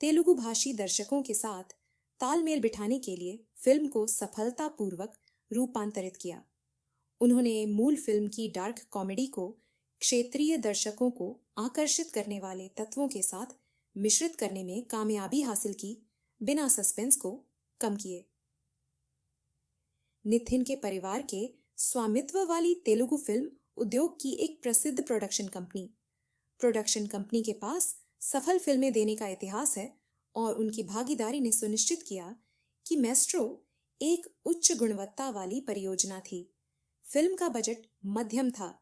तेलुगु भाषी दर्शकों के साथ तालमेल बिठाने के लिए फिल्म को सफलतापूर्वक रूपांतरित किया। उन्होंने मूल फिल्म की डार्क कॉमेडी को क्षेत्रीय दर्शकों को आकर्षित करने वाले तत्वों के साथ मिश्रित करने में कामयाबी हासिल की, बिना सस्पेंस को कम किए। नितिन के परिवार के स्वामित्व वाली तेलुगु फिल्म उद्योग की एक प्रसिद्ध प्रोडक्शन कंपनी के पास सफल फिल्में देने का इतिहास है, और उनकी भागीदारी ने सुनिश्चित किया कि मेस्ट्रो एक उच्च गुणवत्ता वाली परियोजना थी। फिल्म का बजट मध्यम था,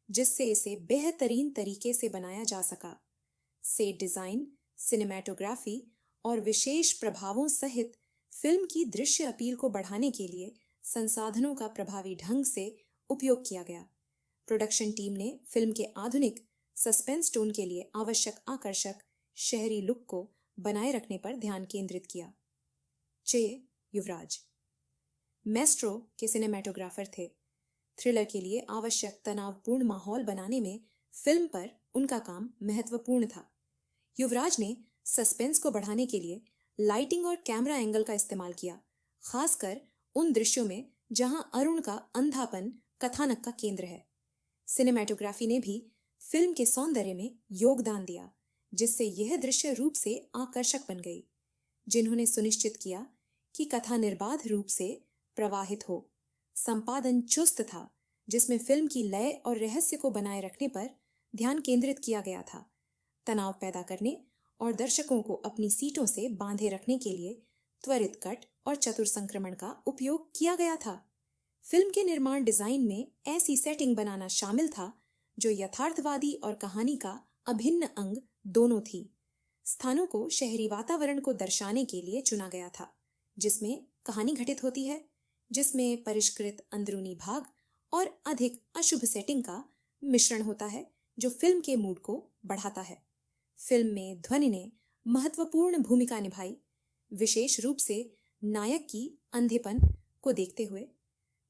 जिससे इसे बेहतरीन तरीके से बनाया जा सका। सेट डिजाइन, सिनेमैटोग्राफी और विशेष प्रभावों सहित फिल्म की दृश्य अपील को बढ़ाने के लिए संसाधनों का प्रभावी ढंग से उपयोग किया गया। प्रोडक्शन टीम ने फिल्म के आधुनिक सस्पेंस टोन के लिए आवश्यक आकर्षक शहरी लुक को बनाए रखने पर ध्यान केंद्रित किया। युवराज। मेस्ट्रो के सिनेमेटोग्राफर थे। थ्रिलर के लिए आवश्यक तनावपूर्ण माहौल बनाने में फिल्म पर उनका काम महत्वपूर्ण था। युवराज ने सस्पेंस को बढ़ाने के लिए लाइटिंग और कैमरा एंगल का इस्तेमाल किया, खासकर उन दृश्यों में जहां अरुण का अंधापन कथानक का केंद्र है। सिनेमेटोग्राफी ने भी फिल्म के सौंदर्य में योगदान दिया, जिससे यह दृश्य रूप से आकर्षक बन गई, जिन्होंने सुनिश्चित किया कि कथा निर्बाध रूप से प्रवाहित हो। संपादन चुस्त था, जिसमें फिल्म की लय और रहस्य को बनाए रखने पर ध्यान केंद्रित किया गया था। तनाव पैदा करने और दर्शकों को अपनी सीटों से बांधे रखने के लिए त्वरित कट और चतुर संक्रमण का उपयोग किया गया था। फिल्म के निर्माण डिजाइन में ऐसी सेटिंग बनाना शामिल था जो यथार्थवादी और कहानी का अभिन्न अंग दोनों थी। स्थानों को शहरी वातावरण को दर्शाने के लिए चुना गया था, जिसमें कहानी घटित होती है, जिसमें परिष्कृत अंदरूनी भाग और अधिक अशुभ सेटिंग का मिश्रण होता है, जो फिल्म के मूड को बढ़ाता है। फिल्म में ध्वनि ने महत्वपूर्ण भूमिका निभाई, विशेष रूप से नायक की अंधेपन को देखते हुए।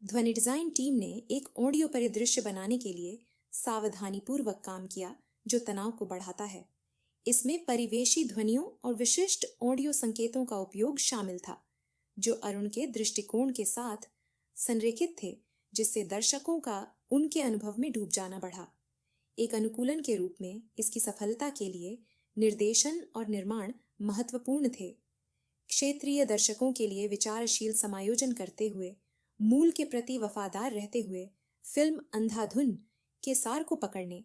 ध्वनि डिजाइन टीम ने एक ऑडियो परिदृश्य बनाने के लिए सावधानीपूर्वक काम किया, जो तनाव को बढ़ाता है। इसमें परिवेशी ध्वनियों और विशिष्ट ऑडियो संकेतों का उपयोग शामिल था, जो अरुण के दृष्टिकोण के साथ संरेखित थे, जिससे दर्शकों का उनके अनुभव में डूब जाना बढ़ा। एक अनुकूलन के रूप में इसकी सफलता के लिए निर्देशन और निर्माण महत्वपूर्ण थे। क्षेत्रीय दर्शकों के लिए विचारशील समायोजन करते हुए, मूल के प्रति वफादार रहते हुए, फिल्म अंधाधुन के सार को पकड़ने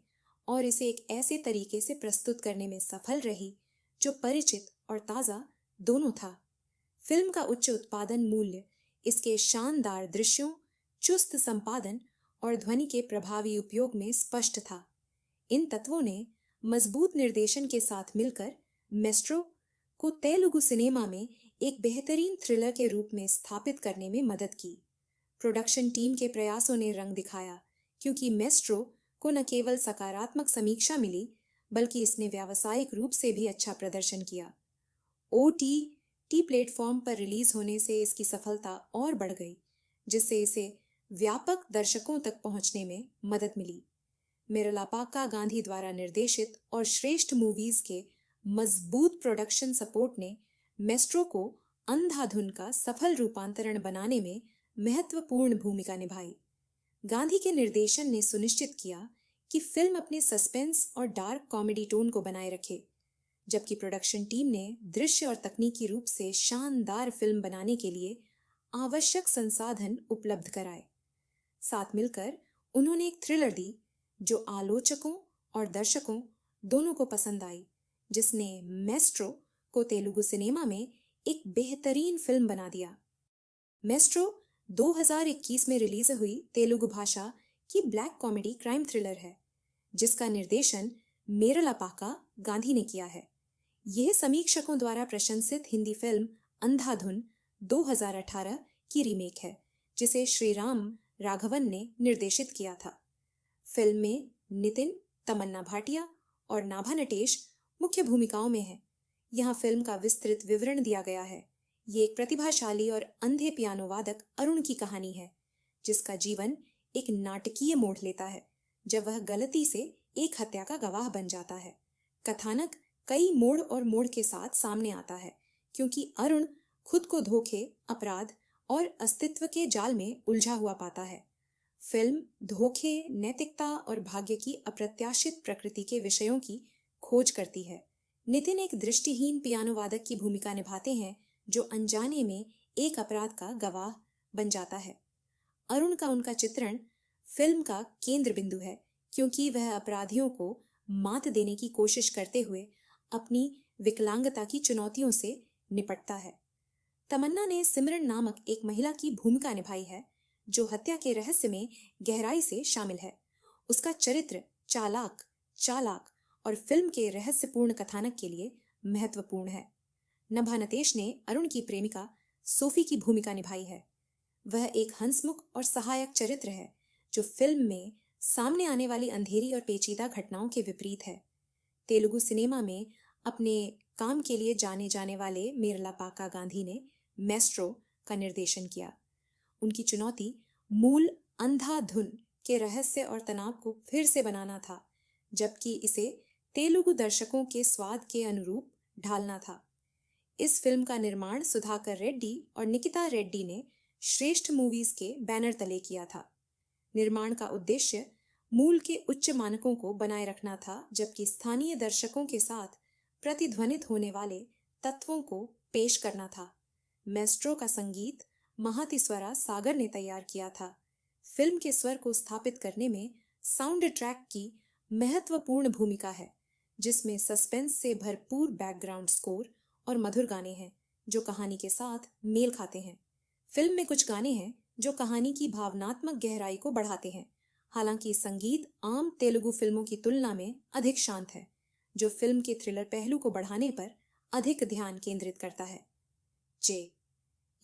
और इसे एक ऐसे तरीके से प्रस्तुत करने में सफल रही जो परिचित और ताज़ा दोनों था। फिल्म का उच्च उत्पादन मूल्य इसके शानदार दृश्यों, चुस्त संपादन और ध्वनि के प्रभावी उपयोग में स्पष्ट था। इन तत्वों ने मजबूत निर्देशन के साथ मिलकर मेस्ट्रो को तेलुगु सिनेमा में एक बेहतरीन थ्रिलर के रूप में स्थापित करने में मदद की। प्रोडक्शन टीम के प्रयासों ने रंग दिखाया, क्योंकि मेस्ट्रो को न केवल सकारात्मक समीक्षा मिली, बल्कि इसने व्यावसायिक रूप से भी अच्छा प्रदर्शन किया। OTT प्लेटफॉर्म पर रिलीज होने से इसकी सफलता और बढ़ गई, जिससे इसे व्यापक दर्शकों तक पहुंचने में मदद मिली। मेरलापाका गांधी द्वारा निर्देशित और श्रेष्ठ मूवीज के मजबूत प्रोडक्शन सपोर्ट ने मेस्ट्रो को अंधाधुन का सफल रूपांतरण बनाने में महत्वपूर्ण भूमिका निभाई। गांधी के निर्देशन ने सुनिश्चित किया कि फिल्म अपने सस्पेंस और डार्क कॉमेडी टोन को बनाए रखे, जबकि प्रोडक्शन टीम ने दृश्य और तकनीकी रूप से शानदार फिल्म बनाने के लिए आवश्यक संसाधन उपलब्ध कराए। साथ मिलकर उन्होंने एक थ्रिलर दी जो आलोचकों और दर्शकों दोनों को पसंद आई, जिसने मेस्ट्रो को तेलुगु सिनेमा में एक बेहतरीन फिल्म बना दिया। मेस्ट्रो 2021 में रिलीज हुई तेलुगु भाषा की ब्लैक कॉमेडी क्राइम थ्रिलर है, जिसका निर्देशन मेरलापाका गांधी ने किया है। यह समीक्षकों द्वारा प्रशंसित हिंदी फिल्म अंधाधुन 2018 की रीमेक है, जिसे श्रीराम राघवन ने निर्देशित किया था। फिल्म में नितिन, तमन्ना भाटिया और नाभा नटेश मुख्य भूमिकाओं में हैं। यहाँ फिल्म का विस्तृत विवरण दिया गया है। ये एक प्रतिभाशाली और अंधे पियानो वादक अरुण की कहानी है, जिसका जीवन एक नाटकीय मोड़ लेता है जब वह गलती से एक हत्या का गवाह बन जाता है। कथानक कई मोड़ और मोड़ के साथ सामने आता है, क्योंकि अरुण खुद को धोखे, अपराध और अस्तित्व के जाल में उलझा हुआ पाता है। फिल्म धोखे, नैतिकता और भाग्य की अप्रत्याशित प्रकृति के विषयों की खोज करती है। नितिन एक दृष्टिहीन पियानो वादक की भूमिका निभाते हैं, जो अनजाने में एक अपराध का गवाह बन जाता है। अरुण का उनका चित्रण फिल्म का केंद्र बिंदु है, क्योंकि वह अपराधियों को मात देने की कोशिश करते हुए अपनी विकलांगता की चुनौतियों से निपटता है। तमन्ना ने सिमरन नामक एक महिला की भूमिका निभाई है, जो हत्या के रहस्य में गहराई से शामिल है। उसका चरित्र चालाक और फिल्म के रहस्यपूर्ण कथानक के लिए महत्वपूर्ण है। नभा नटेश ने अरुण की प्रेमिका सोफी की भूमिका निभाई है। वह एक हंसमुख और सहायक चरित्र है, जो फिल्म में सामने आने वाली अंधेरी और पेचीदा घटनाओं के विपरीत है। तेलुगु सिनेमा में अपने काम के लिए जाने जाने वाले मेरलापाका गांधी ने मेस्ट्रो का निर्देशन किया। उनकी चुनौती मूल अंधाधुन के रहस्य और तनाव को फिर से बनाना था, जबकि इसे तेलुगु दर्शकों के स्वाद के अनुरूप ढालना था। इस फिल्म का निर्माण सुधाकर रेड्डी और निकिता रेड्डी ने श्रेष्ठ मूवीज के बैनर तले किया था। निर्माण का उद्देश्य मूल के उच्च मानकों को बनाए रखना था, जबकि स्थानीय दर्शकों के साथ प्रतिध्वनित होने वाले तत्वों को पेश करना था। मेस्ट्रो का संगीत महातिस्वरा सागर ने तैयार किया था। फिल्म के स्वर को स्थापित करने में साउंड ट्रैक की महत्वपूर्ण भूमिका है, जिसमें सस्पेंस से भरपूर बैकग्राउंड स्कोर और मधुर गाने हैं जो कहानी के साथ मेल खाते हैं। फिल्म में कुछ गाने हैं जो कहानी की भावनात्मक गहराई को बढ़ाते हैं। हालांकि संगीत आम तेलुगु फिल्मों की तुलना में अधिक शांत है, जो फिल्म के थ्रिलर पहलू को बढ़ाने पर अधिक ध्यान केंद्रित करता है।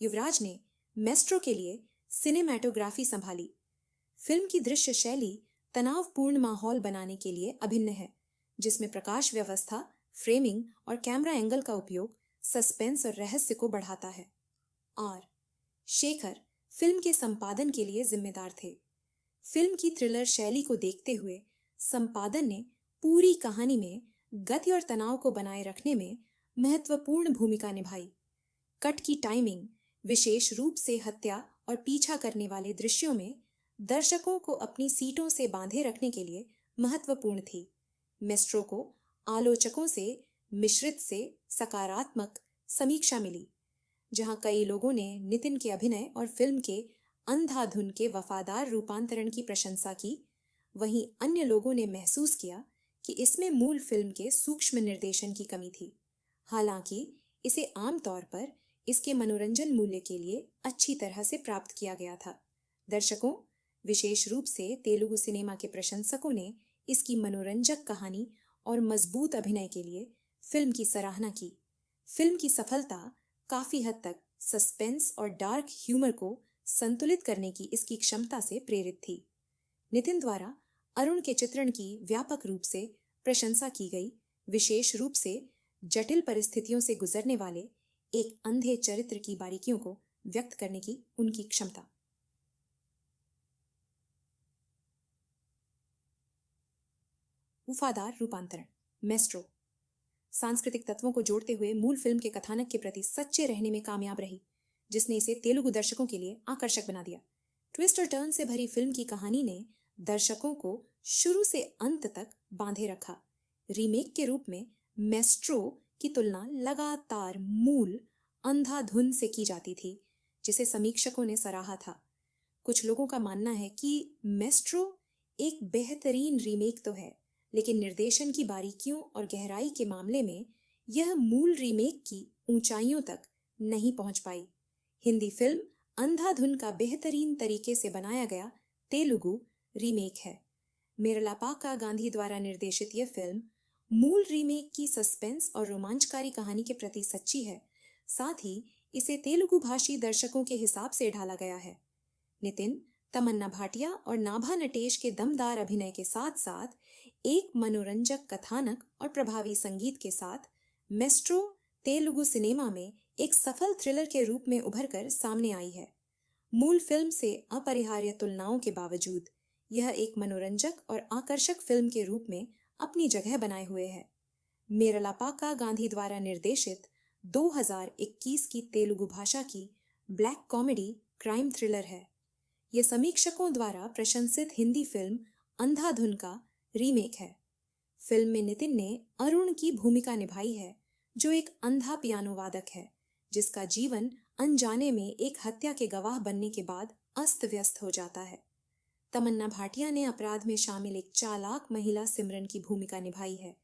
युवराज ने मेस्ट्रो के लिए सिनेमैटोग्राफी संभाली। फिल्म की दृश्य शैली तनावपूर्ण माहौल बनाने के लिए अभिन्न है, जिसमें प्रकाश व्यवस्था, फ्रेमिंग और कैमरा एंगल का उपयोग सस्पेंस और रहस्य को बढ़ाता है। शेखर फिल्म के संपादन के लिए जिम्मेदार थे। फिल्म की थ्रिलर शैली को देखते हुए संपादन ने पूरी कहानी में गति और तनाव को बनाए रखने में महत्वपूर्ण भूमिका निभाई। कट की टाइमिंग, विशेष रूप से हत्या और पीछा करने वाले दृश्यों में दर्शकों को अपनी सीटों से बांधे रखने के लिए महत्वपूर्ण थी। मेस्ट्रो को आलोचकों से मिश्रित से सकारात्मक समीक्षा मिली। जहां कई लोगों ने नितिन के अभिनय और फिल्म के अंधाधुन के वफादार रूपांतरण की प्रशंसा की, वहीं अन्य लोगों ने महसूस किया कि इसमें मूल फिल्म के सूक्ष्म निर्देशन की कमी थी। हालांकि इसे आमतौर पर इसके मनोरंजन मूल्य के लिए अच्छी तरह से प्राप्त किया गया था। दर्शकों, विशेष रूप से तेलुगु सिनेमा के प्रशंसकों ने इसकी मनोरंजक कहानी और मजबूत अभिनय के लिए फिल्म की सराहना की। फिल्म की सफलता काफी हद तक सस्पेंस और डार्क ह्यूमर को संतुलित करने की इसकी क्षमता से प्रेरित थी। नितिन द्वारा अरुण के चित्रण की व्यापक रूप से प्रशंसा की गई, विशेष रूप से जटिल परिस्थितियों से गुजरने वाले एक अंधे चरित्र की बारीकियों को व्यक्त करने की उनकी क्षमता। वफादार रूपांतरण। मेस्ट्रो सांस्कृतिक तत्वों को जोड़ते हुए मूल फिल्म के कथानक के प्रति सच्चे रहने में कामयाब रही, जिसने इसे तेलुगु दर्शकों के लिए आकर्षक बना दिया। ट्विस्ट और टर्न से भरी फिल्म की कहानी ने दर्शकों को शुरू से अंत तक बांधे रखा। रीमेक के रूप में मेस्ट्रो की तुलना लगातार मूल अंधाधुन से की जाती थी, जिसे समीक्षकों ने सराहा था। कुछ लोगों का मानना है कि मेस्ट्रो एक बेहतरीन रीमेक तो है, लेकिन निर्देशन की बारीकियों और गहराई के मामले में यह मूल रीमेक की ऊंचाइयों तक नहीं पहुंच पाई। हिंदी फिल्म अंधाधुन का बेहतरीन तरीके से बनाया गया तेलुगु रीमेक है। मेरलापाका गांधी द्वारा निर्देशित यह फिल्म मूल रीमेक की सस्पेंस और रोमांचकारी कहानी के प्रति सच्ची है। साथ ही इसे तेलुगु भाषी दर्शकों के हिसाब से ढाला गया है। नितिन, तमन्ना भाटिया और नाभा नटेश के दमदार अभिनय के साथ साथ एक मनोरंजक कथानक और प्रभावी संगीत के साथ मेस्ट्रो तेलुगु सिनेमा में एक सफल थ्रिलर के रूप में उभरकर सामने आई है। मूल फिल्म से अपरिहार्य तुलनाओं के बावजूद यह एक मनोरंजक और आकर्षक फिल्म के रूप में अपनी जगह बनाए हुए है। मेरलापाका गांधी द्वारा निर्देशित 2021 की तेलुगु भाषा की ब्लैक कॉमेडी क्राइम थ्रिलर है। यह समीक्षकों द्वारा प्रशंसित हिंदी फिल्म अंधाधुन का रीमेक है। फिल्म में नितिन ने अरुण की भूमिका निभाई है, जो एक अंधा पियानो वादक है, जिसका जीवन अनजाने में एक हत्या के गवाह बनने के बाद अस्त व्यस्त हो जाता है। तमन्ना भाटिया ने अपराध में शामिल एक चालाक महिला सिमरन की भूमिका निभाई है,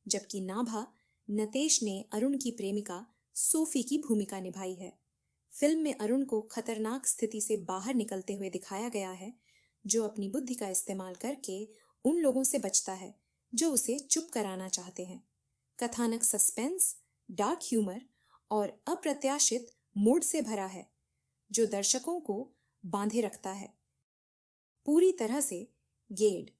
जबकि नाभा नटेश ने अरुण की प्रेमिका सोफी की भूमिका निभाई है। फिल्म में अरुण को खतरनाक स्थिति से बाहर निकलते हुए दिखाया गया है, जो अपनी बुद्धि का इस्तेमाल करके उन लोगों से बचता है जो उसे चुप कराना चाहते हैं। कथानक सस्पेंस, डार्क ह्यूमर और अप्रत्याशित मूड से भरा है, जो दर्शकों को बांधे रखता है। पूरी तरह से गेड।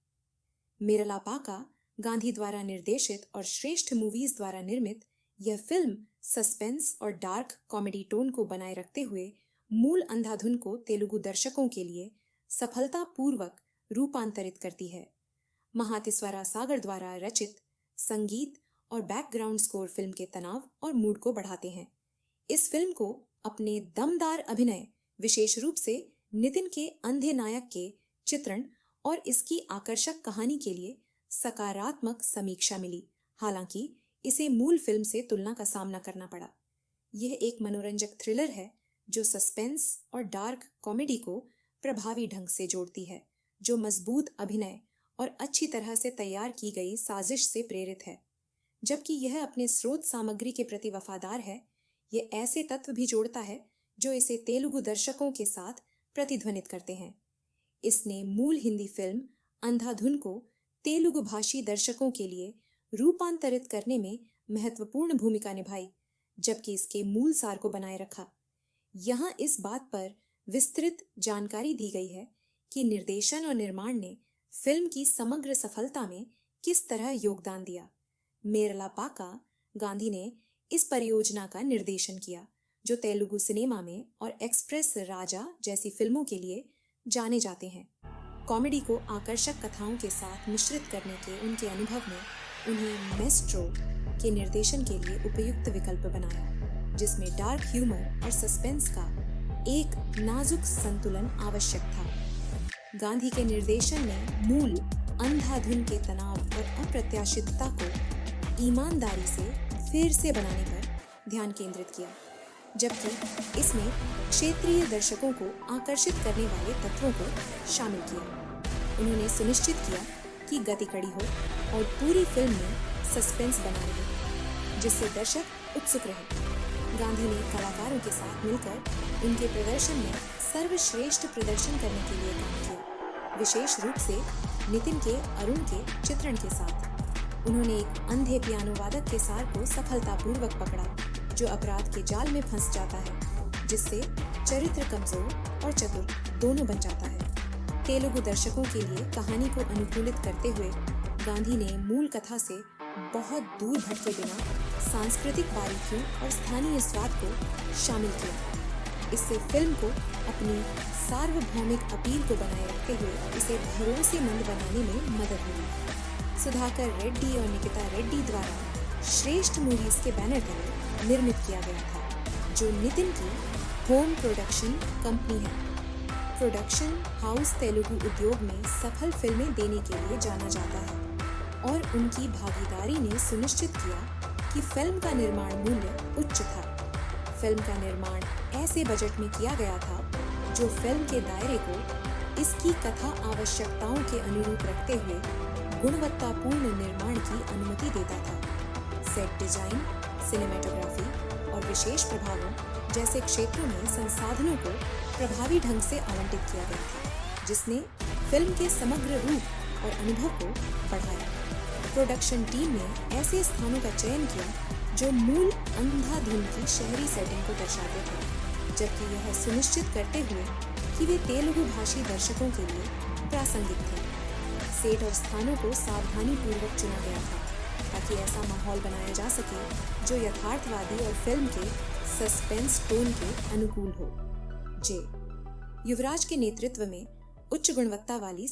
मेरलापाका गांधी द्वारा निर्देशित और श्रेष्ठ मूवीज द्वारा निर्मित यह फिल्म सस्पेंस और डार्क कॉमेडी टोन को बनाए रखते हुए मूल अंधाधुन को तेलुगु दर्शकों के लिए सफलतापूर्वक रूपांतरित करती है। महातिस्वरा सागर द्वारा रचित संगीत और बैकग्राउंड स्कोर फिल्म के तनाव और मूड को बढ़ाते हैं। इस फिल्म को अपने दमदार अभिनय, विशेष रूप से नितिन के अंधे नायक के चित्रण और इसकी आकर्षक कहानी के लिए सकारात्मक समीक्षा मिली। हालांकि इसे मूल फिल्म से तुलना का सामना करना पड़ा। यह एक मनोरंजक थ्रिलर है जो सस्पेंस और डार्क कॉमेडी को प्रभावी ढंग से जोड़ती है, जो मजबूत अभिनय और अच्छी तरह से तैयार की गई साजिश से प्रेरित है। जबकि यह अपने स्रोत सामग्री के प्रति वफादार है, ये ऐसे तत्व भी जोड़ता है जो इसे तेलुगु दर्शकों के साथ प्रतिध्वनित करते हैं। इसने मूल हिंदी फिल्म अंधाधुन को तेलुगु भाषी दर्शकों के लिए रूपांतरित करने में महत्वपूर्ण भूमिका निभाई, जबकि इसके मूल सार को बनाए रखा। यहाँ इस बात पर विस्तृत जानकारी दी गई है कि निर्देशन और निर्माण ने फिल्म की समग्र सफलता में किस तरह योगदान दिया। मेरलापाका गांधी ने इस परियोजना का निर्देशन किया, जो तेलुगु सिनेमा में और एक्सप्रेस राजा जैसी फिल्मों के लिए जाने जाते हैं। कॉमेडी को आकर्षक कथाओं के साथ मिश्रित करने के उनके अनुभव ने उन्हें मेस्ट्रो के निर्देशन के लिए उपयुक्त विकल्प बनाया, जिसमें डार्क ह्यूमर और सस्पेंस का एक नाजुक संतुलन आवश्यक था। गांधी के निर्देशन ने मूल अंधाधुन के तनाव और अप्रत्याशितता को ईमानदारी से फिर से बनाने पर ध्यान केंद्रित किया, जबकि इसमें क्षेत्रीय दर्शकों को आकर्षित करने वाले तत्वों को शामिल किया। उन्होंने सुनिश्चित किया कि गति कड़ी हो और पूरी फिल्म में सस्पेंस बना रहे, जिससे दर्शक उत्सुक रहे। गांधी ने कलाकारों के साथ मिलकर उनके प्रदर्शन में सर्वश्रेष्ठ प्रदर्शन करने के लिए काम किया, विशेष रूप से नितिन के अरुण के चित्रण के साथ। उन्होंने एक अंधे पियानो वादक के सार को सफलतापूर्वक पकड़ा, जो अपराध के जाल में फंस जाता है, जिससे चरित्र कमजोर और चतुर दोनों बन जाता है। तेलुगु दर्शकों के लिए कहानी को अनुकूलित करते हुए गांधी ने मूल कथा से बहुत दूर भटके बिना सांस्कृतिक बारीकियों और स्थानीय स्वाद को शामिल किया। इससे फिल्म को अपनी सार्वभौमिक अपील को बनाए रखते हुए इसे भरोसेमंद बनाने में मदद मिली। सुधाकर रेड्डी और निकिता रेड्डी द्वारा श्रेष्ठ मूवीज के बैनर तले निर्मित किया गया था, जो नितिन की होम प्रोडक्शन कंपनी है। प्रोडक्शन हाउस तेलुगु उद्योग में सफल फिल्में देने के लिए जाना जाता है और उनकी भागीदारी ने सुनिश्चित किया कि फिल्म का निर्माण मूल्य उच्च था। फिल्म का निर्माण ऐसे बजट में किया गया था जो फिल्म के दायरे को इसकी कथा आवश्यकताओं के अनुरूप रखते हुए गुणवत्तापूर्ण निर्माण की अनुमति देता था। सेट डिजाइन, सिनेमेटोग्राफी और विशेष प्रभावों जैसे क्षेत्रों में संसाधनों को प्रभावी ढंग से आवंटित किया गया था, जिसने फिल्म के समग्र रूप और अनुभव को बढ़ाया। प्रोडक्शन टीम ने ऐसे स्थानों का चयन किया जो मूल अंधाधुन की शहरी सेटिंग को दर्शाते थे, जबकि यह सुनिश्चित करते हुए कि वे तेलुगु भाषी दर्शकों के लिए प्रासंगिक थे। सेट और स्थानों को सावधानी पूर्वक चुना गया था ताकि ऐसा माहौल बनाया जा सके जो यथार्थवादी और फिल्म के सस्पेंस टोन के अनुकूल हो। युवराज के नेतृत्व में उच्च गुणवत्ता वाली